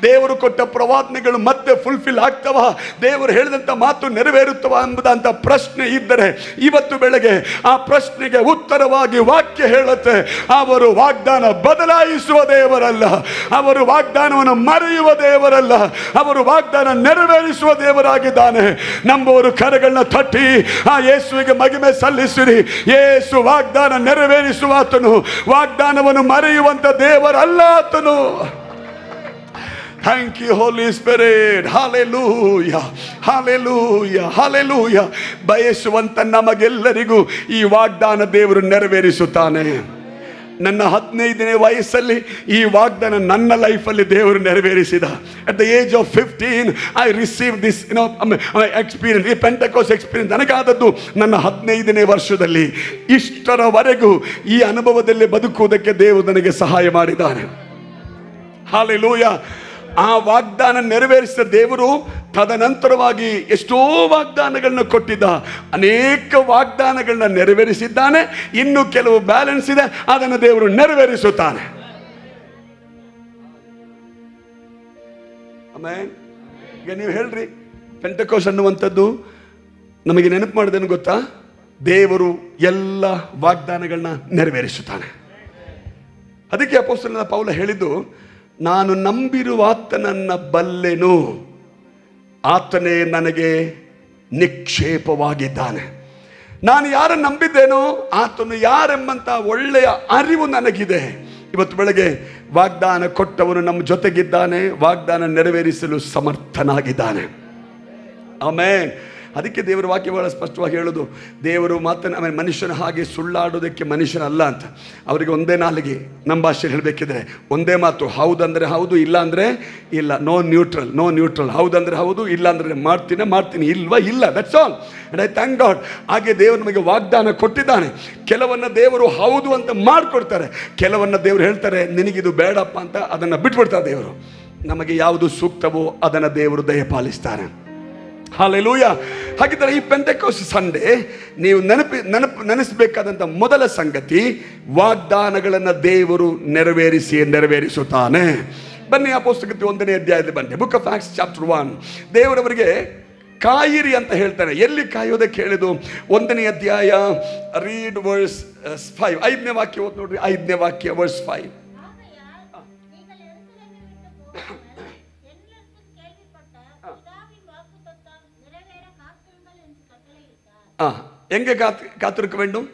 ದೇವರು ಕೊಟ್ಟ ಪ್ರವಾದನೆಗಳು ಮತ್ತೆ ಫುಲ್ಫಿಲ್ ಆಗ್ತವ, ದೇವರು ಹೇಳಿದಂಥ ಮಾತು ನೆರವೇರುತ್ತವ ಎಂಬುದಂತ ಪ್ರಶ್ನೆ ಇದ್ದರೆ ಇವತ್ತು ಬೆಳಗ್ಗೆ ಆ ಪ್ರಶ್ನೆಗೆ ಉತ್ತರವಾಗಿ ವಾಕ್ಯ ಹೇಳುತ್ತೆ, ಅವರು ವಾಗ್ದಾನ ಬದಲಾಯಿಸುವ ದೇವರಲ್ಲ, ಅವರು ವಾಗ್ದಾನವನ್ನು ಮರೆಯುವ ದೇವರಲ್ಲ, ಅವರು ವಾಗ್ದಾನ ನೆರವೇರಿಸುವ ದೇವರಾಗಿದ್ದಾನೆ. ನಂಬುವರು ಕರಗಳನ್ನ ತಟ್ಟಿ ಆ ಯೇಸುವಿಗೆ ಮಹಿಮೆ ಸಲ್ಲಿಸಿರಿ. ಯೇಸು ವಾಗ್ದಾನ ನೆರವೇರಿಸುವ ಆತನು, ವಾಗ್ದಾನವನ್ನು ಮರೆಯುವಂತ ದೇವರಲ್ಲ ಆತನು. Thank you Holy Spirit. Hallelujah hallelujah hallelujah. ಬಯಸುವಂತ ನಮಗೆಲ್ಲರಿಗೂ ಈ ವಾಗ್ದಾನ ದೇವರು ನೆರವೇರಿಸುತ್ತಾನೆ. ನನ್ನ 15ನೇ ವಯಸ್ಸಲ್ಲಿ ಈ ವಾಗ್ದಾನ ನನ್ನ ಲೈಫಲ್ಲಿ ದೇವರು ನೆರವೇರಿಸಿದ. At the age of 15 I receive this experience. ಈ ಪೆಂಟೆಕೋಸ್ಟ್ ಎಕ್ಸ್ಪೀರಿಯನ್ಸ್ ನನಗಾದದ್ದು ನನ್ನ 15ನೇ ವರ್ಷದಲ್ಲಿ. ಇಷ್ಟರವರೆಗೂ ಈ ಅನುಭವದಲ್ಲಿ ಬದುಕುವುದಕ್ಕೆ ದೇವರು ನನಗೆ ಸಹಾಯ ಮಾಡಿದ್ದಾನೆ. ಹಾಲೆಲೂಯ. ಆ ವಾಗ್ದಾನ ನೆರವೇರಿಸಿದ ದೇವರು ತದನಂತರವಾಗಿ ಎಷ್ಟೋ ವಾಗ್ದಾನಗಳನ್ನ ಕೊಟ್ಟಿದ್ದ. ಅನೇಕ ವಾಗ್ದಾನಗಳನ್ನ ನೆರವೇರಿಸಿದ್ದಾನೆ. ಇನ್ನು ಕೆಲವು ಬ್ಯಾಲೆನ್ಸ್ ಇದೆ, ಅದನ್ನು ದೇವರು ನೆರವೇರಿಸುತ್ತಾನೆ. ಆಮೇನ್. ಈಗ ನೀವು ಹೇಳ್ರಿ, ಪೆಂಟೆಕೋಸ್ಟ್ ಅನ್ನುವಂಥದ್ದು ನಮಗೆ ನೆನಪು ಮಾಡಿದೇನು ಗೊತ್ತಾ? ದೇವರು ಎಲ್ಲ ವಾಗ್ದಾನಗಳನ್ನ ನೆರವೇರಿಸುತ್ತಾನೆ. ಅದಕ್ಕೆ ಅಪೊಸ್ತಲನಾದ ಪೌಲ ಹೇಳಿದ್ದು, ನಾನು ನಂಬಿರುವ ಆತನನ್ನು ಬಲ್ಲೆನು, ಆತನೇ ನನಗೆ ನಿಕ್ಷೇಪವಾಗಿದ್ದಾನೆ. ನಾನು ಯಾರನ್ನು ನಂಬಿದ್ದೇನೋ ಆತನು ಯಾರೆಂಬಂತ ಒಳ್ಳೆಯ ಅರಿವು ನನಗಿದೆ. ಇವತ್ತು ಬೆಳಗ್ಗೆ ವಾಗ್ದಾನ ಕೊಟ್ಟವನು ನಮ್ಮ ಜೊತೆಗಿದ್ದಾನೆ, ವಾಗ್ದಾನ ನೆರವೇರಿಸಲು ಸಮರ್ಥನಾಗಿದ್ದಾನೆ. ಆಮೇನ್. ಅದಕ್ಕೆ ದೇವರ ವಾಕ್ಯ ಬಹಳ ಸ್ಪಷ್ಟವಾಗಿ ಹೇಳೋದು, ದೇವರು ಮನುಷ್ಯನ ಹಾಗೆ ಸುಳ್ಳಾಡೋದಕ್ಕೆ ಮನುಷ್ಯನಲ್ಲ ಅಂತ. ಅವರಿಗೆ ಒಂದೇ ನಾಲಿಗೆ, ನಮ್ಮ ಭಾಷೆಯಲ್ಲಿ ಹೇಳಬೇಕಿದ್ರೆ ಒಂದೇ ಮಾತು, ಹೌದಂದರೆ ಹೌದು, ಇಲ್ಲ ಅಂದರೆ ಇಲ್ಲ. No neutral. ಹೌದಂದರೆ ಹೌದು, ಇಲ್ಲ ಅಂದರೆ ಮಾಡ್ತೀನಿ, ಇಲ್ವಾ ಇಲ್ಲ. That's all. And I thank god. ಹಾಗೆ ದೇವರು ನಮಗೆ ವಾಗ್ದಾನ ಕೊಟ್ಟಿದ್ದಾನೆ. ಕೆಲವನ್ನ ದೇವರು ಹೌದು ಅಂತ ಮಾಡಿಕೊಡ್ತಾರೆ, ಕೆಲವನ್ನ ದೇವರು ಹೇಳ್ತಾರೆ ನಿನಗಿದು ಬೇಡಪ್ಪ ಅಂತ ಅದನ್ನು ಬಿಟ್ಬಿಡ್ತಾರೆ ದೇವರು. ನಮಗೆ ಯಾವುದು ಸೂಕ್ತವೋ ಅದನ್ನು ದೇವರು ದಯಪಾಲಿಸ್ತಾರೆ. ಹಲ್ಲೆಲೂಯಾ. ಹಾಗಿದ್ದರೆ ಈ ಪೆಂಟೆಕೋಸ್ಟ್ ಸಂಡೇ ನೀವು ನೆನೆಸಬೇಕಾದಂಥ ಮೊದಲ ಸಂಗತಿ, ವಾಗ್ದಾನಗಳನ್ನು ದೇವರು ನೆರವೇರಿಸುತ್ತಾನೆ. ಬನ್ನಿ ಆ ಪುಸ್ತಕಕ್ಕೆ 1ನೇ ಅಧ್ಯಾಯದಲ್ಲಿ ಬನ್ನಿ. Book of acts chapter 1. ದೇವರವರಿಗೆ ಕಾಯಿರಿ ಅಂತ ಹೇಳ್ತಾರೆ. ಎಲ್ಲಿ ಕಾಯೋದಕ್ಕೆ ಹೇಳಿದು? 1ನೇ ಅಧ್ಯಾಯ, ರೀಡ್ ವರ್ಸ್ 5. 5ನೇ ವಾಕ್ಯ ಓದ್ ನೋಡ್ರಿ. 5ನೇ ವಾಕ್ಯ ವರ್ಸ್ 5. எங்கே காத்திருக்க வேண்டும்?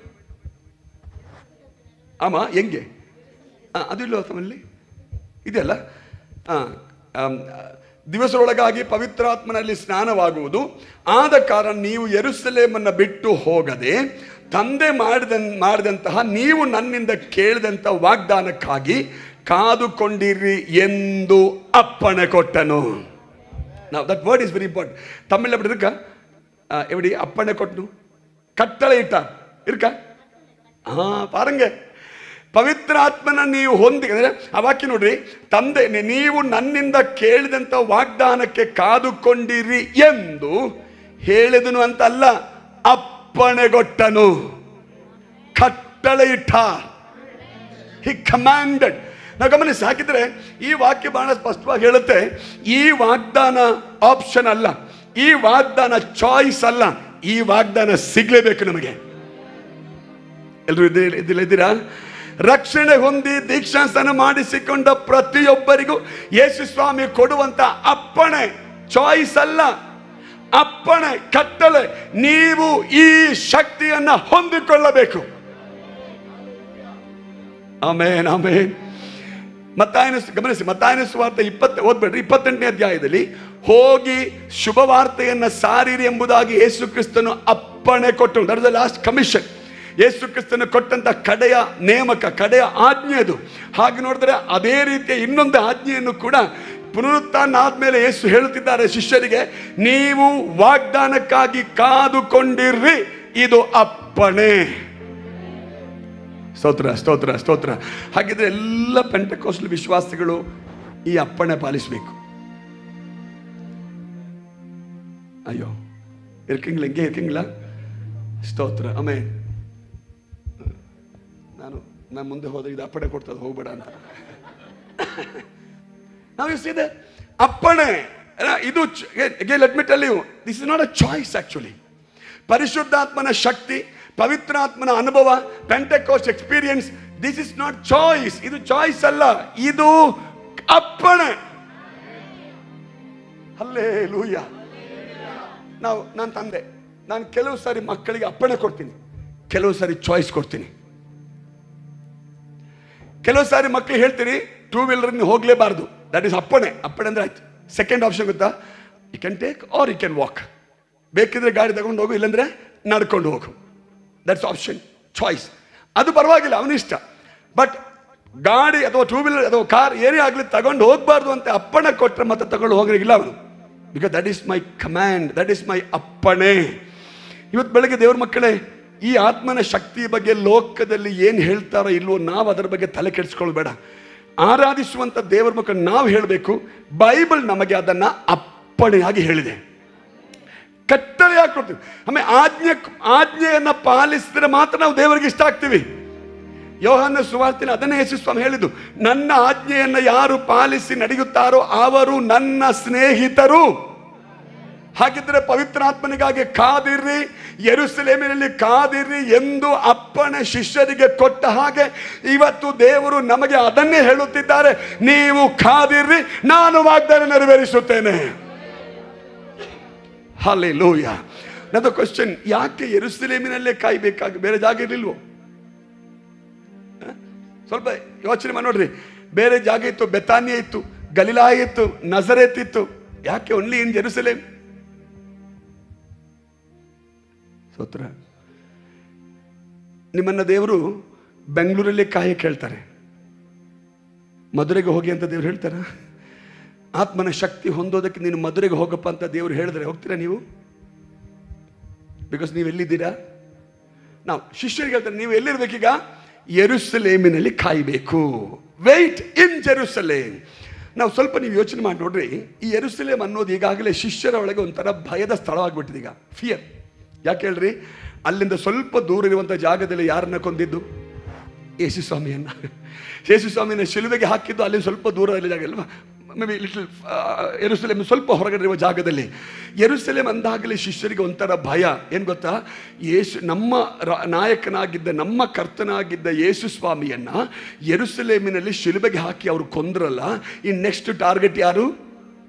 ஆமா, எங்கே? ಅದು ಇಲ್ಲ ತಮ್ಮಲ್ಲಿ ಇದೆಯಲ್ಲ. ದಿವಸದೊಳಗಾಗಿ ಪವಿತ್ರಾತ್ಮನಲ್ಲಿ ಸ್ನಾನವಾಗುವುದು. ಆದ ಕಾರಣ ನೀವು ಯೆರೂಸಲೇಮನ್ನು ಬಿಟ್ಟು ಹೋಗದೆ ತಂದೆ ಮಾಡಿದಂತಹ ನೀವು ನನ್ನಿಂದ ಕೇಳಿದಂಥ ವಾಗ್ದಾನಕ್ಕಾಗಿ ಕಾದುಕೊಂಡಿರಿ ಎಂದು ಅಪ್ಪಣೆ ಕೊಟ್ಟನು. Now that word is very important. Tamil எப்படி இருக்கா? எப்படி ಅಪ್ಪಣೆ ಕೊಟ್ಟನು, ಕಟ್ಟಳೆ ಇಟ್ಟ ಇರ್ಕಾ? ಪಾರಂಗೆ ಪವಿತ್ರಾತ್ಮನ ನೀವು ಹೊಂದಿದ್ರೆ ಆ ವಾಕ್ಯ ನೋಡ್ರಿ. ತಂದೆ ನೀವು ನನ್ನಿಂದ ಕೇಳಿದಂಥ ವಾಗ್ದಾನಕ್ಕೆ ಕಾದುಕೊಂಡಿರಿ ಎಂದು ಹೇಳಿದನು ಅಂತಲ್ಲ, ಅಪ್ಪಣೆಗೊಟ್ಟನು, ಕಟ್ಟಳೆ ಇಟ್ಟ. ಹಿ ಕಮಾಂಡೆಡ್. ನಾವು ಗಮನಿಸಿ, ಹಾಕಿದ್ರೆ ಈ ವಾಕ್ಯ ಬಹಳ ಸ್ಪಷ್ಟವಾಗಿ ಹೇಳುತ್ತೆ, ಈ ವಾಗ್ದಾನ ಆಪ್ಷನ್ ಅಲ್ಲ, ಈ ವಾಗ್ದಾನ ಚಾಯ್ಸ್ ಅಲ್ಲ, ಈ ವಾಗ್ದಾನ ಸಿಗ್ಲೇಬೇಕು ನಮಗೆ. ಎಲ್ಲರೂ ಇದ್ದೀರಾ? ರಕ್ಷಣೆ ಹೊಂದಿ ದೀಕ್ಷಾಸ್ನಾನ ಮಾಡಿಸಿಕೊಂಡ ಪ್ರತಿಯೊಬ್ಬರಿಗೂ ಯೇಸು ಸ್ವಾಮಿ ಕೊಡುವಂತ ಅಪ್ಪಣೆ ಚಾಯ್ಸ್ ಅಲ್ಲ, ಅಪ್ಪಣೆ, ಕಟ್ಟಳೆ. ನೀವು ಈ ಶಕ್ತಿಯನ್ನ ಹೊಂದಿಕೊಳ್ಳಬೇಕು. ಆಮೇನ್, ಆಮೇನ್. ಗಮನಿಸಿ, ಮತ್ತಾಯನ ಸುವಾರ್ತೆ 20 ಓದ್ಬೇಡ್ರಿ. 28ನೇ ಅಧ್ಯಾಯದಲ್ಲಿ ಹೋಗಿ ಶುಭವಾರ್ತೆಯನ್ನ ಸಾರಿರಿ ಎಂಬುದಾಗಿ ಯೇಸು ಕ್ರಿಸ್ತನು ಅಪ್ಪಣೆ ಕೊಟ್ಟು, that is the last commission. ಯೇಸು ಕ್ರಿಸ್ತನು ಕೊಟ್ಟಂತ ಕಡೆಯ ನೇಮಕ, ಕಡೆಯ ಆಜ್ಞೆ ಅದು. ಹಾಗೆ ನೋಡಿದ್ರೆ ಅದೇ ರೀತಿಯ ಇನ್ನೊಂದು ಆಜ್ಞೆಯನ್ನು ಕೂಡ ಪುನರುತ್ಥಾನ ಆದ್ಮೇಲೆ ಯೇಸು ಹೇಳುತ್ತಿದ್ದಾರೆ ಶಿಷ್ಯರಿಗೆ, ನೀವು ವಾಗ್ದಾನಕ್ಕಾಗಿ ಕಾದುಕೊಂಡಿರ್ರಿ, ಇದು ಅಪ್ಪಣೆ. ಸ್ತೋತ್ರ, ಸ್ತೋತ್ರ, ಸ್ತೋತ್ರ. ಹಾಗಿದ್ರೆ ಎಲ್ಲ ಪೆಂಟೆಕೋಸ್ಟಲ್ ವಿಶ್ವಾಸಿಗಳು ಈ ಅಪ್ಪಣೆ ಪಾಲಿಸಬೇಕು. ಅಯ್ಯೋ ಇರ್ಕಿಂಗ್ಲ, ಹಿಂಗೆ ಇರ್ಕಿಂಗ್ಲ. ಸ್ತೋತ್ರ, ಆಮೇನ್. ನಾನು ಮುಂದೆ ಹೋದ್ರೆ ಇದು ಅಪ್ಪಣೆ ಕೊಡ್ತದೆ, ಹೋಗ್ಬೇಡ ಅಂತ. ನಾವು ಇದೆ ಅಪ್ಪಣೆ. ಇದು let me tell you, this is not a choice actually. ಪರಿಶುದ್ಧಾತ್ಮನ ಶಕ್ತಿ, ಪವಿತ್ರಾತ್ಮನ ಅನುಭವ, Pentecost experience, this is not choice. ಇದು ಚಾಯ್ಸ್ ಅಲ್ಲ, ಇದು ಅಪ್ಪಣೆ. ಹಲ್ಲೆಲೂಯಾ. ನಾನು ತಂದೆ, ನಾನು ಕೆಲವು ಸಾರಿ ಮಕ್ಕಳಿಗೆ ಅಪ್ಪಣೆ ಕೊಡ್ತೀನಿ, ಕೆಲವು ಸಾರಿ ಚಾಯ್ಸ್ ಕೊಡ್ತೀನಿ. ಕೆಲವು ಸಾರಿ ಮಕ್ಕಳಿಗೆ ಹೇಳ್ತೀನಿ 2 ವೀಲರ್ ಹೋಗ್ಲೇಬಾರ್ದು, ದಟ್ ಇಸ್ ಅಪ್ಪಣೆ. ಅಪ್ಪಣೆ ಅಂದ್ರೆ ಆಯ್ತು. ಸೆಕೆಂಡ್ ಆಪ್ಷನ್ ಗೊತ್ತಾ? You can take or you can walk. ಬೇಕಿದ್ರೆ ಗಾಡಿ ತಗೊಂಡು ಹೋಗು, ಇಲ್ಲಾಂದ್ರೆ ನಡ್ಕೊಂಡು ಹೋಗು. That's option, choice. ಅದು ಪರವಾಗಿಲ್ಲ, ಅವನಿಷ್ಟ. ಬಟ್ ಗಾಡಿ ಅಥವಾ 2 ವೀಲರ್ ಅಥವಾ ಕಾರ್ ಏನೇ ಆಗಲಿ ತಗೊಂಡು ಹೋಗ್ಬಾರ್ದು ಅಂತ ಅಪ್ಪಣೆ ಕೊಟ್ಟರೆ ಮತ್ತೆ ತಗೊಂಡು ಹೋಗಿಲ್ಲ ಅವನು. Because that is my command, that is my ಅಪ್ಪಣೆ. ಇವತ್ತು ಬೆಳಗ್ಗೆ ದೇವ್ರ ಮಕ್ಕಳೇ, ಈ ಆತ್ಮನ ಶಕ್ತಿಯ ಬಗ್ಗೆ ಲೋಕದಲ್ಲಿ ಏನು ಹೇಳ್ತಾರೋ ಇಲ್ವೋ ನಾವು ಅದರ ಬಗ್ಗೆ ತಲೆ ಕೆಡಿಸ್ಕೊಳ್ಬೇಡ. ಆರಾಧಿಸುವಂಥ ದೇವರ ಮಕ್ಕಳು ನಾವು ಹೇಳಬೇಕು, ಬೈಬಲ್ ನಮಗೆ ಅದನ್ನ ಅಪ್ಪಣೆಯಾಗಿ ಹೇಳಿದೆ. ಕಟ್ಟಳೆ ಹಾಕೊಡ್ತೀವಿ. ಆಮೇಲೆ ಆಜ್ಞೆಯನ್ನ ಪಾಲಿಸಿದ್ರೆ ಮಾತ್ರ ನಾವು ದೇವರಿಗೆ ಇಷ್ಟ ಆಗ್ತೀವಿ. ಯೋಹಾನ ಸುವಾರ್ತೆಯಲ್ಲಿ ಅದನ್ನೇ ಯೇಸು ಸ್ವಾಮಿ ಹೇಳಿದ್ದು, ನನ್ನ ಆಜ್ಞೆಯನ್ನ ಯಾರು ಪಾಲಿಸಿ ನಡೆಯುತ್ತಾರೋ ಅವರು ನನ್ನ ಸ್ನೇಹಿತರು. ಹಾಗಿದ್ರೆ ಪವಿತ್ರಾತ್ಮನಿಗಾಗಿ ಕಾದಿರ್ರಿ, ಯೆರೂಸಲೇಮಿನಲ್ಲಿ ಕಾದಿರ್ರಿ ಎಂದು ಅಪ್ಪಣೆ ಶಿಷ್ಯರಿಗೆ ಕೊಟ್ಟ ಹಾಗೆ ಇವತ್ತು ದೇವರು ನಮಗೆ ಅದನ್ನೇ ಹೇಳುತ್ತಿದ್ದಾರೆ. ನೀವು ಕಾದಿರ್ರಿ, ನಾನು ವಾಗ್ದಾನ ನೆರವೇರಿಸುತ್ತೇನೆ. ಹಲ್ಲೆಲೂಯಾ. ನನ್ನ ಕ್ವಶನ್, ಯಾಕೆ ಯೆರೂಸಲೇಮಿನಲ್ಲೇ ಕಾಯ್ಬೇಕಾಗಿ ಬೇರೆ ಜಾಗ ಇರಲಿಲ್ವೋ? ಸ್ವಲ್ಪ ಯೋಚನೆ ಮಾಡಿ ನೋಡ್ರಿ. ಬೇರೆ ಜಾಗ ಇತ್ತು, ಬೆತಾನಿಯ ಇತ್ತು, ಗಲಿಲಾ ಇತ್ತು, ನಜರೇತ್ ಇತ್ತು. ಯಾಕೆ ಓನ್ಲಿ ಇನ್ ಜೆರುಸಲೇಮ್? ಸ್ತೋತ್ರ. ನಿಮ್ಮನ್ನ ದೇವರು ಬೆಂಗಳೂರಲ್ಲಿ ಕಾಯಕ್ಕೆ ಹೇಳ್ತಾರೆ, ಮಧುರೆಗೆ ಹೋಗಿ ಅಂತ ದೇವ್ರು ಹೇಳ್ತಾರ? ಆತ್ಮನ ಶಕ್ತಿ ಹೊಂದೋದಕ್ಕೆ ನೀನು ಮಧುರೆಗೆ ಹೋಗಪ್ಪ ಅಂತ ದೇವ್ರು ಹೇಳಿದ್ರೆ ಹೋಗ್ತೀರಾ ನೀವು? ಬಿಕಾಸ್ ನೀವು ಎಲ್ಲಿದ್ದೀರಾ? ನಾವು ಶಿಷ್ಯರಿಗೆ ಹೇಳ್ತಾರೆ, ನೀವು ಎಲ್ಲಿರ್ಬೇಕೀಗ? ಯೆರೂಸಲೇಮಿನಲ್ಲಿ ಕಾಯಬೇಕು. ವೇಟ್ ಇನ್ ಜೆರುಸಲೇಮ್. ನಾವು ಸ್ವಲ್ಪ ನೀವು ಯೋಚನೆ ಮಾಡಿ ನೋಡ್ರಿ, ಈ ಯೆರೂಸಲೇಮ್ ಅನ್ನೋದು ಈಗಾಗಲೇ ಶಿಷ್ಯರ ಒಳಗೆ ಒಂಥರ ಭಯದ ಸ್ಥಳವಾಗಿಬಿಟ್ಟಿದೆ ಈಗ. ಫಿಯರ್. ಯಾಕೆ ಹೇಳ್ರಿ? ಅಲ್ಲಿಂದ ಸ್ವಲ್ಪ ದೂರ ಇರುವಂಥ ಜಾಗದಲ್ಲಿ ಯಾರನ್ನ ಕೊಂದಿದ್ದು? ಯೇಸು ಸ್ವಾಮಿಯನ್ನ. ಯೇಸು ಸ್ವಾಮಿನ ಶಿಲುಬೆಗೆ ಹಾಕಿದ್ದು ಅಲ್ಲಿ ಸ್ವಲ್ಪ ದೂರದಲ್ಲಿ ಜಾಗ ಅಲ್ವಾ? ಮೇ ಬಿ ಲಿಟಲ್ ಯೆರೂಸಲೇಮ್ ಸ್ವಲ್ಪ ಹೊರಗಡೆ ಇರುವ ಜಾಗದಲ್ಲಿ. ಯೆರೂಸಲೇಮ್ ಅಂದಾಗಲೇ ಶಿಷ್ಯರಿಗೆ ಒಂಥರ ಭಯ. ಏನು ಗೊತ್ತಾ? ಯೇಸು ನಮ್ಮ ನಾಯಕನಾಗಿದ್ದ, ನಮ್ಮ ಕರ್ತನಾಗಿದ್ದ ಯೇಸು ಸ್ವಾಮಿಯನ್ನ ಯೆರೂಸಲೇಮಿನಲ್ಲಿ ಶಿಲುಬೆಗೆ ಹಾಕಿ ಅವರು ಕೊಂದ್ರಲ್ಲ, ಈ ನೆಕ್ಸ್ಟ್ ಟಾರ್ಗೆಟ್ ಯಾರು?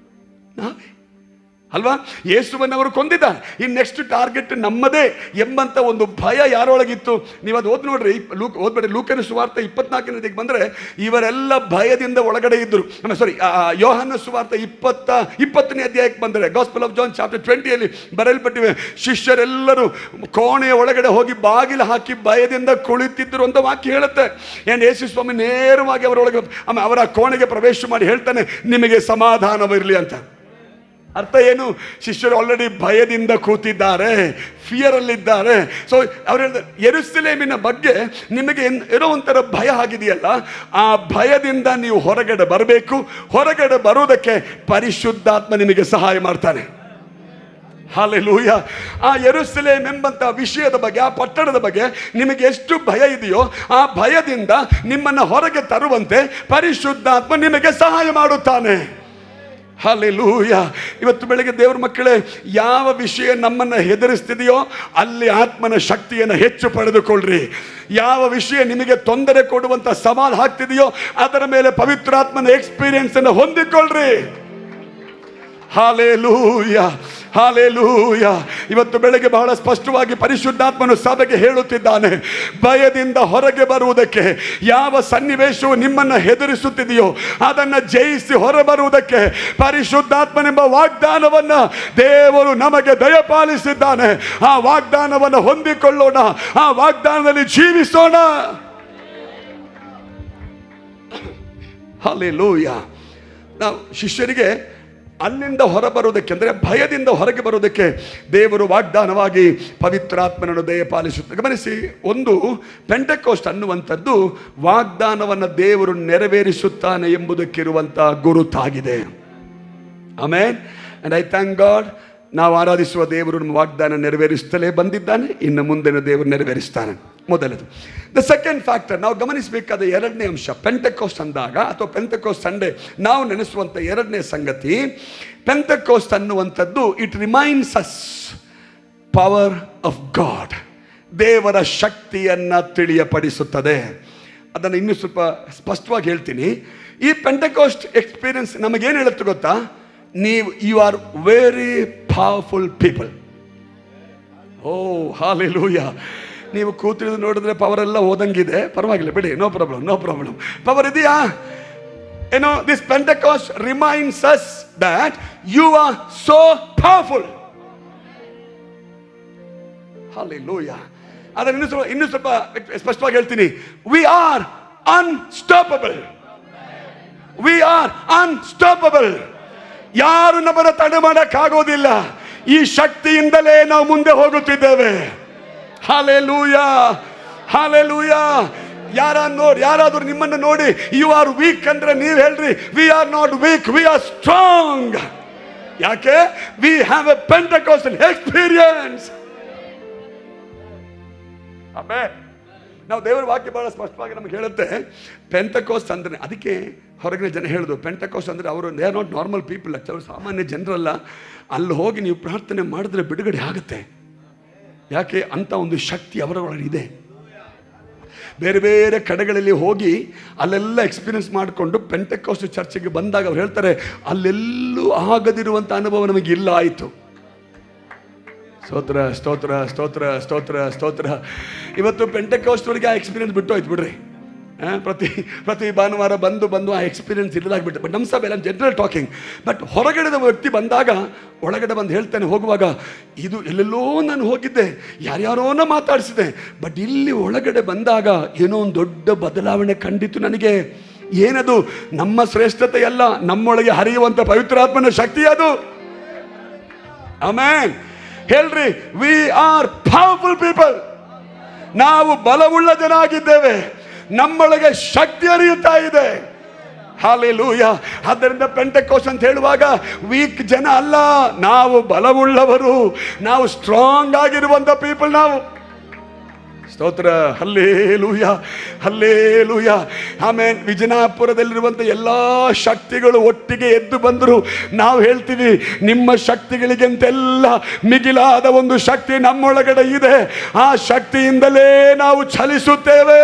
ನಾವೇ ಅಲ್ವಾ? ಯೇಸುವನ್ನು ಅವರು ಕೊಂದಿದ್ದಾರೆ, ಈ ನೆಕ್ಸ್ಟ್ ಟಾರ್ಗೆಟ್ ನಮ್ಮದೇ ಎಂಬಂತ ಒಂದು ಭಯ ಯಾರೊಳಗಿತ್ತು? ನೀವು ಅದು ಓದ್ ನೋಡ್ರಿ, ಓದ್ಬೇಡಿ. ಲೂಕನ ಸುವಾರ್ತೆ 24ನೇದಿಗೆ ಬಂದರೆ ಇವರೆಲ್ಲ ಭಯದಿಂದ ಒಳಗಡೆ ಇದ್ದರು. ಯೋಹಾನ ಸುವಾರ್ತೆ 20ನೇ ಅಧ್ಯಾಯಕ್ಕೆ ಬಂದರೆ, ಗಾಸ್ಪಲ್ ಆಫ್ ಜಾನ್ ಚಾಪ್ಟರ್ 20 ಬರೆಯಲ್ಪಟ್ಟಿವೆ, ಶಿಷ್ಯರೆಲ್ಲರೂ ಕೋಣೆಯ ಒಳಗಡೆ ಹೋಗಿ ಬಾಗಿಲು ಹಾಕಿ ಭಯದಿಂದ ಕುಳಿತಿದ್ದರು ಅಂತ ವಾಕ್ಯ ಹೇಳುತ್ತೆ. ಏನು ಯೇಸು ಸ್ವಾಮಿ ನೇರವಾಗಿ ಅವರೊಳಗೆ ಅವರ ಕೋಣೆಗೆ ಪ್ರವೇಶ ಮಾಡಿ ಹೇಳ್ತಾನೆ, ನಿಮಗೆ ಸಮಾಧಾನವಿರಲಿ ಅಂತ. ಅರ್ಥ ಏನು? ಶಿಷ್ಯರು ಆಲ್ರೆಡಿ ಭಯದಿಂದ ಕೂತಿದ್ದಾರೆ, ಫಿಯರಲ್ಲಿದ್ದಾರೆ. ಸೊ ಅವ್ರು ಹೇಳಿದ್ರು, ಯೆರೂಸಲೇಮಿನ ಬಗ್ಗೆ ನಿಮಗೆ ಏನೋ ಒಂಥರ ಭಯ ಆಗಿದೆಯಲ್ಲ, ಆ ಭಯದಿಂದ ನೀವು ಹೊರಗಡೆ ಬರಬೇಕು. ಹೊರಗಡೆ ಬರುವುದಕ್ಕೆ ಪರಿಶುದ್ಧಾತ್ಮ ನಿಮಗೆ ಸಹಾಯ ಮಾಡ್ತಾನೆ. ಹಲ್ಲೆಲೂಯಾ. ಆ ಯೆರೂಸಲೇಮ್ ಎಂಬಂತ ವಿಷಯದ ಬಗ್ಗೆ, ಆ ಪಟ್ಟಣದ ಬಗ್ಗೆ ನಿಮಗೆ ಎಷ್ಟು ಭಯ ಇದೆಯೋ, ಆ ಭಯದಿಂದ ನಿಮ್ಮನ್ನು ಹೊರಗೆ ತರುವಂತೆ ಪರಿಶುದ್ಧಾತ್ಮ ನಿಮಗೆ ಸಹಾಯ ಮಾಡುತ್ತಾನೆ. ಹಲ್ಲೆಲೂಯಾ. ಇವತ್ತು ಬೆಳಗ್ಗೆ ದೇವರ ಮಕ್ಕಳೇ, ಯಾವ ವಿಷಯ ನಮ್ಮನ್ನು ಹೆದರಿಸ್ತಿದೆಯೋ ಅಲ್ಲಿ ಆತ್ಮನ ಶಕ್ತಿಯನ್ನು ಹೆಚ್ಚು ಪಡೆದುಕೊಳ್ಳ್ರಿ. ಯಾವ ವಿಷಯ ನಿಮಗೆ ತೊಂದರೆ ಕೊಡುವಂತ ಸವಾಲು ಹಾಕ್ತಿದೆಯೋ ಅದರ ಮೇಲೆ ಪವಿತ್ರಾತ್ಮನ ಎಕ್ಸ್ಪೀರಿಯನ್ಸ್ ಅನ್ನು ಹೊಂದಿಕೊಳ್ಳ್ರಿ. Hallelujah, hallelujah. ಇವತ್ತು ಬೆಳಗ್ಗೆ ಬಹಳ ಸ್ಪಷ್ಟವಾಗಿ ಪರಿಶುದ್ಧಾತ್ಮನು ಸಭೆಗೆ ಹೇಳುತ್ತಿದ್ದಾನೆ, ಭಯದಿಂದ ಹೊರಗೆ ಬರುವುದಕ್ಕೆ, ಯಾವ ಸನ್ನಿವೇಶವು ನಿಮ್ಮನ್ನು ಹೆದರಿಸುತ್ತಿದೆಯೋ ಅದನ್ನು ಜಯಿಸಿ ಹೊರಬರುವುದಕ್ಕೆ ಪರಿಶುದ್ಧಾತ್ಮನೆಂಬ ವಾಗ್ದಾನವನ್ನು ದೇವರು ನಮಗೆ ದಯಪಾಲಿಸಿದ್ದಾನೆ. ಆ ವಾಗ್ದಾನವನ್ನು ಹೊಂದಿಕೊಳ್ಳೋಣ, ಆ ವಾಗ್ದಾನದಲ್ಲಿ ಜೀವಿಸೋಣ. ಹಾಲೆಲೂಯಾ. ನಾವು ಶಿಷ್ಯರಿಗೆ ಅಲ್ಲಿಂದ ಹೊರಬರುವುದಕ್ಕೆ, ಅಂದರೆ ಭಯದಿಂದ ಹೊರಗೆ ಬರುವುದಕ್ಕೆ ದೇವರು ವಾಗ್ದಾನವಾಗಿ ಪವಿತ್ರಾತ್ಮನನ್ನು ದಯಪಾಲಿಸುತ್ತೆ. ಗಮನಿಸಿ, ಒಂದು ಪೆಂಟೆಕೋಸ್ಟ್ ಅನ್ನುವಂಥದ್ದು ವಾಗ್ದಾನವನ್ನು ದೇವರು ನೆರವೇರಿಸುತ್ತಾನೆ ಎಂಬುದಕ್ಕಿರುವಂಥ ಗುರುತಾಗಿದೆ. Amen. And I thank God, ನಾವು ಆರಾಧಿಸುವ ದೇವರು ನಮ್ಮ ವಾಗ್ದಾನ ನೆರವೇರಿಸುತ್ತಲೇ ಬಂದಿದ್ದಾನೆ, ಇನ್ನು ಮುಂದಿನ ದೇವರು ನೆರವೇರಿಸ್ತಾನೆ. ಮೊದಲದು. ದ ಸೆಕೆಂಡ್ ಫ್ಯಾಕ್ಟರ್, ನಾವು ಗಮನಿಸಬೇಕಾದ ಎರಡನೇ ಅಂಶ, ಪೆಂಟೆಕೋಸ್ಟ್ ಅಂದಾಗ ಅಥವಾ ಪೆಂಟೆಕೋಸ್ಟ್ ಸಂಡೇ ನಾವು ನೆನೆಸುವಂಥ ಎರಡನೇ ಸಂಗತಿ, ಪೆಂಟೆಕೋಸ್ಟ್ ಅನ್ನುವಂಥದ್ದು it reminds us power of god. ದೇವರ ಶಕ್ತಿಯನ್ನು ತಿಳಿಯಪಡಿಸುತ್ತದೆ. ಅದನ್ನು ಇನ್ನೂ ಸ್ವಲ್ಪ ಸ್ಪಷ್ಟವಾಗಿ ಹೇಳ್ತೀನಿ. ಈ ಪೆಂಟೆಕೋಸ್ಟ್ ಎಕ್ಸ್ಪೀರಿಯನ್ಸ್ ನಮಗೇನು ಹೇಳುತ್ತೆ ಗೊತ್ತಾ? You are very powerful people. Oh hallelujah. ನೀವು ಕೂತಿರೋದು ನೋಡಿದ್ರೆ ಪವರ್ ಎಲ್ಲ ಹೋದಂಗಿದೆ, ಪರವಾಗಿಲ್ಲ ಬಿಡಿ, ನೋ ಪ್ರಾಬ್ಲಮ್. ಪವರ್ ಇದೆಯಾ? ಏನೋ this Pentecost reminds us that you are so powerful. Hallelujah. ಅದನ್ನು ಇನ್ನೂ ಸ್ವಲ್ಪ ಸ್ಪಷ್ಟವಾಗಿ ಹೇಳ್ತೀನಿ. We are unstoppable. We are unstoppable. ಯಾರು ನಮ್ಮನ್ನು ತಡೆ ಮಾಡೋಕ್ಕಾಗೋದಿಲ್ಲ. ಈ ಶಕ್ತಿಯಿಂದಲೇ ನಾವು ಮುಂದೆ ಹೋಗುತ್ತಿದ್ದೇವೆ. Hallelujah, hallelujah. ಯಾರಾದರೂ ನಿಮ್ಮನ್ನು ನೋಡಿ ಯು ಆರ್ ವೀಕ್ ಅಂದ್ರೆ ನೀವು ಹೇಳ್ರಿ, we are not weak, we are strong. ಯಾಕೆ? We have a Pentecostal experience. Amen. ನಾವು ದೇವರ ವಾಕ್ಯ ಬಹಳ ಸ್ಪಷ್ಟವಾಗಿ ನಮಗೆ ಹೇಳುತ್ತೆ, ಪೆಂಟೆಕೋಸ್ಟ್ ಅಂದರೆ, ಅದಕ್ಕೆ ಹೊರಗಿನ ಜನ ಹೇಳೋದು ಪೆಂಟೆಕೋಸ್ಟ್ ಅಂದರೆ ಅವರು they are not normal people, ಅವರು ಸಾಮಾನ್ಯ ಜನರಲ್ಲ. ಅಲ್ಲಿ ಹೋಗಿ ನೀವು ಪ್ರಾರ್ಥನೆ ಮಾಡಿದ್ರೆ ಬಿಡುಗಡೆ ಆಗುತ್ತೆ. ಯಾಕೆ? ಅಂತ ಒಂದು ಶಕ್ತಿ ಅವರ ಒಳಗೆ ಇದೆ. ಬೇರೆ ಬೇರೆ ಕಡೆಗಳಲ್ಲಿ ಹೋಗಿ ಅಲ್ಲೆಲ್ಲ ಎಕ್ಸ್ಪೀರಿಯನ್ಸ್ ಮಾಡಿಕೊಂಡು ಪೆಂಟೆಕೋಸ್ಟ್ ಚರ್ಚಿಗೆ ಬಂದಾಗ ಅವ್ರು ಹೇಳ್ತಾರೆ, ಅಲ್ಲೆಲ್ಲೂ ಆಗದಿರುವಂಥ ಅನುಭವ ನಮಗೆ ಇಲ್ಲ ಆಯಿತು. ಸ್ತೋತ್ರ ಸ್ತೋತ್ರ ಸ್ತೋತ್ರ ಸ್ತೋತ್ರ ಸ್ತೋತ್ರ. ಇವತ್ತು ಪೆಂಟೆಕೋಸ್ಟ್ ಒಳಗೆ ಆ ಎಕ್ಸ್ಪೀರಿಯನ್ಸ್ ಬಿಟ್ಟು ಹೋಯ್ತು ಬಿಡ್ರಿ. ಪ್ರತಿ ಭಾನುವಾರ ಬಂದು ಆ ಎಕ್ಸ್ಪೀರಿಯನ್ಸ್ ಇಲ್ಲದಾಗ್ಬಿಟ್ಟು. ಬಟ್ ನಮ್ಮ ಸಭೆ ಜನರಲ್ ಟಾಕಿಂಗ್. ಬಟ್ ಹೊರಗಡೆದ ವ್ಯಕ್ತಿ ಬಂದಾಗ ಒಳಗಡೆ ಬಂದು ಹೇಳ್ತಾನೆ, ಹೋಗುವಾಗ ಇದು ಎಲ್ಲೆಲ್ಲೋ ನಾನು ಹೋಗಿದ್ದೆ, ಯಾರ್ಯಾರೋನ ಮಾತಾಡಿಸಿದೆ, ಬಟ್ ಇಲ್ಲಿ ಒಳಗಡೆ ಬಂದಾಗ ಏನೋ ಒಂದು ದೊಡ್ಡ ಬದಲಾವಣೆ ಕಂಡಿತು ನನಗೆ. ಏನದು? ನಮ್ಮ ಶ್ರೇಷ್ಠತೆ ಅಲ್ಲ, ನಮ್ಮೊಳಗೆ ಹರಿಯುವಂಥ ಪವಿತ್ರಾತ್ಮನ ಶಕ್ತಿ ಅದು. ಆಮೆನ್. ಹೇಳ್ರಿ, ವಿ ಆರ್ ಪವರ್ಫುಲ್ ಪೀಪಲ್. ನಾವು ಬಲವುಳ್ಳ ಜನ ಆಗಿದ್ದೇವೆ, ನಮ್ಮೊಳಗೆ ಶಕ್ತಿ ಹರಿಯುತ್ತಾ ಇದೆ. ಹಾಲೆಲೂಯಾ. ಆದ್ದರಿಂದ ಪೆಂಟೆಕೋಸ್ಟ್ ಅಂತ ಹೇಳುವಾಗ ವೀಕ್ ಜನ ಅಲ್ಲ, ನಾವು ಬಲವುಳ್ಳವರು, ನಾವು ಸ್ಟ್ರಾಂಗ್ ಆಗಿರುವಂತ ಪೀಪಲ್ ನಾವು. ಸ್ತೋತ್ರ. Hallelujah hallelujah. ಆಮೇಲೆ ವಿಜಯಪುರದಲ್ಲಿರುವಂಥ ಎಲ್ಲ ಶಕ್ತಿಗಳು ಒಟ್ಟಿಗೆ ಎದ್ದು ಬಂದರು. ನಾವು ಹೇಳ್ತೀವಿ, ನಿಮ್ಮ ಶಕ್ತಿಗಳಿಗೆಂತೆಲ್ಲ ಮಿಗಿಲಾದ ಒಂದು ಶಕ್ತಿ ನಮ್ಮೊಳಗಡೆ ಇದೆ. ಆ ಶಕ್ತಿಯಿಂದಲೇ ನಾವು ಚಲಿಸುತ್ತೇವೆ.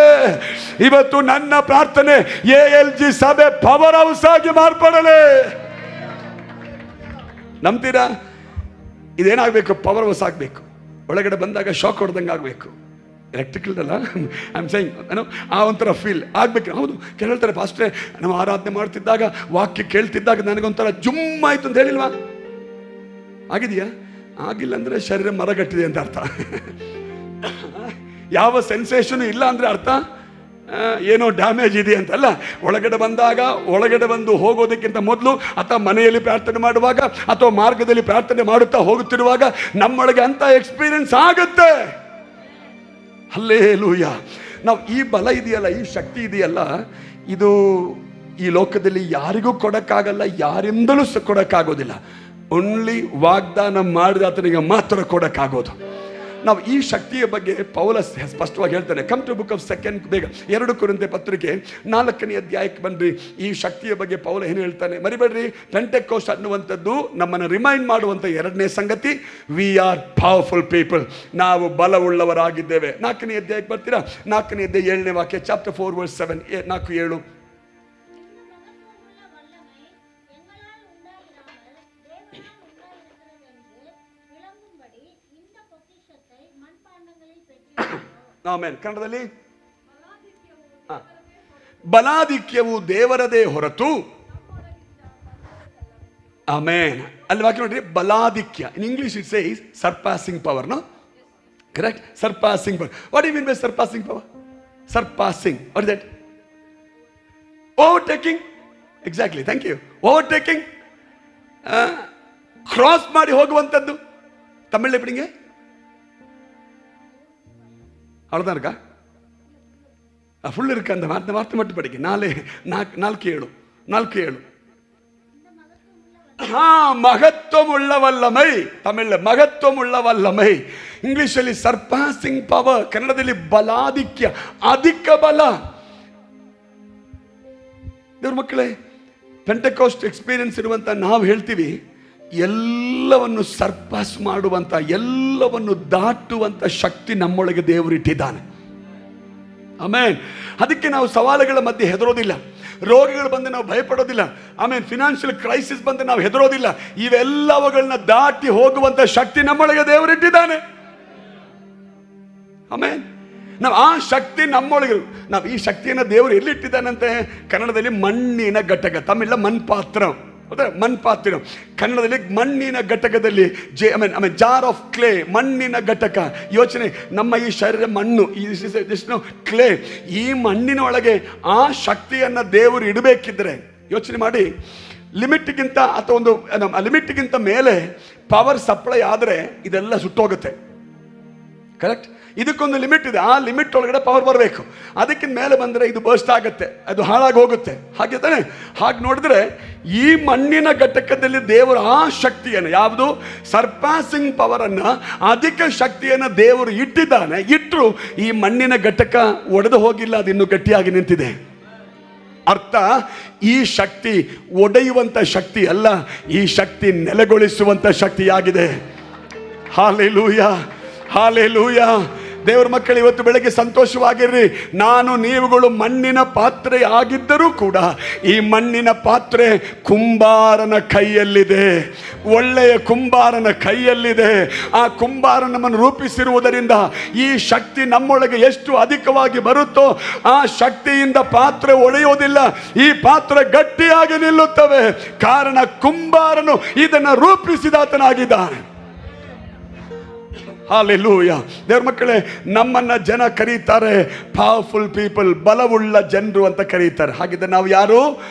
ಇವತ್ತು ನನ್ನ ಪ್ರಾರ್ಥನೆ, ALG ಸಭೆ ಪವರ್ ಹೌಸ್ ಆಗಿ ಮಾರ್ಪಡಲೇ. ನಂಬ್ತೀರಾ? ಇದೇನಾಗಬೇಕು? ಪವರ್ ಹೌಸ್ ಆಗಬೇಕು. ಒಳಗಡೆ ಬಂದಾಗ ಶಾಕ್ ಹೊಡೆದಂಗೆ ಆಗಬೇಕು. ಎಲೆಕ್ಟ್ರಿಕಲ್ ಅಲ್ಲ, ಐ ಆಮ್ ಸೇಯಿಂಗ್, ಏನೋ ಆ ಒಂಥರ ಫೀಲ್ ಆಗಬೇಕು. ಹೌದು, ಕೆಲವು ಹೇಳ್ತಾರೆ, ಪಾಸ್ಟ್ರೆ ನಾವು ಆರಾಧನೆ ಮಾಡ್ತಿದ್ದಾಗ, ವಾಕ್ಯ ಕೇಳ್ತಿದ್ದಾಗ ನನಗೊಂಥರ ಜುಮ್ ಆಯಿತು ಅಂತ ಹೇಳಿಲ್ವಾ? ಆಗಿದೆಯಾ? ಆಗಿಲ್ಲ ಅಂದರೆ ಶರೀರ ಮರಗಟ್ಟಿದೆ ಅಂತ ಅರ್ಥ. ಯಾವ ಸೆನ್ಸೇಷನ್ ಇಲ್ಲ ಅಂದರೆ ಅರ್ಥ ಏನೋ ಡ್ಯಾಮೇಜ್ ಇದೆ ಅಂತಲ್ಲ. ಒಳಗಡೆ ಬಂದಾಗ, ಒಳಗಡೆ ಬಂದು ಹೋಗೋದಕ್ಕಿಂತ ಮೊದಲು, ಅಥವಾ ಮನೆಯಲ್ಲಿ ಪ್ರಾರ್ಥನೆ ಮಾಡುವಾಗ, ಅಥವಾ ಮಾರ್ಗದಲ್ಲಿ ಪ್ರಾರ್ಥನೆ ಮಾಡುತ್ತಾ ಹೋಗುತ್ತಿರುವಾಗ ನಮ್ಮೊಳಗೆ ಅಂತ ಎಕ್ಸ್ಪೀರಿಯನ್ಸ್ ಆಗುತ್ತೆ. ಹಲ್ಲೇಲೂಯಾ. ನಾವು ಈ ಬಲ ಇದೆಯಲ್ಲ, ಈ ಶಕ್ತಿ ಇದೆಯಲ್ಲ, ಇದು ಈ ಲೋಕದಲ್ಲಿ ಯಾರಿಗೂ ಕೊಡಕ್ಕಾಗಲ್ಲ, ಯಾರಿಂದಲೂ ಕೊಡಕ್ಕಾಗೋದಿಲ್ಲ. ಓನ್ಲಿ ವಾಗ್ದಾನ ಮಾಡಿದ ಆತನಿಗೆ ಮಾತ್ರ ಕೊಡಕ್ಕಾಗೋದು. ನಾವು ಈ ಶಕ್ತಿಯ ಬಗ್ಗೆ ಪೌಲ ಸ್ಪಷ್ಟವಾಗಿ ಹೇಳ್ತಾನೆ. Come to book of second, ಬೇಗ 2 ಕೊರಿಂಥೆ ಪತ್ರಿಕೆ 4ನೇ ಅಧ್ಯಾಯಕ್ಕೆ ಬನ್ರಿ. ಈ ಶಕ್ತಿಯ ಬಗ್ಗೆ ಪೌಲ ಏನು ಹೇಳ್ತಾನೆ ಮರಿಬೇಡ್ರಿ. ಪೆಂಟೆಕೋಸ್ಟ್ ಅನ್ನುವಂಥದ್ದು ನಮ್ಮನ್ನು ರಿಮೈಂಡ್ ಮಾಡುವಂಥ 2ನೇ ಸಂಗತಿ, ವಿ ಆರ್ ಪವರ್ಫುಲ್ ಪೀಪಲ್. ನಾವು ಬಲವುಳ್ಳವರಾಗಿದ್ದೇವೆ. 4ನೇ ಅಧ್ಯಾಯಕ್ಕೆ ಬರ್ತೀರಾ? 4ನೇ ಅಧ್ಯಾಯ 7ನೇ ವಾಕ್ಯ, ಚಾಪ್ಟರ್ 4 ವರ್ಸ್ 7, 4-7. ಆಮೇನ್. ಕನ್ನಡದಲ್ಲಿ ಬಲಾಧಿಕ್ಯವು ದೇವರದೇ ಹೊರತು. ಆಮೇನ್. ಅಲ್ಲಿ ವಾಕ್ಯ ನೋಡ್ರಿ, ಬಲಾಧಿಕ್ಯ. In English it says surpassing power. No correct? Surpassing power. What do you mean by surpassing power? Surpassing, what is that? Overtaking. Exactly, thank you. Overtaking, cross ಮಾಡಿ ಹೋಗುವಂಥದ್ದು. ತಮಿಳ್ ಎಪ್ಪಿಡಿಂಗೆ அவ்வளோதான் ஃபுல் இருக்கு அந்த வார்த்தை மட்டும் படிக்க. 4:7 மகத்துவம் உள்ள வல்லமை. தமிழ்ல மகத்துவம் உள்ள வல்லமை, ಇಂಗ್ಲಿಷಲ್ಲಿ ಸರ್ಪಾಸಿಂಗ್ ಪವರ್, ಕನ್ನಡದಲ್ಲಿ ಬಲಾಧಿಕ್ಯ, ಅಧಿಕ ಬಲ. ದೇವ್ರ ಮಕ್ಕಳೇ, ಪೆಂಟೆಕೋಸ್ಟ್ ಎಕ್ಸ್ಪೀರಿಯನ್ಸ್ ಇರುವಂತ ನಾವು ಹೇಳ್ತೀವಿ, ಎಲ್ಲವನ್ನು ಸರ್ಪಾಸ್ ಮಾಡುವಂತ, ಎಲ್ಲವನ್ನು ದಾಟುವಂತ ಶಕ್ತಿ ನಮ್ಮೊಳಗೆ ದೇವರು ಇಟ್ಟಿದ್ದಾನೆ. ಆಮೇನ್. ಅದಕ್ಕೆ ನಾವು ಸವಾಲುಗಳ ಮಧ್ಯೆ ಹೆದರೋದಿಲ್ಲ, ರೋಗಗಳು ಬಂದು ನಾವು ಭಯಪಡೋದಿಲ್ಲ, ಆಮೇಲೆ ಫಿನಾನ್ಷಿಯಲ್ ಕ್ರೈಸಿಸ್ ಬಂದು ನಾವು ಹೆದರೋದಿಲ್ಲ. ಇವೆಲ್ಲವುಗಳನ್ನ ದಾಟಿ ಹೋಗುವಂತ ಶಕ್ತಿ ನಮ್ಮೊಳಗೆ ದೇವರು ಇಟ್ಟಿದ್ದಾನೆ. ಆಮೇನ್. ನಾವು ಆ ಶಕ್ತಿ ನಮ್ಮೊಳಗೆ, ನಾವು ಈ ಶಕ್ತಿಯನ್ನು ದೇವರು ಎಲ್ಲಿಟ್ಟಿದ್ದಾನಂತೆ? ಕನ್ನಡದಲ್ಲಿ ಮಣ್ಣಿನ ಘಟಕ, ತಮಿಳ ಮನ್ಪಾತ್ರ, ಮನ್ಪಾತ್ರ. ಕನ್ನಡದಲ್ಲಿ ಮಣ್ಣಿನ ಘಟಕದಲ್ಲಿ ಜಾರ್ ಆಫ್ ಕ್ಲೇ, ಮಣ್ಣಿನ ಘಟಕ. ಯೋಚನೆ, ನಮ್ಮ ಈ ಶರೀರ ಮಣ್ಣು, ಕ್ಲೇ. ಈ ಮಣ್ಣಿನ ಒಳಗೆ ಆ ಶಕ್ತಿಯನ್ನು ದೇವರು ಇಡಬೇಕಿದ್ರೆ, ಯೋಚನೆ ಮಾಡಿ, ಲಿಮಿಟ್ಗಿಂತ ಅಥವಾ ಒಂದು ಲಿಮಿಟ್ಗಿಂತ ಮೇಲೆ ಪವರ್ ಸಪ್ಲೈ ಆದರೆ ಇದೆಲ್ಲ ಸುಟ್ಟೋಗುತ್ತೆ. ಕರೆಕ್ಟ್? ಇದಕ್ಕೊಂದು ಲಿಮಿಟ್ ಇದೆ. ಆ ಲಿಮಿಟ್ ಒಳಗಡೆ ಪವರ್ ಬರಬೇಕು. ಅದಕ್ಕಿಂತ ಮೇಲೆ ಬಂದರೆ ಇದು ಬರ್ಸ್ಟ್ ಆಗುತ್ತೆ, ಅದು ಹಾಳಾಗಿ ಹೋಗುತ್ತೆ. ಹಾಗೆ ತಾನೆ? ಹಾಗೆ ನೋಡಿದ್ರೆ ಈ ಮಣ್ಣಿನ ಘಟಕದಲ್ಲಿ ದೇವರು ಆ ಶಕ್ತಿಯನ್ನು, ಯಾವುದು ಸರ್ಪಾಸಿಂಗ್ ಪವರನ್ನು, ಅಧಿಕ ಶಕ್ತಿಯನ್ನು ದೇವರು ಇಟ್ಟಿದ್ದಾನೆ. ಇಟ್ಟರು ಈ ಮಣ್ಣಿನ ಘಟಕ ಒಡೆದು ಹೋಗಿಲ್ಲ, ಅದು ಇನ್ನೂ ಗಟ್ಟಿಯಾಗಿ ನಿಂತಿದೆ. ಅರ್ಥ, ಈ ಶಕ್ತಿ ಒಡೆಯುವಂಥ ಶಕ್ತಿ ಅಲ್ಲ, ಈ ಶಕ್ತಿ ನೆಲೆಗೊಳಿಸುವಂಥ ಶಕ್ತಿಯಾಗಿದೆ. Hallelujah, hallelujah. ದೇವರ ಮಕ್ಕಳು, ಇವತ್ತು ಬೆಳಗ್ಗೆ ಸಂತೋಷವಾಗಿರ್ರಿ. ನಾನು ನೀವುಗಳು ಮಣ್ಣಿನ ಪಾತ್ರೆ ಆಗಿದ್ದರೂ ಕೂಡ ಈ ಮಣ್ಣಿನ ಪಾತ್ರೆ ಕುಂಬಾರನ ಕೈಯಲ್ಲಿದೆ, ಒಳ್ಳೆಯ ಕುಂಬಾರನ ಕೈಯಲ್ಲಿದೆ. ಆ ಕುಂಬಾರ ನಮ್ಮನ್ನು ರೂಪಿಸಿರುವುದರಿಂದ ಈ ಶಕ್ತಿ ನಮ್ಮೊಳಗೆ ಎಷ್ಟು ಅಧಿಕವಾಗಿ ಬರುತ್ತೋ ಆ ಶಕ್ತಿಯಿಂದ ಪಾತ್ರೆ ಒಡೆಯುವುದಿಲ್ಲ, ಈ ಪಾತ್ರೆ ಗಟ್ಟಿಯಾಗಿ ನಿಲ್ಲುತ್ತವೆ. ಕಾರಣ ಕುಂಬಾರನು ಇದನ್ನು ರೂಪಿಸಿದಾತನಾಗಿದ್ದಾನೆ. ಹಾಲೆಲೂಯಾ. ದೇವ್ರ ಮಕ್ಕಳೇ, ನಮ್ಮನ್ನ ಜನ ಕರೀತಾರೆ ಪವರ್ಫುಲ್ ಪೀಪಲ್, ಬಲವುಳ್ಳ ಜನರು ಅಂತ ಕರೀತಾರೆ. ಹಾಗಿದ್ದರೆ ನಾವು ಯಾರು?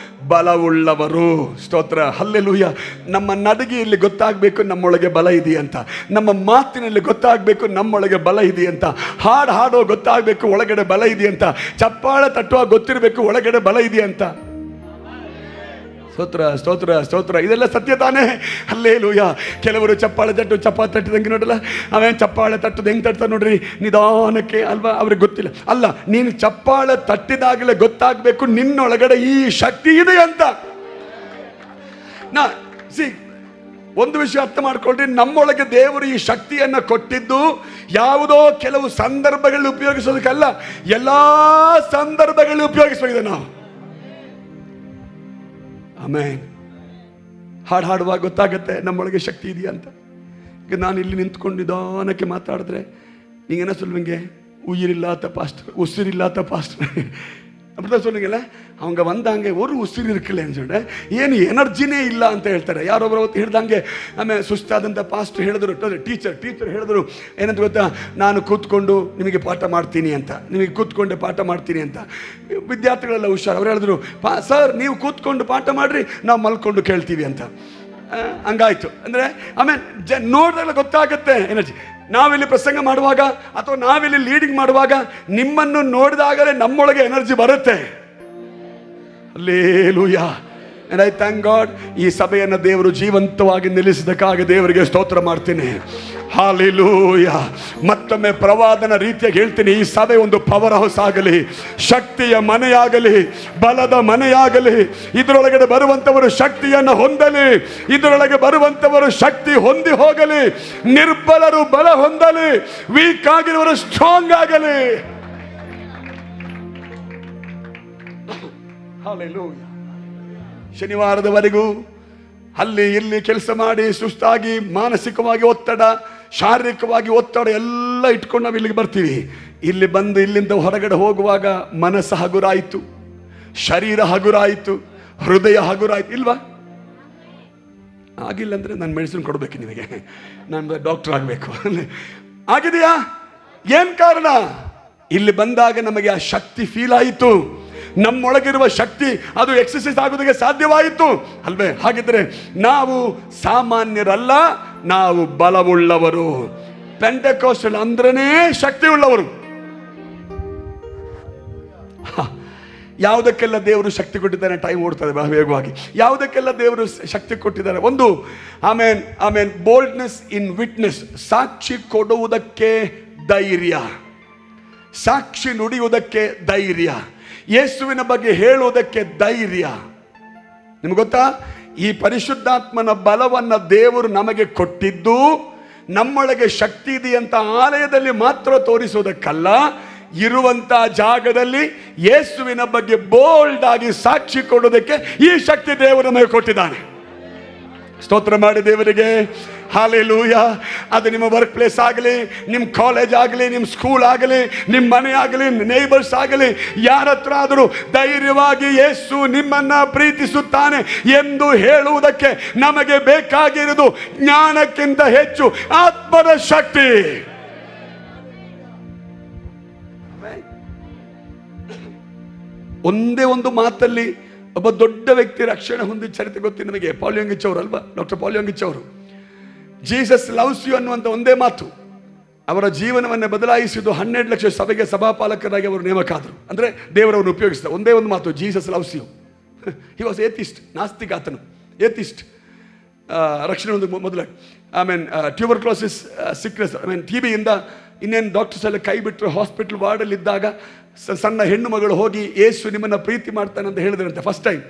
ಬಲವುಳ್ಳವರು. ಸ್ತೋತ್ರ, ಹಲ್ಲೆಲೂಯಾ. ನಮ್ಮ ನಡಿಗೆಯಲ್ಲಿ ಗೊತ್ತಾಗಬೇಕು ನಮ್ಮೊಳಗೆ ಬಲ ಇದೆಯಂತ, ನಮ್ಮ ಮಾತಿನಲ್ಲಿ ಗೊತ್ತಾಗಬೇಕು ನಮ್ಮೊಳಗೆ ಬಲ ಇದೆಯಂತ, ಹಾಡು ಹಾಡೋ ಗೊತ್ತಾಗಬೇಕು ಒಳಗಡೆ ಬಲ ಇದೆಯಂತ, ಚಪ್ಪಾಳೆ ತಟ್ಟುವ ಗೊತ್ತಿರಬೇಕು ಒಳಗಡೆ ಬಲ ಇದೆಯಂತ. ಸ್ತೋತ್ರ, ಸ್ತೋತ್ರ, ಸ್ತೋತ್ರ. ಇದೆಲ್ಲ ಸತ್ಯ ತಾನೇ? ಹಲ್ಲೆಲೂಯಾ. ಕೆಲವರು ಚಪ್ಪಾಳೆ ತಟ್ಟಿದಂಗೆ ನೋಡಲ್ಲ, ಅವನ್ ಚಪ್ಪಾಳೆ ತಟ್ಟದು ಹೆಂಗೆ ತಟ್ತಾರೆ ನೋಡ್ರಿ, ನಿಧಾನಕ್ಕೆ ಅಲ್ವಾ, ಅವ್ರಿಗೆ ಗೊತ್ತಿಲ್ಲ. ಅಲ್ಲ, ನೀನು ಚಪ್ಪಾಳೆ ತಟ್ಟಿದಾಗಲೇ ಗೊತ್ತಾಗಬೇಕು ನಿನ್ನೊಳಗಡೆ ಈ ಶಕ್ತಿ ಇದೆ ಅಂತ. ಒಂದು ವಿಷಯ ಅರ್ಥ ಮಾಡ್ಕೊಳ್ರಿ, ನಮ್ಮೊಳಗೆ ದೇವರು ಈ ಶಕ್ತಿಯನ್ನು ಕೊಟ್ಟಿದ್ದು ಯಾವುದೋ ಕೆಲವು ಸಂದರ್ಭಗಳಲ್ಲಿ ಉಪಯೋಗಿಸೋದಕ್ಕಲ್ಲ, ಎಲ್ಲ ಸಂದರ್ಭಗಳಲ್ಲಿ ಉಪಯೋಗಿಸೋದಿದೆ ನಾವು. ಆಮೇನ್. ಹಾಡು ಹಾಡುವಾಗ ಗೊತ್ತಾಗುತ್ತೆ ನಮ್ಮೊಳಗೆ ಶಕ್ತಿ ಇದೆಯಾ ಅಂತ. ಈಗ ನಾನು ಇಲ್ಲಿ ನಿಂತ್ಕೊಂಡು ನಿಧಾನಕ್ಕೆ ಮಾತಾಡಿದ್ರೆ ನೀಗೇನ சொல்லுவீங்க, உயிரில்லாத பாஸ்டர், உசிரில்லாத பாஸ்டர் அப்படிதான் சொல்லுவீங்கல்ல. அவங்க வந்தாங்க ஒரு ಉಸಿರು ಇರ್ಕಲೇನು சொல்லிட்டு ಏನು ಎನರ್ಜಿನೇ ಇಲ್ಲ ಅಂತ ಹೇಳ್ತಾರೆ. ಯಾರೊಬ್ಬರು ಅವತ್ತು ಹೇಳ್ದಂಗೆ, ಆಮೇಲೆ ಸುಸ್ತಾದಂಥ ಪಾಸ್ಟರ್ ಹೇಳಿದ್ರು, ಟೀಚರ್ ಹೇಳಿದ್ರು ಏನಂತ ಗೊತ್ತಾ, ನಾನು ಕೂತ್ಕೊಂಡು ನಿಮಗೆ ಪಾಠ ಮಾಡ್ತೀನಿ ಅಂತ, ನಿಮಗೆ ಕೂತ್ಕೊಂಡೆ ಪಾಠ ಮಾಡ್ತೀನಿ ಅಂತ. ವಿದ್ಯಾರ್ಥಿಗಳೆಲ್ಲ ಹುಷಾರು, ಅವ್ರು ಹೇಳಿದ್ರು, ಸರ್ ನೀವು ಕೂತ್ಕೊಂಡು ಪಾಠ ಮಾಡಿರಿ, ನಾವು ಮಲ್ಕೊಂಡು ಕೇಳ್ತೀವಿ ಅಂತ. ಹಂಗಾಯ್ತು. ಅಂದರೆ ಆಮೇಲೆ ನೋಡಿದಾಗ ಗೊತ್ತಾಗುತ್ತೆ ಎನರ್ಜಿ. ನಾವಿಲ್ಲಿ ಪ್ರಸಂಗ ಮಾಡುವಾಗ ಅಥವಾ ನಾವಿಲ್ಲಿ ಲೀಡಿಂಗ್ ಮಾಡುವಾಗ ನಿಮ್ಮನ್ನು ನೋಡಿದಾಗಲೇ ನಮ್ಮೊಳಗೆ ಎನರ್ಜಿ ಬರುತ್ತೆ. Hallelujah. And I thank God, ಈ ಸಭೆಯನ್ನು ದೇವರು ಜೀವಂತವಾಗಿ ನಿಲ್ಲಿಸಿದಕ್ಕಾಗಿ ದೇವರಿಗೆ ಸ್ತೋತ್ರ ಮಾಡ್ತೀನಿ. ಹಾಲೆಲೂಯಾ. ಮತ್ತೊಮ್ಮೆ ಪ್ರವಾದನ ರೀತಿಯಾಗಿ ಹೇಳ್ತೀನಿ, ಈ ಸಭೆ ಒಂದು ಪವರ್ ಹೌಸ್ ಆಗಲಿ, ಶಕ್ತಿಯ ಮನೆಯಾಗಲಿ, ಬಲದ ಮನೆಯಾಗಲಿ. ಇದರೊಳಗಡೆ ಬರುವಂತವರು ಶಕ್ತಿಯನ್ನು ಹೊಂದಲಿ, ಇದರೊಳಗೆ ಬರುವಂತವರು ಶಕ್ತಿ ಹೊಂದಿ ಹೋಗಲಿ, ನಿರ್ಬಲರು ಬಲ ಹೊಂದಲಿ, ವೀಕ್ ಆಗಿರುವರು ಸ್ಟ್ರಾಂಗ್ ಆಗಲಿ. ಹಾಲೆಲೂಯಾ. ಶನಿವಾರದವರೆಗೂ ಅಲ್ಲಿ ಇಲ್ಲಿ ಕೆಲಸ ಮಾಡಿ ಸುಸ್ತಾಗಿ, ಮಾನಸಿಕವಾಗಿ ಒತ್ತಡ, ಶಾರೀರಿಕವಾಗಿ ಒತ್ತಡ ಎಲ್ಲ ಇಟ್ಕೊಂಡು ನಾವು ಇಲ್ಲಿಗೆ ಬರ್ತೀವಿ. ಇಲ್ಲಿ ಬಂದು ಇಲ್ಲಿಂದ ಹೊರಗಡೆ ಹೋಗುವಾಗ ಮನಸ್ಸು ಹಗುರಾಯಿತು, ಶರೀರ ಹಗುರಾಯಿತು, ಹೃದಯ ಹಗುರಾಯಿತು. ಇಲ್ವಾ? ಆಗಿಲ್ಲ ಅಂದರೆ ನಾನು ಮೆಡಿಸಿನ್ ಕೊಡಬೇಕು ನಿಮಗೆ, ನಾನು ಡಾಕ್ಟರ್ ಆಗಬೇಕು. ಆಗಿದೆಯಾ? ಏನು ಕಾರಣ? ಇಲ್ಲಿ ಬಂದಾಗ ನಮಗೆ ಆ ಶಕ್ತಿ ಫೀಲ್ ಆಯಿತು. ನಮ್ಮೊಳಗಿರುವ ಶಕ್ತಿ ಅದು ಎಕ್ಸರ್ಸೈಸ್ ಆಗೋದಕ್ಕೆ ಸಾಧ್ಯವಾಯಿತು ಅಲ್ವೇ? ಹಾಗಿದ್ರೆ ನಾವು ಸಾಮಾನ್ಯರಲ್ಲ, ನಾವು ಬಲವುಳ್ಳವರು. ಪೆಂಟೆಕೋಸ್ಟಲ್ ಅಂದ್ರೇ ಶಕ್ತಿ ಉಳ್ಳವರು. ಯಾವುದಕ್ಕೆಲ್ಲ ದೇವರು ಶಕ್ತಿ ಕೊಟ್ಟಿದ್ದಾನೆ? ಟೈಮ್ ಓಡ್ತದೆ ಬಹಳ ವೇಗವಾಗಿ. ಯಾವುದಕ್ಕೆಲ್ಲ ದೇವರು ಶಕ್ತಿ ಕೊಟ್ಟಿದ್ದಾರೆ? ಒಂದು, ಆಮೇನ್ ಬೋಲ್ಡ್ನೆಸ್ ಇನ್ ವಿಟ್ನೆಸ್, ಸಾಕ್ಷಿ ಕೊಡುವುದಕ್ಕೆ ಧೈರ್ಯ, ಸಾಕ್ಷಿ ನುಡಿಯುವುದಕ್ಕೆ ಧೈರ್ಯ, ಯೇಸುವಿನ ಬಗ್ಗೆ ಹೇಳುವುದಕ್ಕೆ ಧೈರ್ಯ. ನಿಮ್ಗೆ ಗೊತ್ತಾ, ಈ ಪರಿಶುದ್ಧಾತ್ಮನ ಬಲವನ್ನು ದೇವರು ನಮಗೆ ಕೊಟ್ಟಿದ್ದು ನಮ್ಮೊಳಗೆ ಶಕ್ತಿ ಇದೆಯಂತ ಆಲಯದಲ್ಲಿ ಮಾತ್ರ ತೋರಿಸುವುದಕ್ಕಲ್ಲ, ಇರುವಂತ ಜಾಗದಲ್ಲಿ ಯೇಸುವಿನ ಬಗ್ಗೆ ಬೋಲ್ಡ್ ಆಗಿ ಸಾಕ್ಷಿ ಕೊಡೋದಕ್ಕೆ ಈ ಶಕ್ತಿ ದೇವರು ನಮಗೆ ಕೊಟ್ಟಿದ್ದಾನೆ. ಸ್ತೋತ್ರ ಮಾಡಿ ದೇವರಿಗೆ. ಹಾಲೆಲೂಯಾ. ಅದು ನಿಮ್ಮ ವರ್ಕ್ ಪ್ಲೇಸ್ ಆಗಲಿ, ನಿಮ್ಮ ಕಾಲೇಜ್ ಆಗಲಿ, ನಿಮ್ಮ ಸ್ಕೂಲ್ ಆಗಲಿ, ನಿಮ್ಮ ಮನೆ ಆಗಲಿ, ನೇಬರ್ಸ್ ಆಗಲಿ, ಯಾರ ಹತ್ರ ಆದರೂ ಧೈರ್ಯವಾಗಿ ಯೇಸು ನಿಮ್ಮನ್ನ ಪ್ರೀತಿಸುತ್ತಾನೆ ಎಂದು ಹೇಳುವುದಕ್ಕೆ ನಮಗೆ ಬೇಕಾಗಿರುವುದು ಜ್ಞಾನಕ್ಕಿಂತ ಹೆಚ್ಚು ಆತ್ಮದ ಶಕ್ತಿ. ಒಂದೇ ಒಂದು ಮಾತಲ್ಲಿ ಒಬ್ಬ ದೊಡ್ಡ ವ್ಯಕ್ತಿ ರಕ್ಷಣೆ ಹೊಂದಿದ ಚರಿತ್ರೆ ಗೊತ್ತಿದೆ ನಮಗೆ. ಪಾಲಿಯಂಗಿಚ್ ಅವರು ಅಲ್ವಾ, ಡಾಕ್ಟರ್ ಪಾಲಿಯಂಗಿಚ್ ಅವರು. ಜೀಸಸ್ ಲವ್ಸ್ ಯು ಅನ್ನುವಂಥ ಒಂದೇ ಮಾತು, ಅವರ ಜೀವನವನ್ನು ಬದಲಾಯಿಸಿದ್ದು 12 ಲಕ್ಷ ಸಭೆಗೆ ಸಭಾಪಾಲಕರಾಗಿ ಅವರು ನೇಮಕ ಆದರು. ಅಂದರೆ ದೇವರವನ್ನು ಉಪಯೋಗಿಸಿದ ಒಂದೇ ಒಂದು ಮಾತು, Jesus loves you. He was atheist, ನಾಸ್ತಿಕ ಆತನು, ಏಥಿಸ್ಟ್. ರಕ್ಷಣೆ ಒಂದು ಮೊದಲ, ಟ್ಯೂಬರ್ಕ್ಲೋಸಿಸ್ ಸಿಕ್ನೆಸ್, TB-ಯಿಂದ ಇನ್ನೇನು ಡಾಕ್ಟರ್ಸ್ ಎಲ್ಲ ಕೈ ಬಿಟ್ಟರು. ಹಾಸ್ಪಿಟಲ್ ವಾರ್ಡಲ್ಲಿದ್ದಾಗ ಸಣ್ಣ ಹೆಣ್ಣು ಮಗಳು ಹೋಗಿ ಯೇಸು ನಿಮ್ಮನ್ನು ಪ್ರೀತಿ ಮಾಡ್ತಾನೆ ಅಂತ ಹೇಳಿದ್ರಂತೆ. First time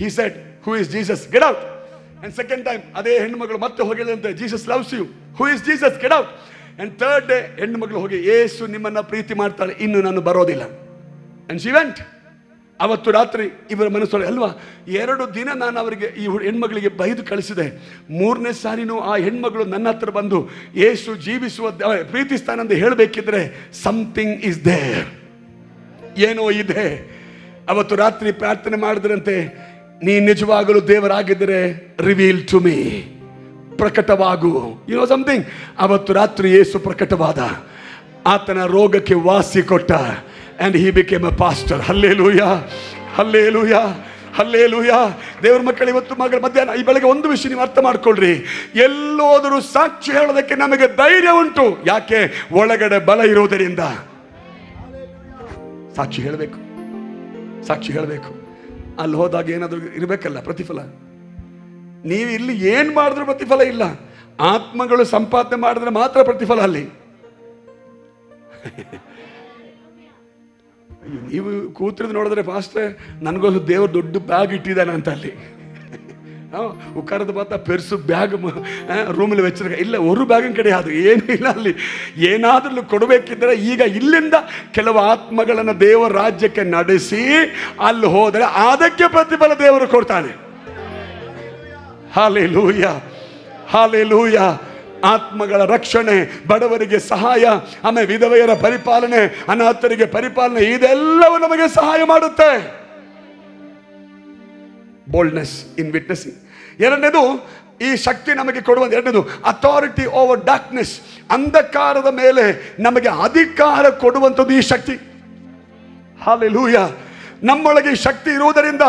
he said, who is Jesus, get out. And second time ಅದೇ ಹೆಣ್ಣು ಮಗಳು ಮತ್ತೆ ಹೋಗಿದಂತೆ, Jesus loves you, who is Jesus, get out. And third day ಹೆಣ್ಣು ಮಗಳು ಹೋಗಿ, ಯೇಸು ನಿಮ್ಮನ್ನು ಪ್ರೀತಿ ಮಾಡ್ತಾಳೆ, ಇನ್ನು ನಾನು ಬರೋದಿಲ್ಲ. And she went. ಅವತ್ತು ರಾತ್ರಿ ಇವರ ಮನಸ್ಸೊಳಗೆ ಅಲ್ವಾ, 2 ದಿನ ನಾನು ಅವರಿಗೆ ಈ ಹೆಣ್ಮಗಳಿಗೆ ಬೈದು ಕಳಿಸಿದೆ. 3ನೇ ಸಾರಿನೂ ಆ ಹೆಣ್ಮಗಳು ನನ್ನ ಹತ್ರ ಬಂದು ಯೇಸು ಜೀವಿಸುವ ಪ್ರೀತಿಸ್ತಾನಂತ ಹೇಳಬೇಕಿದ್ರೆ ಸಮಥಿಂಗ್ ಇಸ್ ದೇರ್, ಏನೋ ಇದೆ. ಅವತ್ತು ರಾತ್ರಿ ಪ್ರಾರ್ಥನೆ ಮಾಡಿದ್ರಂತೆ, ನೀ ನಿಜವಾಗಲೂ ದೇವರಾಗಿದ್ದರೆ ರಿವೀಲ್ ಟು ಮೀ, ಪ್ರಕಟವಾಗು. You know something. ಅವತ್ತು ರಾತ್ರಿ ಯೇಸು ಪ್ರಕಟವಾದ, ಆತನ ರೋಗಕ್ಕೆ ವಾಸಿ ಕೊಟ್ಟ. And he became a pastor. Hallelujah, hallelujah, hallelujah. ದೇವರ ಮಕ್ಕಳು, ಇವತ್ತು ಮಧ್ಯಾಹ್ನ ಈ ಬೆಳಗ್ಗೆ ಒಂದು ವಿಷಯ ನೀವು ಅರ್ಥ ಮಾಡ್ಕೊಳ್ರಿ. ಎಲ್ಲೋದರೂ ಸಾಕ್ಷಿ ಹೇಳೋದಕ್ಕೆ ನಮಗೆ ಧೈರ್ಯ ಉಂಟು. ಯಾಕೆ? ಒಳಗಡೆ ಬಲ ಇರೋದರಿಂದ. ಸಾಕ್ಷಿ ಹೇಳಬೇಕು, ಸಾಕ್ಷಿ ಹೇಳಬೇಕು. ಅಲ್ಲಿ ಹೋದಾಗ ಏನಾದರೂ ಇರಬೇಕಲ್ಲ ಪ್ರತಿಫಲ. ನೀವು ಇಲ್ಲಿ ಏನು ಮಾಡಿದ್ರೂ ಪ್ರತಿಫಲ ಇಲ್ಲ. ಆತ್ಮಗಳು ಸಂಪಾದನೆ ಮಾಡಿದ್ರೆ ಮಾತ್ರ ಪ್ರತಿಫಲ ಅಲ್ಲಿ. ನೀವು ಕೂತ್ರಿದ್ ನೋಡಿದ್ರೆ ಫಾಸ್ಟ್ರೆ ನನಗೊಂದು ದೇವರು ದೊಡ್ಡ ಬ್ಯಾಗ್ ಇಟ್ಟಿದ್ದಾನೆ ಅಂತ ಅಲ್ಲಿ. ಉಕ್ಕರದ ಮಾತ್ರ ಪೆರ್ಸು ಬ್ಯಾಗ್ ರೂಮಲ್ಲಿ ವೆಚ್ಚ ಇಲ್ಲ, ಒಂದು ಬ್ಯಾಗಿನ ಕಡೆ ಅದು ಏನೂ ಇಲ್ಲ ಅಲ್ಲಿ. ಏನಾದ್ರೂ ಕೊಡಬೇಕಿದ್ರೆ ಈಗ ಇಲ್ಲಿಂದ ಕೆಲವು ಆತ್ಮಗಳನ್ನು ದೇವರ ರಾಜ್ಯಕ್ಕೆ ನಡೆಸಿ ಅಲ್ಲಿ ಹೋದರೆ ಅದಕ್ಕೆ ಪ್ರತಿಫಲ ದೇವರು ಕೊಡ್ತಾನೆ. Hallelujah, hallelujah. ಆತ್ಮಗಳ ರಕ್ಷಣೆ, ಬಡವರಿಗೆ ಸಹಾಯ, ಆಮೇಲೆ ವಿಧವೆಯರ ಪರಿಪಾಲನೆ, ಅನಾಥರಿಗೆ ಪರಿಪಾಲನೆ, ಇದೆಲ್ಲವೂ ನಮಗೆ ಸಹಾಯ ಮಾಡುತ್ತೆ. ಬೋಲ್ಡ್ನೆಸ್ ಇನ್ ವಿಟ್ನೆಸಿಂಗ್. ಎರಡನೇದು, ಈ ಶಕ್ತಿ ನಮಗೆ ಕೊಡುವ ಎರಡನೇದು ಅಥಾರಿಟಿ ಓವರ್ ಡಾರ್ಕ್ನೆಸ್. ಅಂಧಕಾರದ ಮೇಲೆ ನಮಗೆ ಅಧಿಕಾರ ಕೊಡುವಂಥದ್ದು ಈ ಶಕ್ತಿ. ಹಲ್ಲೆಲೂಯಾ. ನಮ್ಮೊಳಗೆ ಶಕ್ತಿ ಇರುವುದರಿಂದ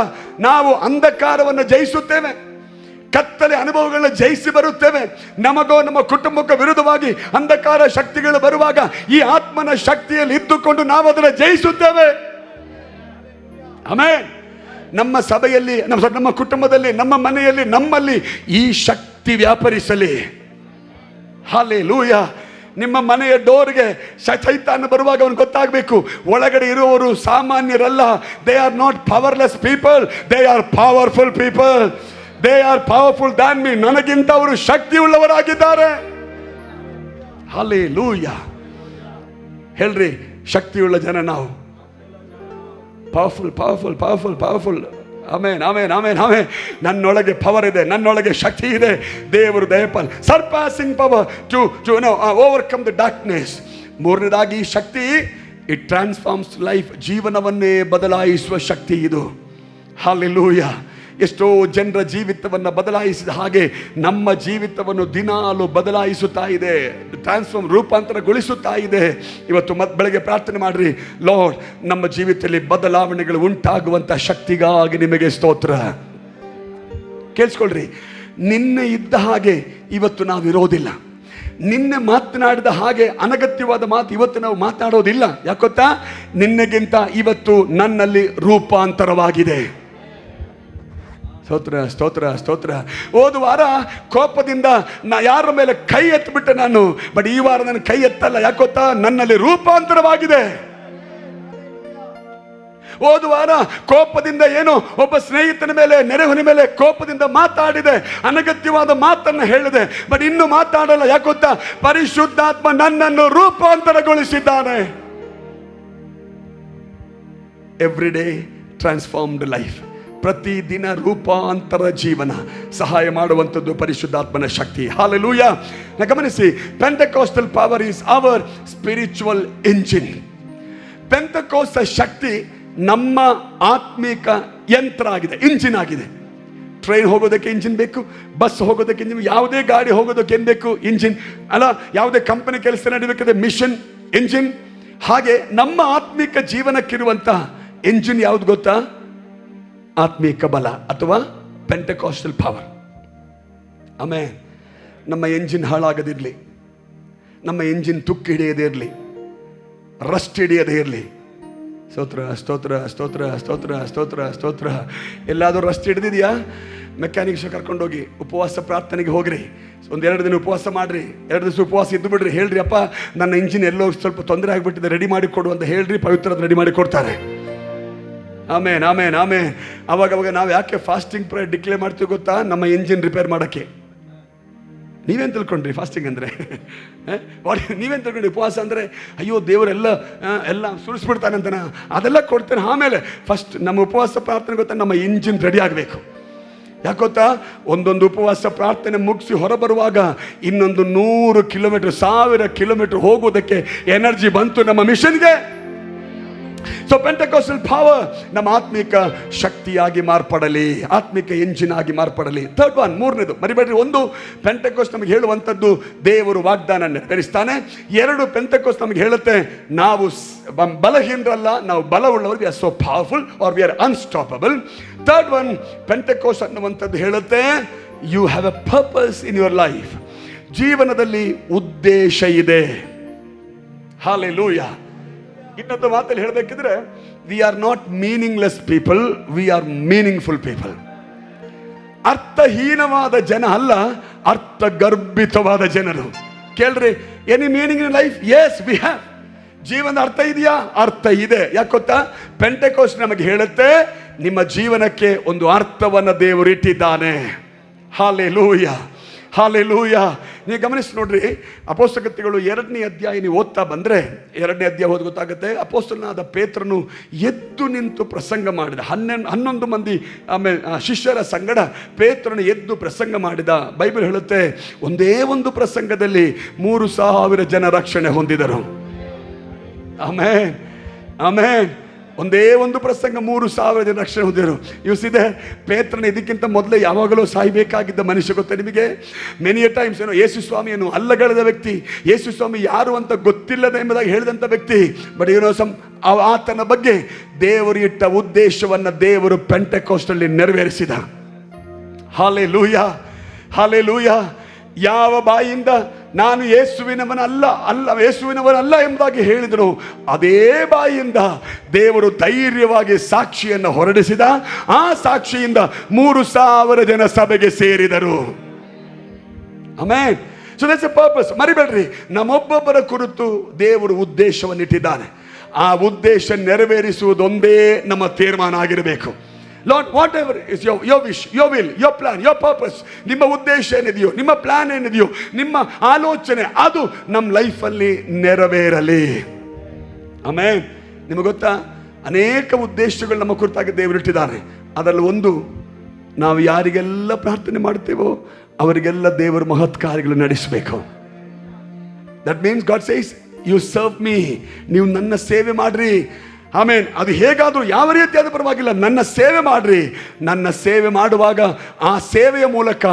ನಾವು ಅಂಧಕಾರವನ್ನು ಜಯಿಸುತ್ತೇವೆ, ಕತ್ತಲೆ ಅನುಭವಗಳನ್ನ ಜಯಿಸಿ ಬರುತ್ತೇವೆ. ನಮಗೋ ನಮ್ಮ ಕುಟುಂಬಕ್ಕೂ ವಿರುದ್ಧವಾಗಿ ಅಂಧಕಾರ ಶಕ್ತಿಗಳು ಬರುವಾಗ ಈ ಆತ್ಮನ ಶಕ್ತಿಯಲ್ಲಿ ಇದ್ದುಕೊಂಡು ನಾವು ಅದನ್ನು ಜಯಿಸುತ್ತೇವೆ. ಆಮೆನ್. ನಮ್ಮ ಸಭೆಯಲ್ಲಿ, ನಮ್ಮ ಕುಟುಂಬದಲ್ಲಿ, ನಮ್ಮ ಮನೆಯಲ್ಲಿ, ನಮ್ಮಲ್ಲಿ ಈ ಶಕ್ತಿ ವ್ಯಾಪರಿಸಲಿ. ಹಲ್ಲೆಲೂಯಾ. ನಿಮ್ಮ ಮನೆಯ ಡೋರ್ಗೆ ಸೈತಾನ ಬರುವಾಗ ಅವನು ಗೊತ್ತಾಗಬೇಕು, ಒಳಗಡೆ ಇರುವವರು ಸಾಮಾನ್ಯರಲ್ಲ. They are not powerless people, they are powerful people. They are powerful than me. ನನಗಿಂತ ಅವರು ಶಕ್ತಿ ಉಳ್ಳವರಾಗಿದ್ದಾರೆ. ಹಲ್ಲೆಲೂಯಾ. ಹೇಳ್ರಿ, ಶಕ್ತಿಯುಳ್ಳ ಜನ ನಾವು. Powerful, powerful, powerful, powerful. Amen, amen, amen, amen. ನನ್ನೊಳಗೆ ಪವರ್ ಇದೆ, ನನ್ನೊಳಗೆ ಶಕ್ತಿ ಇದೆ. ದೇವರು ದಯಪಾಲ್ surpassing power to overcome the darkness. ಮೂರನೇದಾಗಿ ಶಕ್ತಿ, ಇಟ್ ಟ್ರಾನ್ಸ್ಫಾರ್ಮ್ಸ್ ಲೈಫ್. ಜೀವನವನ್ನೇ ಬದಲಾಯಿಸುವ ಶಕ್ತಿ ಇದು. ಹಲ್ಲೆಲೂಯಾ. ಎಷ್ಟೋ ಜನರ ಜೀವಿತವನ್ನು ಬದಲಾಯಿಸಿದ ಹಾಗೆ ನಮ್ಮ ಜೀವಿತವನ್ನು ದಿನಾಲು ಬದಲಾಯಿಸುತ್ತಾ ಇದೆ, ಟ್ರಾನ್ಸ್ಫಾರ್ಮ್, ರೂಪಾಂತರಗೊಳಿಸುತ್ತಾ ಇದೆ. ಇವತ್ತು ಬೆಳಗ್ಗೆ ಪ್ರಾರ್ಥನೆ ಮಾಡ್ರಿ, ಲಾರ್ಡ್, ನಮ್ಮ ಜೀವಿತದಲ್ಲಿ ಬದಲಾವಣೆಗಳು ಉಂಟಾಗುವಂಥ ಶಕ್ತಿಗಾಗಿ ನಿಮಗೆ ಸ್ತೋತ್ರ. ಕೇಳಿಸ್ಕೊಳ್ರಿ, ನಿನ್ನೆ ಇದ್ದ ಹಾಗೆ ಇವತ್ತು ನಾವಿರೋದಿಲ್ಲ. ನಿನ್ನೆ ಮಾತನಾಡಿದ ಹಾಗೆ ಅನಗತ್ಯವಾದ ಮಾತು ಇವತ್ತು ನಾವು ಮಾತಾಡೋದಿಲ್ಲ. ಯಾಕೊತ್ತಾ? ನಿನ್ನೆಗಿಂತ ಇವತ್ತು ನನ್ನಲ್ಲಿ ರೂಪಾಂತರವಾಗಿದೆ. ಸ್ತೋತ್ರ, ಸ್ತೋತ್ರ, ಸ್ತೋತ್ರ. ಹೋದ ವಾರ ಕೋಪದಿಂದ ಯಾರ ಮೇಲೆ ಕೈ ಎತ್ತಿಬಿಟ್ಟೆ ನಾನು. ಬಟ್ ಈ ವಾರ ನಾನು ಕೈ ಎತ್ತಲ್ಲ. ಯಾಕೊತ್ತಾ? ನನ್ನಲ್ಲಿ ರೂಪಾಂತರವಾಗಿದೆ. ಹೋದ ವಾರ ಕೋಪದಿಂದ ಏನೋ ಒಬ್ಬ ಸ್ನೇಹಿತನ ಮೇಲೆ, ನೆರೆಹೊನ ಮೇಲೆ ಕೋಪದಿಂದ ಮಾತಾಡಿದೆ, ಅನಗತ್ಯವಾದ ಮಾತನ್ನು ಹೇಳಿದೆ. ಬಟ್ ಇನ್ನು ಮಾತಾಡಲ್ಲ. ಯಾಕೊತ್ತಾ? ಪರಿಶುದ್ಧಾತ್ಮ ನನ್ನನ್ನು ರೂಪಾಂತರಗೊಳಿಸಿದ್ದಾನೆ. Every day transformed life. ಪ್ರತಿದಿನ ರೂಪಾಂತರ ಜೀವನ ಸಹಾಯ ಮಾಡುವಂಥದ್ದು ಪರಿಶುದ್ಧಾತ್ಮನ ಶಕ್ತಿ. ಹಲ್ಲೆಲೂಯಾ. ಗಮನಿಸಿ, Pentecostal power is our spiritual engine. Pentecost ಶಕ್ತಿ ನಮ್ಮ ಆತ್ಮಿಕ ಯಂತ್ರ ಆಗಿದೆ, ಇಂಜಿನ್ ಆಗಿದೆ. ಟ್ರೈನ್ ಹೋಗೋದಕ್ಕೆ ಇಂಜಿನ್ ಬೇಕು, ಬಸ್ ಹೋಗೋದಕ್ಕೆ ಇಂಜಿನ್, ಯಾವುದೇ ಗಾಡಿ ಹೋಗೋದಕ್ಕೆ ಏನು ಬೇಕು? ಇಂಜಿನ್ ಅಲ್ಲ. ಯಾವುದೇ ಕಂಪನಿ ಕೆಲಸ ನಡೀಬೇಕಾದ್ರೆ ಮಿಷನ್, ಇಂಜಿನ್. ಹಾಗೆ ನಮ್ಮ ಆತ್ಮಿಕ ಜೀವನಕ್ಕಿರುವಂಥ ಇಂಜಿನ್ ಯಾವುದು ಗೊತ್ತಾ? ಆತ್ಮೀಕ ಬಲ ಅಥವಾ ಪೆಂಟೆಕಾಸ್ಟಲ್ ಪವರ್. ಆಮೇಲೆ ನಮ್ಮ ಎಂಜಿನ್ ಹಾಳಾಗದಿರಲಿ, ನಮ್ಮ ಇಂಜಿನ್ ತುಕ್ಕು ಹಿಡಿಯದೇ ಇರಲಿ, ರಸ್ಟ್ ಹಿಡಿಯದೇ ಇರಲಿ. ಸ್ತೋತ್ರ ಸ್ತೋತ್ರ ಸ್ತೋತ್ರ ಸ್ತೋತ್ರ ಸ್ತೋತ್ರ ಸ್ತೋತ್ರ. ಎಲ್ಲಾದರೂ ರಸ್ಟ್ ಹಿಡಿದಿದೆಯಾ? ಮೆಕ್ಯಾನಿಕ್ ಶೋ ಕರ್ಕೊಂಡೋಗಿ ಉಪವಾಸ ಪ್ರಾರ್ಥನೆಗೆ ಹೋಗ್ರಿ. ಒಂದು 2 ದಿನ ಉಪವಾಸ ಮಾಡಿರಿ. 2 ದಿವಸ ಉಪವಾಸ ಇದ್ದು ಬಿಡ್ರಿ. ಹೇಳ್ರಿ, ಅಪ್ಪ ನನ್ನ ಇಂಜಿನ್ ಎಲ್ಲೋ ಸ್ವಲ್ಪ ತೊಂದರೆ ಆಗಿಬಿಟ್ಟಿದೆ, ರೆಡಿ ಮಾಡಿ ಕೊಡು ಅಂತ ಹೇಳ್ರಿ. ಪವಿತ್ರದ ರೆಡಿ ಮಾಡಿ ಕೊಡ್ತಾರೆ. ಆಮೇನ್ ಆಮೇನ್ ಆಮೇನ್. ಅವಾಗ ನಾವು ಯಾಕೆ ಫಾಸ್ಟಿಂಗ್ ಪ್ರೇಯರ್ ಡಿಕ್ಲೇರ್ ಮಾಡ್ತೀವಿ ಗೊತ್ತಾ? ನಮ್ಮ ಇಂಜಿನ್ ರಿಪೇರ್ ಮಾಡೋಕ್ಕೆ. ನೀವೇನು ತಿಳ್ಕೊಂಡ್ರಿ ಫಾಸ್ಟಿಂಗ್ ಅಂದರೆ? ನೀವೇನು ತಿಳ್ಕೊಂಡ್ರಿ ಉಪವಾಸ ಅಂದರೆ? ಅಯ್ಯೋ ದೇವರೆಲ್ಲ ಎಲ್ಲ ಸುರಿಸ್ಬಿಡ್ತಾನೆ ಅಂತನ? ಅದೆಲ್ಲ ಕೊಡ್ತೇನೆ ಆಮೇಲೆ. ಫಸ್ಟ್ ನಮ್ಮ ಉಪವಾಸ ಪ್ರಾರ್ಥನೆ ಗೊತ್ತಾ? ನಮ್ಮ ಇಂಜಿನ್ ರೆಡಿ ಆಗಬೇಕು. ಯಾಕೆ ಗೊತ್ತಾ? ಒಂದೊಂದು ಉಪವಾಸ ಪ್ರಾರ್ಥನೆ ಮುಗಿಸಿ ಹೊರಬರುವಾಗ ಇನ್ನೊಂದು 100 ಕಿಲೋಮೀಟರ್ 1000 ಕಿಲೋಮೀಟರ್ ಹೋಗುವುದಕ್ಕೆ ಎನರ್ಜಿ ಬಂತು ನಮ್ಮ ಮಿಷನ್ಗೆ. ಸೊ ಪೆಂಟೆಕೋಸ್ಟಲ್ ಪವರ್ ನಮ್ಮ ಆತ್ಮಿಕ ಶಕ್ತಿಯಾಗಿ ಮಾರ್ಪಡಲಿ, ಆತ್ಮಿಕ ಎಂಜಿನ್ ಆಗಿ ಮಾರ್ಪಡಲಿ. ಥರ್ಡ್ ಒನ್, ಮೂರನೇದು ಮರಿಬೇಡ್ರಿ. 1, ಪೆಂಟೆಕೋಸ್ಟ್ ನಮಗೆ ಹೇಳುವಂಥದ್ದು ದೇವರು ವಾಗ್ದಾನ ನೆರವೇರಿಸ್ತಾನೆ. 2, ಪೆಂಟೆಕೋಸ್ಟ್ ನಮಗೆ ಹೇಳುತ್ತೆ ನಾವು ಬಲಹೀನರಲ್ಲ, ನಾವು ಬಲವುಳ್ಳವರು. We are so powerful are we are unstoppable. Third one, Pentecost ಅನ್ನುವಂಥದ್ದು ಹೇಳುತ್ತೆ you have a purpose in your life. ಜೀವನದಲ್ಲಿ ಉದ್ದೇಶ ಇದೆ. ಹಾಲೆಲೂಯಾ. ಇನ್ನೊಂದು ಮಾತಲ್ಲಿ ಹೇಳಬೇಕಿದ್ರೆ, we are not meaningless people, we are meaningful people. ಅರ್ಥಹೀನವಾದ ಜನ ಅಲ್ಲ, ಅರ್ಥಗರ್ಭಿತವಾದ ಜನರು. ಕೇಳ್ರಿ, any meaning in life? Yes, we have. ಜೀವನದ ಅರ್ಥ ಇದೆಯಾ? ಅರ್ಥ ಇದೆ. ಯಾಕೆ ಗೊತ್ತಾ? ಪೆಂಟೆಕೋಸ್ಟ್ ನಮಗೆ ಹೇಳುತ್ತೆ ನಿಮ್ಮ ಜೀವನಕ್ಕೆ ಒಂದು ಅರ್ಥವನ್ನು ದೇವರು ಇಟ್ಟಿದ್ದಾನೆ. Hallelujah, hallelujah. ನೀವು ಗಮನಿಸಿ ನೋಡ್ರಿ, ಅಪೊಸ್ತಲಕೃತ್ಯಗಳು 2ನೇ ಅಧ್ಯಾಯ ನೀವು ಓದ್ತಾ ಬಂದರೆ, 2ನೇ ಅಧ್ಯಾಯ ಓದಿ ಗೊತ್ತಾಗುತ್ತೆ. ಅಪೊಸ್ತಲನಾದ ಪೇತ್ರನು ಎದ್ದು ನಿಂತು ಪ್ರಸಂಗ ಮಾಡಿದ. 11 ಮಂದಿ ಆಮೇಲೆ ಶಿಷ್ಯರ ಸಂಗಡ ಪೇತ್ರನು ಎದ್ದು ಪ್ರಸಂಗ ಮಾಡಿದ. ಬೈಬಲ್ ಹೇಳುತ್ತೆ ಒಂದೇ ಒಂದು ಪ್ರಸಂಗದಲ್ಲಿ 3000 ಜನ ರಕ್ಷಣೆ ಹೊಂದಿದರು. ಆಮೇನ್ ಆಮೇನ್. ಒಂದೇ ಒಂದು ಪ್ರಸಂಗ 3000 ಜನ ರಕ್ಷಣೆ ಹೊಂದಿದರು. ಇವಿಸಿದೆ ಪೇತ್ರನ ಇದಕ್ಕಿಂತ ಮೊದಲೇ ಯಾವಾಗಲೂ ಸಾಯಬೇಕಾಗಿದ್ದ ಮನುಷ್ಯ. ಗೊತ್ತಾ ನಿಮಗೆ? ಮೆನಿ ಎ ಟೈಮ್ಸ್ ಯೇಸು ಸ್ವಾಮಿಯನ್ನು ಅಲ್ಲಗಳೆದ ವ್ಯಕ್ತಿ, ಯೇಸು ಸ್ವಾಮಿ ಯಾರು ಅಂತ ಗೊತ್ತಿಲ್ಲದೆ ಎಂಬುದಾಗಿ ಹೇಳಿದಂಥ ವ್ಯಕ್ತಿ. ಬಟ್ ಆತನ ಬಗ್ಗೆ ದೇವರು ಇಟ್ಟ ಉದ್ದೇಶವನ್ನು ದೇವರು ಪೆಂಟೆಕೋಸ್ಟಲ್ಲಿ ನೆರವೇರಿಸಿದ. Hallelujah, hallelujah. ಯಾವ ಬಾಯಿಂದ ನಾನು ಯೇಸುವಿನವನಲ್ಲ ಎಂಬುದಾಗಿ ಹೇಳಿದರು, ಅದೇ ಬಾಯಿಯಿಂದ ದೇವರು ಧೈರ್ಯವಾಗಿ ಸಾಕ್ಷಿಯನ್ನು ಹೊರಡಿಸಿದ. ಆ ಸಾಕ್ಷಿಯಿಂದ 3000 ಜನ ಸಭೆಗೆ ಸೇರಿದರು. Amen. So that's a purpose. ಮರಿಬೇಡ್ರಿ, ನಮ್ಮೊಬ್ಬೊಬ್ಬರ ಕುರಿತು ದೇವರು ಉದ್ದೇಶವನ್ನು ಇಟ್ಟಿದ್ದಾನೆ. ಆ ಉದ್ದೇಶ ನೆರವೇರಿಸುವುದೊಂದೇ ನಮ್ಮ ತೀರ್ಮಾನ ಆಗಿರಬೇಕು. Lord, whatever is your wish, your will, your plan, your purpose, ನಿಮ್ಮ ಉದ್ದೇಶ ಏನಿದೆಯೋ, ನಿಮ್ಮ ಪ್ಲಾನ್ ಏನಿದೆಯೋ, ನಿಮ್ಮ ಆಲೋಚನೆ, ಅದು ನಮ್ಮ ಲೈಫಲ್ಲಿ ನೆರವೇರಲಿ. ಆಮೇನ್. ನಿಮಗೆ ಗೊತ್ತಾ, ಅನೇಕ ಉದ್ದೇಶಗಳು ನಮ್ಮ ಕುರಿತಾಗಿ ದೇವರು ಇಟ್ಟಿದ್ದಾನೆ. ಅದರಲ್ಲಿ ಒಂದು, ನಾವು ಯಾರಿಗೆಲ್ಲ ಪ್ರಾರ್ಥನೆ ಮಾಡ್ತೇವೋ ಅವರಿಗೆಲ್ಲ ದೇವರು ಮಹತ್ ಕಾರ್ಯಗಳು ನಡೆಸಬೇಕು. That means God says you serve me, ನೀವು ನನ್ನ ಸೇವೆ ಮಾಡ್ರಿ. ಆಮೇನ್. ಅದು ಹೇಗಾದರೂ ಯಾವ ರೀತಿಯಾದ ಪರವಾಗಿಲ್ಲ, ನನ್ನ ಸೇವೆ ಮಾಡ್ರಿ. ನನ್ನ ಸೇವೆ ಮಾಡುವಾಗ ಆ ಸೇವೆಯ ಮೂಲಕ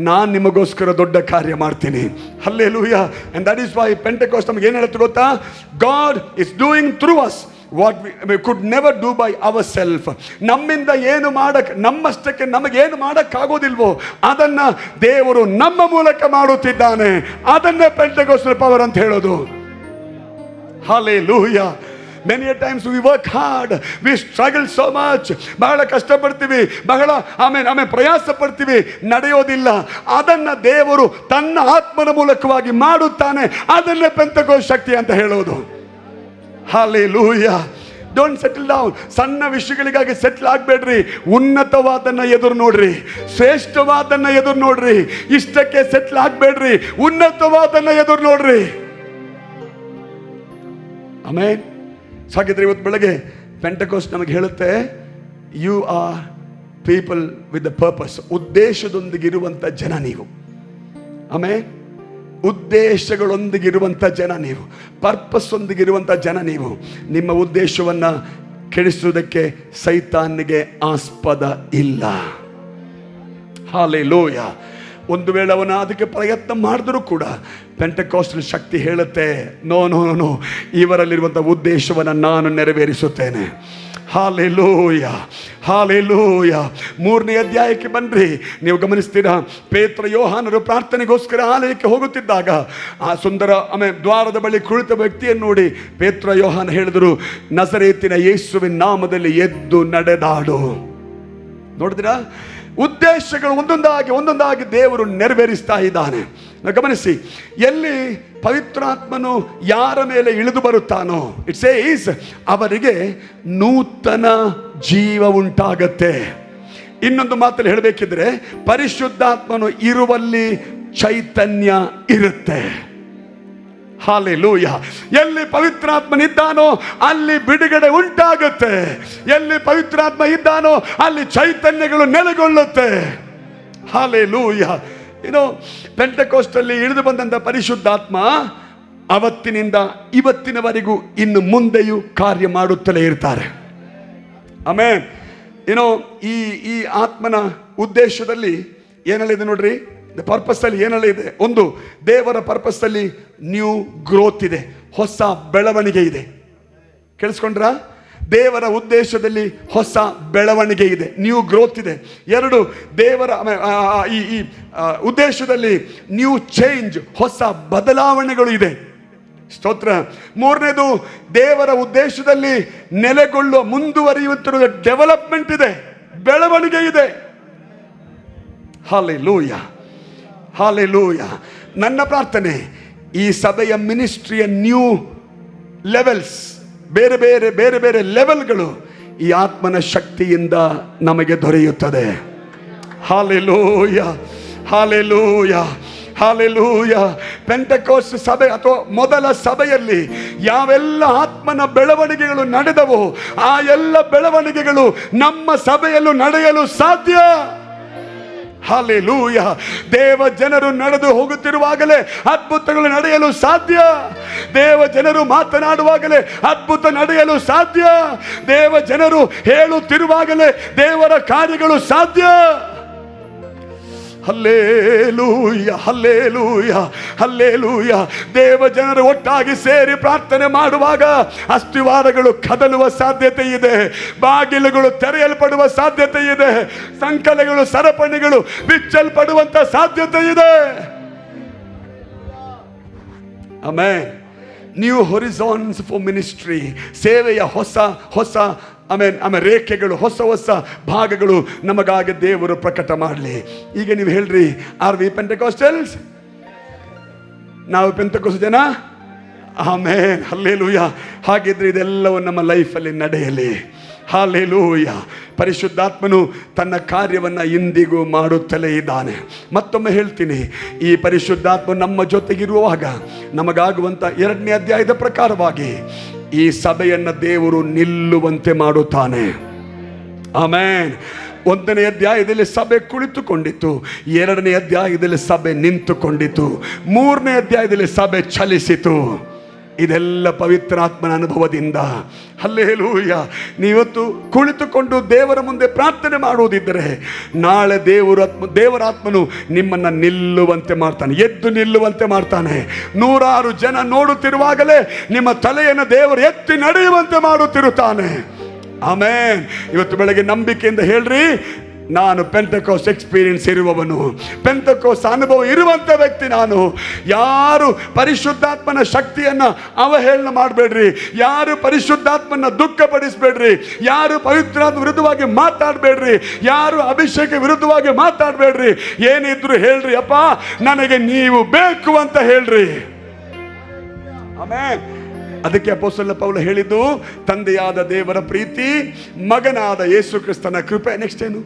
ನಾನು ನಿಮಗೋಸ್ಕರ ದೊಡ್ಡ ಕಾರ್ಯ ಮಾಡ್ತೀನಿ. Hallelujah. And that is why Pentecost ನಮಗೆ ಏನು ಹೇಳುತ್ತೆ ಗೊತ್ತಾ? God is doing through us what we could never do by ourself. ನಮ್ಮಿಂದ ಏನು ನಮ್ಮಷ್ಟಕ್ಕೆ ನಮಗೇನು ಮಾಡೋಕ್ಕಾಗೋದಿಲ್ವೋ ಅದನ್ನ ದೇವರು ನಮ್ಮ ಮೂಲಕ ಮಾಡುತ್ತಿದ್ದಾನೆ. ಅದನ್ನೇ ಪೆಂಟೆಕೋಸ್ಟಲ್ ಪವರ್ ಅಂತ ಹೇಳೋದು. Hallelujah. Many a times we work hard, we struggle so much. ಬಹಳ ಕಷ್ಟಪಡ್ತೀವಿ, ಬಹಳ ಆಮೇಲೆ ಪ್ರಯಾಸ ಪಡ್ತೀವಿ, ನಡೆಯೋದಿಲ್ಲ. ಅದನ್ನ ದೇವರು ತನ್ನ ಆತ್ಮನ ಮೂಲಕವಾಗಿ ಮಾಡುತ್ತಾನೆ. ಅದನ್ನೇ ಪೆಂಟೆಕೋಸ್ಟ್ ಶಕ್ತಿ ಅಂತ ಹೇಳೋದು. ಹಲ್ಲೆಲೂಯಾ. Don't settle down. ಸಣ್ಣ ವಿಷಯಗಳಿಗಾಗಿ ಸೆಟ್ಲ್ ಆಗಬೇಡ್ರಿ. ಉನ್ನತವಾದನ್ನ ಎದುರು ನೋಡ್ರಿ, ಶ್ರೇಷ್ಠವಾದನ್ನ ಎದುರು ನೋಡ್ರಿ. ಇಷ್ಟಕ್ಕೆ ಸೆಟ್ಲ್ ಆಗಬೇಡ್ರಿ, ಉನ್ನತವಾದನ್ನ ಎದುರು ನೋಡ್ರಿ. ಆಮೇನ್. ಹಾಗಿದ್ರೆ ಇವತ್ತು ಬೆಳಗ್ಗೆ ಪೆಂಟೆಕೋಸ್ಟ್ ನಮಗೆ ಹೇಳುತ್ತೆ you are people with the purpose. ಉದ್ದೇಶದೊಂದಿಗಿರುವಂಥ ಜನ ನೀವು. ಆಮೇಲೆ ಉದ್ದೇಶಗಳೊಂದಿಗಿರುವಂಥ ಜನ ನೀವು, ಪರ್ಪಸ್ ಒಂದಿಗಿರುವಂಥ ಜನ ನೀವು. ನಿಮ್ಮ ಉದ್ದೇಶವನ್ನು ಕೆಡಿಸುವುದಕ್ಕೆ ಸೈತಾನಿಗೆ ಆಸ್ಪದ ಇಲ್ಲ. ಹಾಲೆಲೂಯಾ. ಒಂದು ವೇಳೆ ಅವನ ಅದಕ್ಕೆ ಪ್ರಯತ್ನ ಮಾಡಿದ್ರೂ ಕೂಡ ಪೆಂಟೆಕಾಸ್ಟಲ್ ಶಕ್ತಿ ಹೇಳುತ್ತೆ, ನೋ ನೋ ನೋ, ಇವರಲ್ಲಿರುವಂಥ ಉದ್ದೇಶವನ್ನು ನಾನು ನೆರವೇರಿಸುತ್ತೇನೆ. Hallelujah, hallelujah. 3ನೇ ಅಧ್ಯಾಯಕ್ಕೆ ಬನ್ನಿರಿ. ನೀವು ಗಮನಿಸ್ತೀರಾ, ಪೇತ್ರ ಯೋಹಾನರು ಪ್ರಾರ್ಥನೆಗೋಸ್ಕರ ಆಲಯಕ್ಕೆ ಹೋಗುತ್ತಿದ್ದಾಗ ಆ ಸುಂದರ ದ್ವಾರದ ಬಳಿ ಕುಳಿತ ವ್ಯಕ್ತಿಯನ್ನು ನೋಡಿ ಪೇತ್ರ ಯೋಹಾನ ಹೇಳಿದರು, ನಜರೇತಿನ ಯೇಸುವಿನ ನಾಮದಲ್ಲಿ ಎದ್ದು ನಡೆದಾಡು. ನೋಡಿದ್ರಾ, ಉದ್ದೇಶಗಳು ಒಂದೊಂದಾಗಿ ದೇವರು ನೆರವೇರಿಸ್ತಾ ಇದ್ದಾನೆ. ಗಮನಿಸಿ, ಎಲ್ಲಿ ಪವಿತ್ರಾತ್ಮನು ಯಾರ ಮೇಲೆ ಇಳಿದು ಬರುತ್ತಾನೋ, ಇಟ್ ಸೇಸ್ ಅವರಿಗೆ ನೂತನ ಜೀವ ಉಂಟಾಗತ್ತೆ. ಇನ್ನೊಂದು ಮಾತಲ್ಲಿ ಹೇಳಬೇಕಿದ್ರೆ, ಪರಿಶುದ್ಧಾತ್ಮನು ಇರುವಲ್ಲಿ ಚೈತನ್ಯ ಇರುತ್ತೆ. ಹಾಲೆಲೂಯ. ಎಲ್ಲಿ ಪವಿತ್ರಾತ್ಮನಿದ್ದಾನೋ ಅಲ್ಲಿ ಬಿಡುಗಡೆ ಉಂಟಾಗುತ್ತೆ. ಎಲ್ಲಿ ಪವಿತ್ರಾತ್ಮ ಇದ್ದಾನೋ ಅಲ್ಲಿ ಚೈತನ್ಯಗಳು ನೆಲೆಗೊಳ್ಳುತ್ತೆ. ಹಾಲೆಲೂಯ. ಪೆಂಟೆಕೋಸ್ಟಲ್ಲಿ ಇಳಿದು ಬಂದಂಥ ಪರಿಶುದ್ಧಾತ್ಮ ಅವತ್ತಿನಿಂದ ಇವತ್ತಿನವರೆಗೂ ಇನ್ನು ಮುಂದೆಯೂ ಕಾರ್ಯ ಮಾಡುತ್ತಲೇ ಇರ್ತಾರೆ. ಆಮೇನ್. ಈ ಆತ್ಮನ ಉದ್ದೇಶದಲ್ಲಿ ಏನೆಲ್ಲ ಇದೆ ನೋಡ್ರಿ, ಪರ್ಪಸ್ ಅಲ್ಲಿ ಏನೆಲ್ಲ ಇದೆ. ಒಂದು, ದೇವರ ಪರ್ಪಸ್ ಅಲ್ಲಿ ನ್ಯೂ ಗ್ರೋತ್ ಇದೆ, ಹೊಸ ಬೆಳವಣಿಗೆ ಇದೆ. ಕೇಳಿಸ್ಕೊಂಡ್ರ? ದೇವರ ಉದ್ದೇಶದಲ್ಲಿ ಹೊಸ ಬೆಳವಣಿಗೆ ಇದೆ, ನ್ಯೂ ಗ್ರೋತ್ ಇದೆ. 2, ದೇವರ ಈ ಉದ್ದೇಶದಲ್ಲಿ ನ್ಯೂ ಚೇಂಜ್, ಹೊಸ ಬದಲಾವಣೆಗಳು ಇದೆ. ಸ್ತೋತ್ರ. 3ನೇದು, ದೇವರ ಉದ್ದೇಶದಲ್ಲಿ ನೆಲೆಗೊಳ್ಳುವ ಮುಂದುವರಿಯುತ್ತಿರುವ ಡೆವಲಪ್ಮೆಂಟ್ ಇದೆ, ಬೆಳವಣಿಗೆ ಇದೆ. Hallelujah, hallelujah. ನನ್ನ ಪ್ರಾರ್ಥನೆ, ಈ ಸಭೆಯ ಮಿನಿಸ್ಟ್ರಿಯ ನ್ಯೂ ಲೆವೆಲ್ಸ್, ಬೇರೆ ಬೇರೆ ಬೇರೆ ಬೇರೆ ಲೆವೆಲ್ಗಳು ಈ ಆತ್ಮನ ಶಕ್ತಿಯಿಂದ ನಮಗೆ ದೊರೆಯುತ್ತದೆ. Hallelujah, hallelujah, hallelujah. ಪೆಂಟೆಕೋಸ್ಟ್ ಸಭೆ ಅಥವಾ ಮೊದಲ ಸಭೆಯಲ್ಲಿ ಯಾವೆಲ್ಲ ಆತ್ಮನ ಬೆಳವಣಿಗೆಗಳು ನಡೆದವೋ ಆ ಎಲ್ಲ ಬೆಳವಣಿಗೆಗಳು ನಮ್ಮ ಸಭೆಯಲ್ಲೂ ನಡೆಯಲು ಸಾಧ್ಯ. ಹಾಲೆಲೂಯ. ದೇವ ಜನರು ನಡೆದು ಹೋಗುತ್ತಿರುವಾಗಲೇ ಅದ್ಭುತಗಳು ನಡೆಯಲು ಸಾಧ್ಯ. ದೇವ ಜನರು ಮಾತನಾಡುವಾಗಲೇ ಅದ್ಭುತ ನಡೆಯಲು ಸಾಧ್ಯ. ದೇವ ಜನರು ಹೇಳುತ್ತಿರುವಾಗಲೇ ದೇವರ ಕಾರ್ಯಗಳು ಸಾಧ್ಯ. Hallelujah, hallelujah, hallelujah. ದೇವ ಜನರು ಒಟ್ಟಾಗಿ ಸೇರಿ ಪ್ರಾರ್ಥನೆ ಮಾಡುವಾಗ ಅಸ್ಥಿವಾರಗಳು ಕದಲುವ ಸಾಧ್ಯತೆ ಇದೆ, ಬಾಗಿಲುಗಳು ತೆರೆಯಲ್ಪಡುವ ಸಾಧ್ಯತೆ ಇದೆ, ಸಂಕಲಗಳು ಸರಪಣಿಗಳು ಬಿಚ್ಚಲ್ಪಡುವಂತ ಸಾಧ್ಯತೆ ಇದೆ. ಆಮೆನ್. ನ್ಯೂ ಹೊರಿಜಾನ್ಸ್ ಫಾರ್ ಮಿನಿಸ್ಟ್ರಿ, ಸೇವೆಯ ಹೊಸ ಹೊಸ ರೇಖೆಗಳು, ಹೊಸ ಹೊಸ ಭಾಗಗಳು ನಮಗಾಗಿ ದೇವರು ಪ್ರಕಟ ಮಾಡಲಿ. ಈಗ ನೀವು ಹೇಳ್ರಿ, ಆರ್ ವಿ ಪೆಂಟೆಕಾಸ್ಟಲ್ಸ್? ನಾವು ಪೆಂಟೆಕೋಸ್ಟ್ ಜನ? Amen, hallelujah. ಹಾಗಿದ್ರೆ ಇದೆಲ್ಲವೂ ನಮ್ಮ ಲೈಫಲ್ಲಿ ನಡೆಯಲಿ. ಹಾಲೆಲೂಯ. ಪರಿಶುದ್ಧಾತ್ಮನು ತನ್ನ ಕಾರ್ಯವನ್ನು ಇಂದಿಗೂ ಮಾಡುತ್ತಲೇ ಇದ್ದಾನೆ. ಮತ್ತೊಮ್ಮೆ ಹೇಳ್ತೀನಿ, ಈ ಪರಿಶುದ್ಧಾತ್ಮ ನಮ್ಮ ಜೊತೆಗಿರುವಾಗ ನಮಗಾಗುವಂಥ 2ನೇ ಅಧ್ಯಾಯದ ಪ್ರಕಾರವಾಗಿ ಈ ಸಭೆಯನ್ನು ದೇವರು ನಿಲ್ಲುವಂತೆ ಮಾಡುತ್ತಾನೆ. ಆಮೆನ್. 1ನೇ ಅಧ್ಯಾಯದಲ್ಲಿ ಸಭೆ ಕುಳಿತುಕೊಂಡಿತ್ತು, 2ನೇ ಅಧ್ಯಾಯದಲ್ಲಿ ಸಭೆ ನಿಂತುಕೊಂಡಿತು, 3ನೇ ಅಧ್ಯಾಯದಲ್ಲಿ ಸಭೆ ಚಲಿಸಿತು. ಇದೆಲ್ಲ ಪವಿತ್ರಾತ್ಮನ ಅನುಭವದಿಂದ. ಹಲ್ಲೇಲೂಯ. ನೀವತ್ತು ಕುಳಿತುಕೊಂಡು ದೇವರ ಮುಂದೆ ಪ್ರಾರ್ಥನೆ ಮಾಡುವುದಿದ್ದರೆ ನಾಳೆ ದೇವರಾತ್ಮನು ನಿಮ್ಮನ್ನು ನಿಲ್ಲುವಂತೆ ಮಾಡ್ತಾನೆ, ಎದ್ದು ನಿಲ್ಲುವಂತೆ ಮಾಡ್ತಾನೆ. 100 ಜನ ನೋಡುತ್ತಿರುವಾಗಲೇ ನಿಮ್ಮ ತಲೆಯನ್ನು ದೇವರು ಎತ್ತಿ ನಡೆಯುವಂತೆ ಮಾಡುತ್ತಿರುತ್ತಾನೆ. ಆಮೆನ್. ಇವತ್ತು ಬೆಳಗ್ಗೆ ನಂಬಿಕೆಯಿಂದ ಹೇಳ್ರಿ, ನಾನು ಪೆಂಟೆಕೋಸ್ಟ್ ಎಕ್ಸ್ಪೀರಿಯನ್ಸ್ ಇರುವವನು, ಪೆಂಟೆಕೋಸ್ಟ್ ಅನುಭವ ಇರುವಂಥ ವ್ಯಕ್ತಿ ನಾನು. ಯಾರು ಪರಿಶುದ್ಧಾತ್ಮನ ಶಕ್ತಿಯನ್ನು ಅವಹೇಳನ ಮಾಡಬೇಡ್ರಿ, ಯಾರು ಪರಿಶುದ್ಧಾತ್ಮನ ದುಃಖಪಡಿಸಬೇಡ್ರಿ, ಯಾರು ಪವಿತ್ರಾತ್ಮ ವಿರುದ್ಧವಾಗಿ ಮಾತಾಡಬೇಡ್ರಿ, ಯಾರು ಅಭಿಷೇಕ ವಿರುದ್ಧವಾಗಿ ಮಾತಾಡಬೇಡ್ರಿ. ಏನಿದ್ರು ಹೇಳ್ರಿ, ಅಪ್ಪ ನನಗೆ ನೀವು ಬೇಕು ಅಂತ ಹೇಳ್ರಿ. ಆಮೆನ್. ಅದಕ್ಕೆ ಅಪೊಸ್ತಲ ಪೌಲ ಹೇಳಿದ್ದು, ತಂದೆಯಾದ ದೇವರ ಪ್ರೀತಿ, ಮಗನಾದ ಯೇಸು ಕ್ರಿಸ್ತನ ಕೃಪೆ, ನೆಕ್ಸ್ಟ್ ಏನು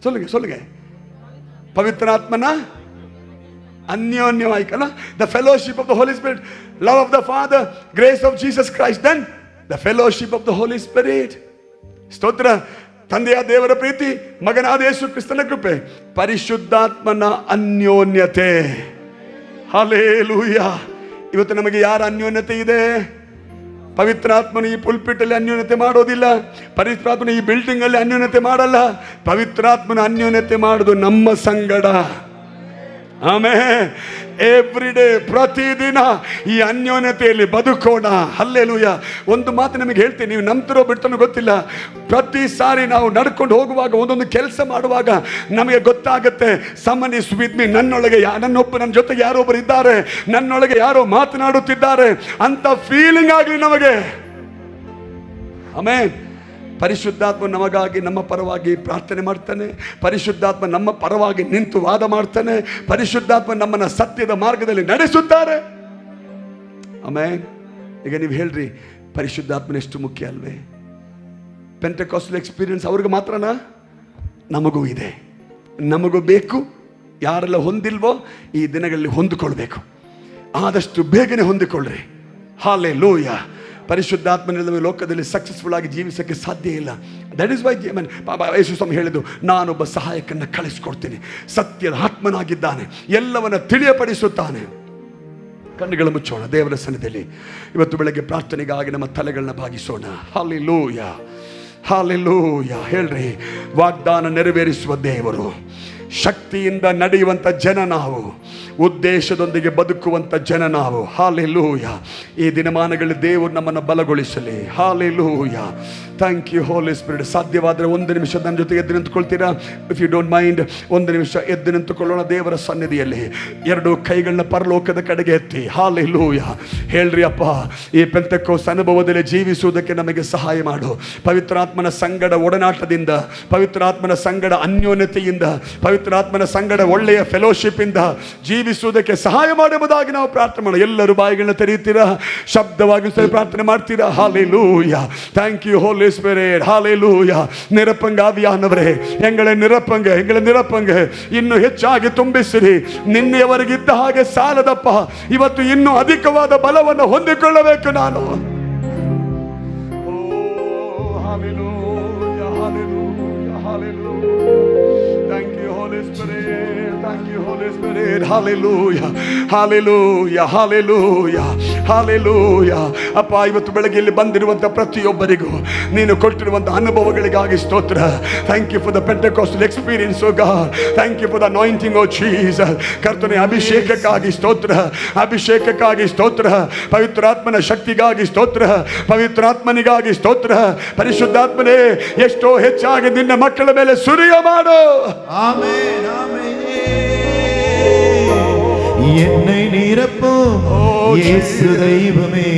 சொல்லுங்க ಪವಿತ್ರಾತ್ಮನ ಅನ್ಯೋನ್ಯವಾಯಿಕಲ್ಲ, the fellowship of the Holy Spirit, love of the Father, grace of Jesus Christ, then the fellowship of the Holy Spirit. ಸ್ತೋತ್ರ. ತಂದೆಯ ದೇವರ ಪ್ರೀತಿ, ಮಗನಾದ ಯೇಸು ಕ್ರಿಸ್ತನ ಕೃಪೆ, ಪರಿಶುದ್ಧಾತ್ಮನ ಅನ್ಯೋನ್ಯತೆ. ಹಲ್ಲೇಲೂಯಾ. ಇವತ್ತು ನಮಗೆ ಯಾರ ಅನ್ಯೋನ್ಯತೆ ಇದೆ? ಪವಿತ್ರಾತ್ಮನು ಈ ಪುಲ್ಪಿಟಲ್ಲಿ ಅನ್ಯೋನ್ಯತೆ ಮಾಡೋದಿಲ್ಲ, ಪವಿತ್ರಾತ್ಮನು ಈ ಬಿಲ್ಡಿಂಗ್ ಅಲ್ಲಿ ಅನ್ಯೋನ್ಯತೆ ಮಾಡಲ್ಲ. ಪವಿತ್ರಾತ್ಮನ ಅನ್ಯೋನ್ಯತೆ ಮಾಡೋದು ನಮ್ಮ ಸಂಗಡ. ಆಮೆನ್. ಎವ್ರಿ ಡೇ, ಪ್ರತಿದಿನ ಈ ಅನ್ಯೋನ್ಯತೆಯಲ್ಲಿ ಬದುಕೋಣ. ಹಲ್ಲೆಲೂಯಾ. ಒಂದು ಮಾತು ನಿಮಗೆ ಹೇಳ್ತೀನಿ, ನೀವು ನಂಬ್ತಿರೋ ಬಿಡ್ತಾನೋ ಗೊತ್ತಿಲ್ಲ, ಪ್ರತಿ ಸಾರಿ ನಾವು ನಡ್ಕೊಂಡು ಹೋಗುವಾಗ, ಒಂದೊಂದು ಕೆಲಸ ಮಾಡುವಾಗ ನಮಗೆ ಗೊತ್ತಾಗುತ್ತೆ, ಸಮನ್ ಇಸ್ ವಿತ್ ಮೀ, ನನ್ನೊಳಗೆ ನನ್ನ ಜೊತೆಗೆ ಯಾರೊಬ್ಬರು ಇದ್ದಾರೆ, ನನ್ನೊಳಗೆ ಯಾರೋ ಮಾತನಾಡುತ್ತಿದ್ದಾರೆ ಅಂತ ಫೀಲಿಂಗ್ ಆಗಲಿ ನಮಗೆ. ಆಮೆನ್. ಪರಿಶುದ್ಧಾತ್ಮ ನಮಗಾಗಿ, ನಮ್ಮ ಪರವಾಗಿ ಪ್ರಾರ್ಥನೆ ಮಾಡ್ತಾನೆ. ಪರಿಶುದ್ಧಾತ್ಮ ನಮ್ಮ ಪರವಾಗಿ ನಿಂತು ವಾದ ಮಾಡ್ತಾನೆ. ಪರಿಶುದ್ಧಾತ್ಮ ನಮ್ಮನ್ನು ಸತ್ಯದ ಮಾರ್ಗದಲ್ಲಿ ನಡೆಸುತ್ತಾರೆ. ಆಮೆನ್. ಈಗ ನೀವು ಹೇಳ್ರಿ, ಪರಿಶುದ್ಧಾತ್ಮನ ಎಷ್ಟು ಮುಖ್ಯ ಅಲ್ವೇ? ಪೆಂಟೆಕಾಸ್ಟಲ್ ಎಕ್ಸ್ಪೀರಿಯನ್ಸ್ ಅವ್ರಿಗೆ ಮಾತ್ರನಾ? ನಮಗೂ ಇದೆ, ನಮಗೂ ಬೇಕು. ಯಾರೆಲ್ಲ ಹೊಂದಿಲ್ವೋ ಈ ದಿನಗಳಲ್ಲಿ ಹೊಂದಿಕೊಳ್ಬೇಕು. ಆದಷ್ಟು ಬೇಗನೆ ಹೊಂದಿಕೊಳ್ಳ್ರಿ. ಹಲ್ಲೆಲೂಯಾ. ಪರಿಶುದ್ಧಾತ್ಮನಿಲ್ಲದೆ ಲೋಕದಲ್ಲಿ ಸಕ್ಸಸ್ಫುಲ್ ಆಗಿ ಜೀವಿಸಕ್ಕೆ ಸಾಧ್ಯ ಇಲ್ಲ. ದಟ್ ಇಸ್ ವೈ ಯೇಸು ಸ್ವಾಮಿ ಹೇಳಿದ್ದು, ನಾನೊಬ್ಬ ಸಹಾಯಕನ್ನ ಕಳಿಸ್ಕೊಡ್ತೀನಿ, ಸತ್ಯದ ಆತ್ಮನಾಗಿದ್ದಾನೆ, ಎಲ್ಲವನ್ನ ತಿಳಿಯಪಡಿಸುತ್ತಾನೆ. ಕಣ್ಣುಗಳು ಮುಚ್ಚೋಣ ದೇವರ ಸನ್ನಿಧಿಯಲ್ಲಿ. ಇವತ್ತು ಬೆಳಗ್ಗೆ ಪ್ರಾರ್ಥನೆಗಾಗಿ ನಮ್ಮ ತಲೆಗಳನ್ನ ಭಾಗಿಸೋಣ. Hallelujah, hallelujah. ಹೇಳ್ರಿ, ವಾಗ್ದಾನ ನೆರವೇರಿಸುವ ದೇವರು, ಶಕ್ತಿಯಿಂದ ನಡೆಯುವಂಥ ಜನ ನಾವು, ಉದ್ದೇಶದೊಂದಿಗೆ ಬದುಕುವಂಥ ಜನ ನಾವು. ಹಲ್ಲೆಲೂಯಾ. ಈ ದಿನಮಾನಗಳಲ್ಲಿ ದೇವರು ನಮ್ಮನ್ನು ಬಲಗೊಳಿಸಲಿ. Hallelujah. Thank you Holy Spirit. ಸಾಧ್ಯವಾದರೆ ಒಂದು ನಿಮಿಷ ನನ್ನ ಜೊತೆಗೆ ಎದ್ದು ನಿಂತುಕೊಳ್ತೀರಾ? ಇಫ್ ಯು ಡೋಂಟ್ ಮೈಂಡ್, ಒಂದು ನಿಮಿಷ ಎದ್ದು ನಿಂತುಕೊಳ್ಳೋಣ ದೇವರ ಸನ್ನಿಧಿಯಲ್ಲಿ. ಎರಡು ಕೈಗಳನ್ನ ಪರಲೋಕದ ಕಡೆಗೆ ಎತ್ತಿ ಹಲ್ಲೆಲೂಯಾ. ಹೇಳ್ರಿ, ಅಪ್ಪ, ಈ ಪೆಂತೆಕೋಸ್ತ ಅನುಭವದಲ್ಲಿ ಜೀವಿಸುವುದಕ್ಕೆ ನಮಗೆ ಸಹಾಯ ಮಾಡು. ಪವಿತ್ರಾತ್ಮನ ಸಂಗಡ ಒಡನಾಟದಿಂದ, ಪವಿತ್ರಾತ್ಮನ ಸಂಗಡ ಅನ್ಯೋನ್ಯತೆಯಿಂದ, ಪವಿತ್ರಾತ್ಮನ ಸಂಗಡ ಒಳ್ಳೆಯ ಫೆಲೋಶಿಪ್ ಇಂದ ಜೀವಿಸುವುದಕ್ಕೆ ಸಹಾಯ ಮಾಡುವುದಾಗಿ ನಾವು ಪ್ರಾರ್ಥನೆ ಮಾಡೋಣ. ಎಲ್ಲರೂ ಬಾಯಿಗಳನ್ನ ತೆರೆಯುತ್ತೀರಾ? ಶಬ್ದವಾಗಿ ಪ್ರಾರ್ಥನೆ ಮಾಡ್ತೀರಾ? Hallelujah. Thank you Holy Spirit. Hallelujah. ನಿರಪಂಗ ಆವಿಯಾನವರೇ, ಎಂಗಳ ನಿರಪಂಗ ಇನ್ನು ಹೆಚ್ಚಾಗಿ ತುಂಬಿಸಿರಿ. ನಿನ್ನೆಯವರೆಗಿದ್ದ ಹಾಗೆ ಸಾಲದಪ್ಪ, ಇವತ್ತು ಇನ್ನೂ ಅಧಿಕವಾದ ಬಲವನ್ನು ಹೊಂದಿಕೊಳ್ಳಬೇಕು ನಾನು. Thank you, Holy Spirit. Hallelujah. Hallelujah. Hallelujah. Hallelujah. ಅಪ್ಪ, ಇವತ್ತು ಬೆಳಗ್ಗೆ ಇಲ್ಲಿ ಬಂದಿರುವಂಥ ಪ್ರತಿಯೊಬ್ಬರಿಗೂ ನೀನು ಕೊಟ್ಟಿರುವಂಥ ಅನುಭವಗಳಿಗಾಗಿ ಸ್ತೋತ್ರ. Thank you for the Pentecostal experience, O God. Thank you for the anointing, O Jesus. ಕರ್ತನೇ, ಅಭಿಷೇಕಕ್ಕಾಗಿ ಸ್ತೋತ್ರ, ಅಭಿಷೇಕಕ್ಕಾಗಿ ಸ್ತೋತ್ರ, ಪವಿತ್ರಾತ್ಮನ ಶಕ್ತಿಗಾಗಿ ಸ್ತೋತ್ರ, ಪವಿತ್ರಾತ್ಮನಿಗಾಗಿ ಸ್ತೋತ್ರ. ಪರಿಶುದ್ಧಾತ್ಮನೇ, ಎಷ್ಟೋ ಹೆಚ್ಚಾಗಿ ನಿನ್ನ ಮಕ್ಕಳ ಮೇಲೆ ಸುರಿಯ ಮಾಡು. Amen, amen. என்னை நிரப்பும் இயேசு தெய்வமே,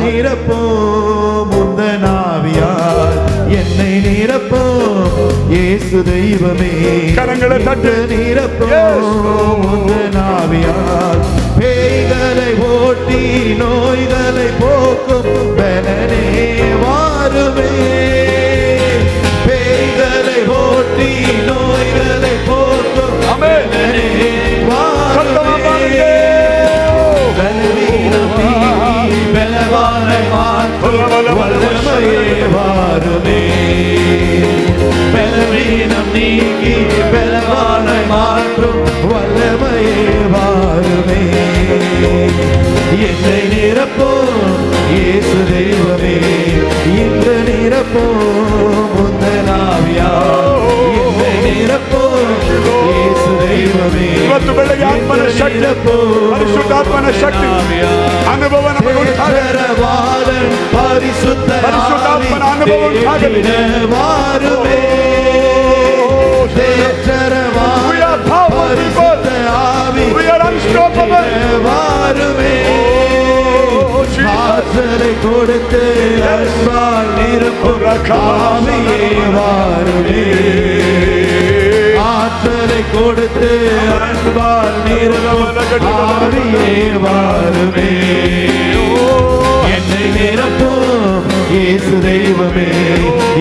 நிரப்பும் முந்தனாவியார். என்னை நிரப்பும் இயேசு தெய்வமே, கரங்களை தட்டு. நிரப்பும் முந்தனாவியார். பேய்களை ஓட்டி நோய்களை போக்கும் பலனே வாருமே. பேய்களை ஓட்டி நோய்களை போக்கும் பலனே பலவீனம் நீக்கி பலவானை மாற்றும் வல்லமையே வாருமே. என்னை நிரப்பும் இயேசு தெய்வமே, இந்த நிரப்பும் முந்தனாவியார். என்னை நிரப்பும் இயேசு தெய்வமே, ಇವತ್ತು ಬೆಳಗ್ಗೆ ಆತ್ಮನ ಶಕ್ತಿ, ಪರಿಶುದ್ಧಾತ್ಮನ ಶಕ್ತಿ ಅನುಭವ ನಮಗೆ ಉಂಟಾಗಲಿ. ಪರಿಶುದ್ಧಾತ್ಮನ ಅನುಭವ ಉಂಟಾಗಲಿ. ವಾರುವೆ வாருமே. ஆற்றலை கொடுத்து அன்பால் நிரப்பும் ஆவியே வாருமே. ஆற்றலை கொடுத்து அன்பால் நிரப்பும் ஆவியே வாருமே. என்னை நிரப்பும் இயேசு தெய்வமே,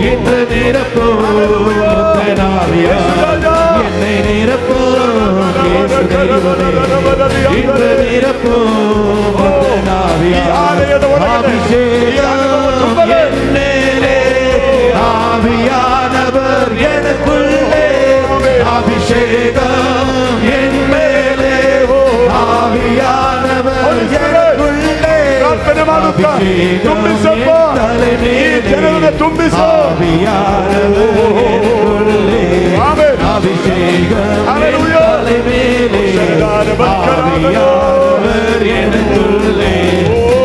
இன்று நிரப்பும் முந்தனாவியார். என்னை நிரப்பும் இயேசு தெய்வமே, இன்று நிரப்பும் முந்தனாவியார். அபிஷேகம் என்னிலே, ஆவியானவர் எனக்குள்ளே. அபிஷேகம் என் மேலே, ஆவியானவர் எனக்குள்ளே. அபிஷேகம் ತುಂಬಿಸಪ್ಪ ಈ ಜನರನ್ನ ತುಂಬಿಸು. ಆಮೆನ್. ಹಲ್ಲೆಲೂಯಾ.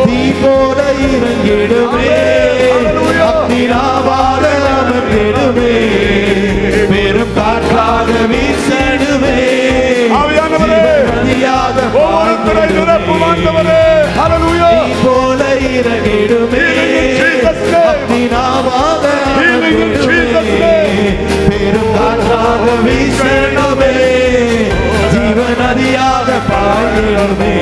தீ போல இறங்கிடுமே, அக்னியாவாக அமர்ந்திடுமே, பெரும் காற்றாக வீசிடுமே, நதியாக ஒவ்வொருத்தரை நிரப்பும் ஆண்டவரே. ஹல்லேலூயா. தீ போல இறங்கிடுமே, அக்னியாவாக அமர்ந்திடுமே, பெரும் காற்றாக வீசிடுமே, ஜீவ நதியாக பாய்ந்திடுமே.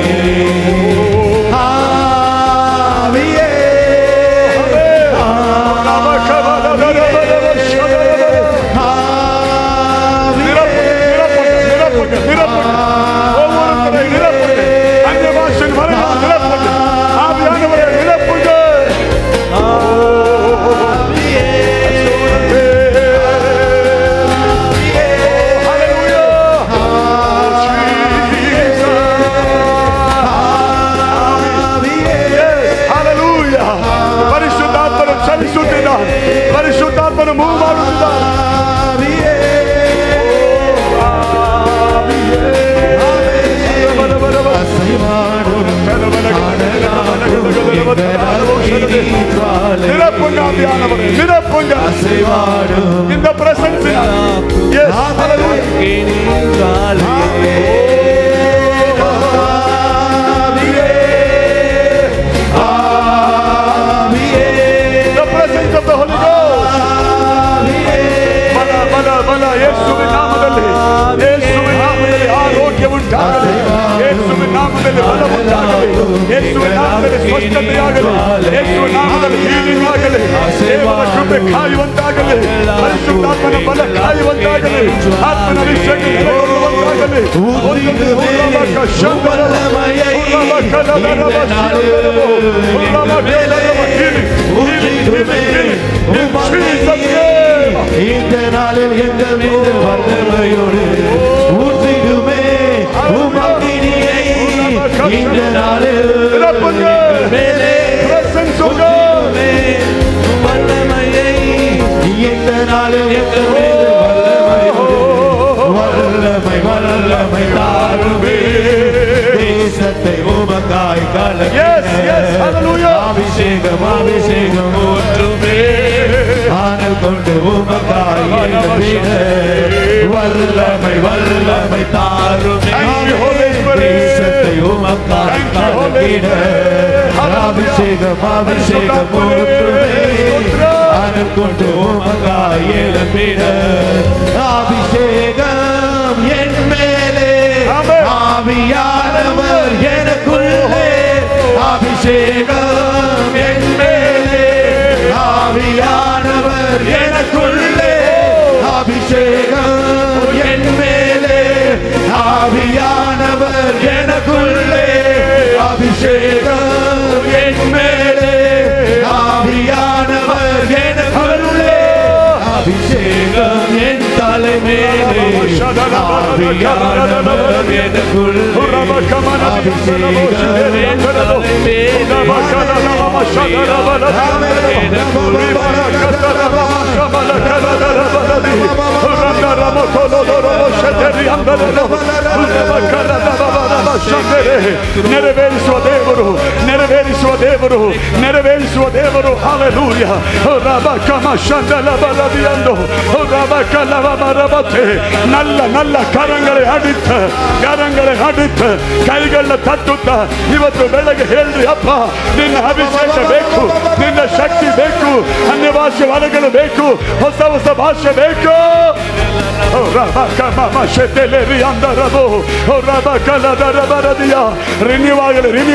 ಪರಿಶುದ್ಧಾತ್ಮನು ಮೂವ್ ಮಾಡುತ್ತಿದ್ದಾನೆ. நிரப்புங்க இந்த பிரசன்ஸ். ಯೇಸುವಿನ ನಾಮದಲ್ಲಿ ಆರೋಗ್ಯ ಉಂಟಾಗಲಿ, ಯೇಸುವಿನ ನಾಮದಲ್ಲಿ ಬಲ ಉಂಟಾಗಲಿ, ಯೇಸುವಿನ ನಾಮದಲ್ಲಿ ಸ್ವಸ್ಥತೆಯಾಗಲಿ, ಯೇಸುವಿನ ನಾಮದಲ್ಲಿ ಹೀಲಿಂಗ್ ಆಗಲಿ, ದೇವರ ಕೃಪೆ ಕಾಯುವಂತಾಗಲಿ, ಪರಿಶುದ್ಧಾತ್ಮನ ಬಲ ಕಾಯುವಂತಾಗಲಿ, ಆತ್ಮನ ಅಭಿಷೇಕ ನೆಲೆಗೊಳ್ಳುವಂತಾಗಲಿ. இந்த நாளில் எங்கள் மீது வல்லமையோடு ஊற்றிடுமே உமக்கினியை. இந்த நாளில் மேலே ஊற்றிடுமே வல்லமையை. இந்த நாளில் எங்கள் மீது வல்லமை தாருமே. தேசத்தை உமக்காய் அபிஷேகம் அபிஷேகம் ஊற்றுமே. ஆனல் கொண்டு உமக்காய் வல்லமை வல்லமை தாருமே. தேசத்தை உமக்காய் அபிஷேகம் அபிஷேகம் ஊற்றுமே. ஆனல் கொண்டு உமக்காய் எழுப்பிட அபிஷேகம் என் மேலே, ஆவியானவர் எனக்குள்ளே. அபிஷேகம் என் மேலே, ஆவியானவர் எனக்குள்ளே. அபிஷேகம் என் மேலே, ஆவியானவர் எனக்குள்ளே. அபிஷேகம் என் மேலே, ஆவியானவர் எனக்குள்ளே. அபிஷேகம் என் தலை மேலே, ஆவியானவர் எனக்குள்ளே. அபிஷேகம் என் தலை மேலே, ನೆರವೇರಿಸುವ ದೇವರು, ನೆರವೇರಿಸುವ ದೇವರು, ನೆರವೇರಿಸುವ ದೇವರು. ಹಲ್ಲೆಲೂಯ. நல்ல நல்ல கரங்களை அடித்து, கரங்களை அடித்து, கைகளை ತಟ್ಟುತ್ತ ಇವತ್ತು ಬೆಳಗ್ಗೆ ಹೇಳ್ರಿ, ಅಪ್ಪ ನಿನ್ನ ಅಭಿಷೇಕ ಬೇಕು, ನಿನ್ನ ಶಕ್ತಿ ಬೇಕು, ಅನ್ಯ ಭಾಷೆ ವರಗಳು ಬೇಕು, ಹೊಸ ಹೊಸ ಭಾಷೆ ಬೇಕು.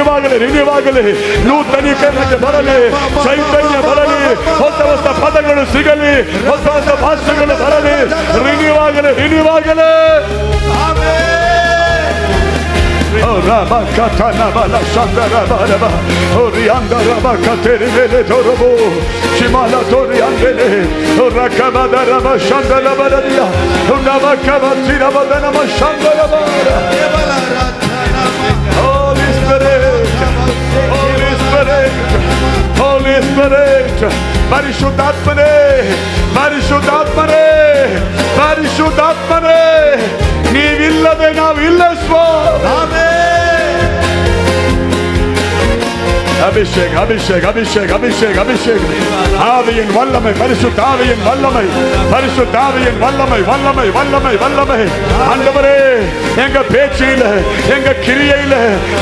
ರಿನಿವಾಗಲಿ, ನೂತನೀಕರಣಕ್ಕೆ ಬರಲಿ, ಚೈತನ್ಯ ಬರಲಿ, ಹೊಸ ಹೊಸ ಪದಗಳು ಸಿಗಲಿ, ಹೊಸ ಹೊಸ ಭಾಷೆಗಳು ಬರಲಿ. ರಿನಿವಾಗಲಿ. Rabakatana bala shandara bala orianda rabakateri vele dorobo shimala toriandele rakabada rabashandala baladia rabakabatira badana mashandala bala. Holy Spirit, Spirit. ಪರಿಶುದ್ಧಾತ್ಮನೇ, ಪರಿಶುದ್ಧಾತ್ಮನೇ, ಪರಿಶುದ್ಧಾತ್ಮನೇ, ನೀವಿಲ್ಲದೆ ನಾವಿಲ್ಲ ಸ್ವಾಮಿ. அபிஷேக் அபிஷேக் அபிஷேக் அபிஷேக் அபிஷேக் ஆவியின் வல்லமை, பரிசுத்த ஆவியின் வல்லமை, பரிசுத்த ஆவியின் வல்லமை, வல்லமை வல்லமை வல்லமை. ஆண்டவரே, எங்க பேச்சில எங்க கிரியையில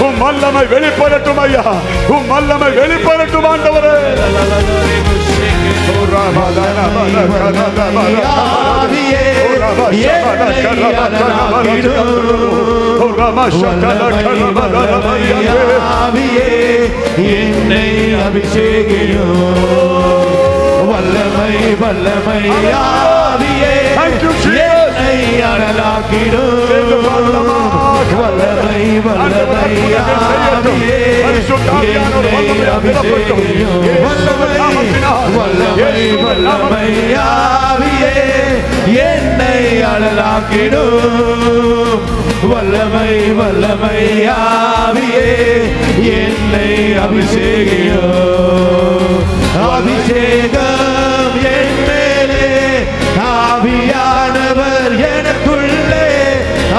உம் வல்லமை வெளிப்படட்டும் ஐயா, உம் வல்லமை வெளிப்படட்டும் ஆண்டவரே. என்னை அபிஷேகியும் வல்லமை வல்லமை ஆவியே, என்னை அனலாக்கிடும் வல்லமை வல்லமை ஆவியே, என்னை அபிஷேகியும் வல்லமை வல்லமை ஆவியே, என்னை அனலாக்கிடும் வல்லமை வல்லமை ஆவியே, என்னை அபிஷேகியும். அபிஷேகம் என் மேலே, ஆவியானவர் எனக்குள்ளே,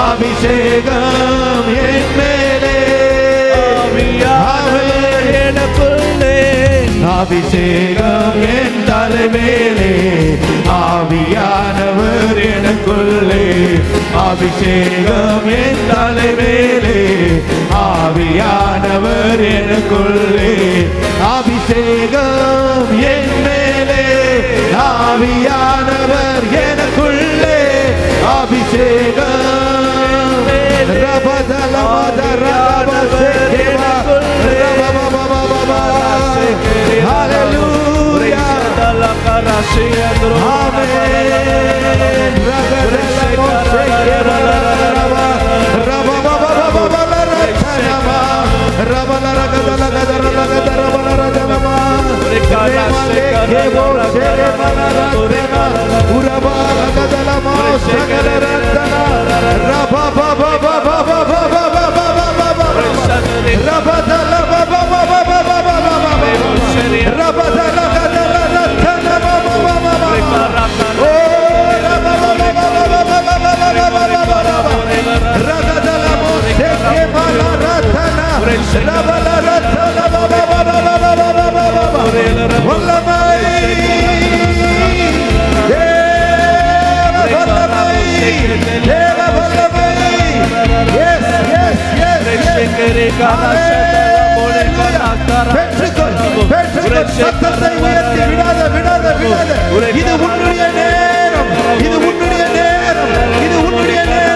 அபிஷேகம் என் மேலே, ஆவியானவர் எனக்குள்ளே, அபிஷேகம் என் தலைமேலே, ஆவியானவர் எனக்குள்ளே, அபிஷேகம் என் தலைமேலே, ஆவியானவர் எனக்குள்ளே, அபிஷேகம் என் மேலே, ஆவியானவர் எனக்குள்ளே, அபிஷேகம் சத்தத்தை உயர்த்தி விடாத விடாத விடாத. இது உன்னுடைய நேரம், இது உன்னுடைய நேரம், இது உன்னுடைய நேரம்.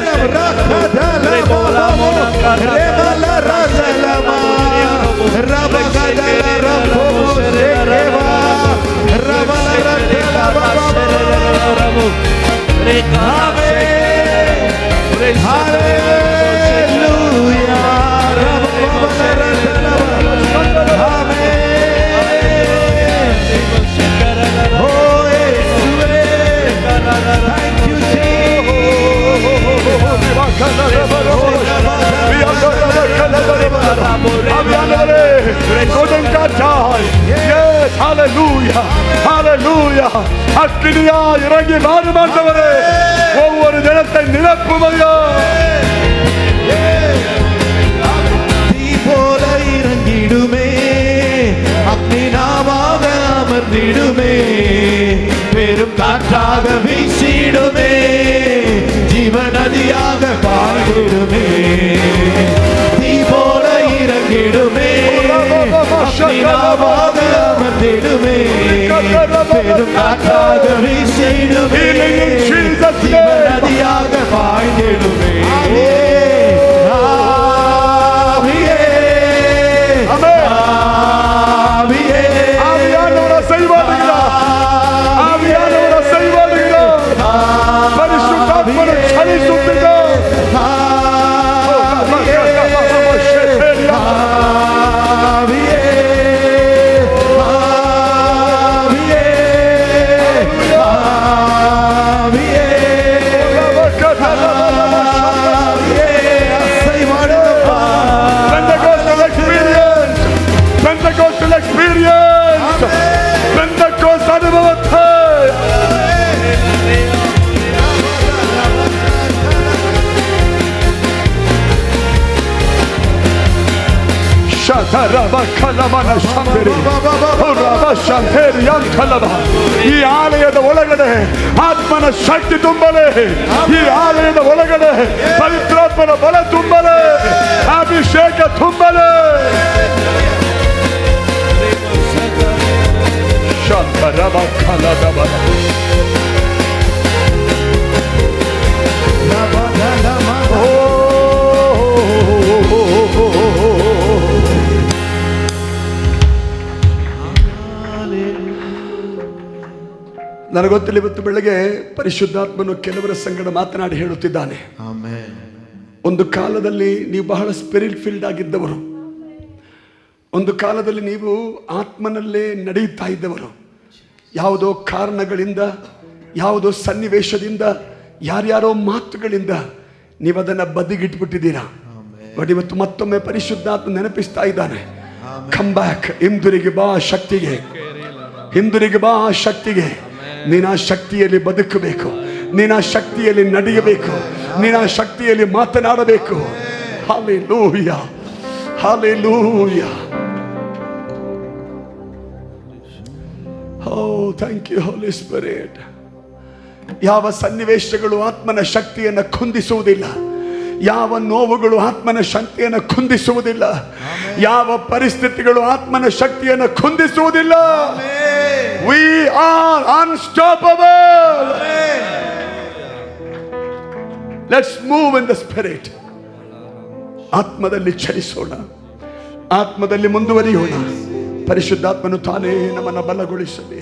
அக்கினியா இறங்கி வாரும் ஆண்டவரே, ஒவ்வொரு தினத்தை நிரப்புமையா. தீ போல இறங்கிடுமே, அக்னினாவாக அமர்ந்திடுமே, பெரும் காற்றாக வீசிடுமே, ஜீவநதியாக பாய்ந்திடுமே. தீ போல இறங்கிடுமே, அக்னினாவாக அமர்ந்திடுமே, பெரும் காற்றாக வீசிடுமே, ஜீவநதியாக பாய்ந்திடுமே. ಈ ಆಲಯದ ಒಳಗಡೆ ಆತ್ಮನ ಶಕ್ತಿ ತುಂಬಲೆ, ಈ ಆಲಯದ ಒಳಗಡೆ ಪವಿತ್ರಾತ್ಮನ ಬಲ ತುಂಬಲೆ, ಅಭಿಷೇಕ ತುಂಬಲೆ. ನನಗೊತ್ತಿಲ್ಲ, ಇವತ್ತು ಬೆಳಗ್ಗೆ ಪರಿಶುದ್ಧಾತ್ಮನು ಕೆಲವರ ಸಂಗಡ ಮಾತನಾಡಿ ಹೇಳುತ್ತಿದ್ದಾನೆ. ಒಂದು ಕಾಲದಲ್ಲಿ ನೀವು ಬಹಳ ಸ್ಪಿರಿಟ್ ಫೀಲ್ಡ್ ಆಗಿದ್ದವರು, ಒಂದು ಕಾಲದಲ್ಲಿ ನೀವು ಆತ್ಮನಲ್ಲೇ ನಡೆಯುತ್ತಾ ಇದ್ದವರು. ಯಾವುದೋ ಕಾರಣಗಳಿಂದ, ಯಾವುದೋ ಸನ್ನಿವೇಶದಿಂದ, ಯಾರ್ಯಾರೋ ಮಾತುಗಳಿಂದ ನೀವು ಅದನ್ನು ಬದಿಗಿಟ್ಬಿಟ್ಟಿದ್ದೀರಾ. ಬಟ್ ಇವತ್ತು ಮತ್ತೊಮ್ಮೆ ಪರಿಶುದ್ಧಾತ್ಮ ನೆನಪಿಸ್ತಾ ಇದ್ದಾನೆ, ಕಮ್ ಬ್ಯಾಕ್, ಹಿಂದಿರುಗಿ ಬಾ ಶಕ್ತಿಗೆ, ಹಿಂದಿರುಗಿ ಬಾ ಶಕ್ತಿಗೆ. ನೀನು ಆ ಶಕ್ತಿಯಲ್ಲಿ ಬದುಕಬೇಕು, ನೀನು ಆ ಶಕ್ತಿಯಲ್ಲಿ ನಡೆಯಬೇಕು, ನೀನು ಆ ಶಕ್ತಿಯಲ್ಲಿ ಮಾತನಾಡಬೇಕು. Hallelujah, hallelujah. Oh, thank you, Holy Spirit. ಯಾವ ಸನ್ನಿವೇಶಗಳು ಆತ್ಮನ ಶಕ್ತಿಯನ್ನು ಕುಂದಿಸುವುದಿಲ್ಲ, ಯಾವ ನೋವುಗಳು ಆತ್ಮನ ಶಕ್ತಿಯನ್ನು ಕುಂದಿಸುವುದಿಲ್ಲ, ಯಾವ ಪರಿಸ್ಥಿತಿಗಳು ಆತ್ಮನ ಶಕ್ತಿಯನ್ನು ಕುಂದಿಸುವುದಿಲ್ಲ. We are unstoppable. Let's move in the spirit. ಆತ್ಮದಲ್ಲಿ ಚಲಿಸೋಣ, ಆತ್ಮದಲ್ಲಿ ಮುಂದುವರಿಯೋಣ. ಪರಿಶುದ್ಧಾತ್ಮನು ತಾನೇ ನಮ್ಮನ್ನು ಬಲಗೊಳಿಸಲಿ.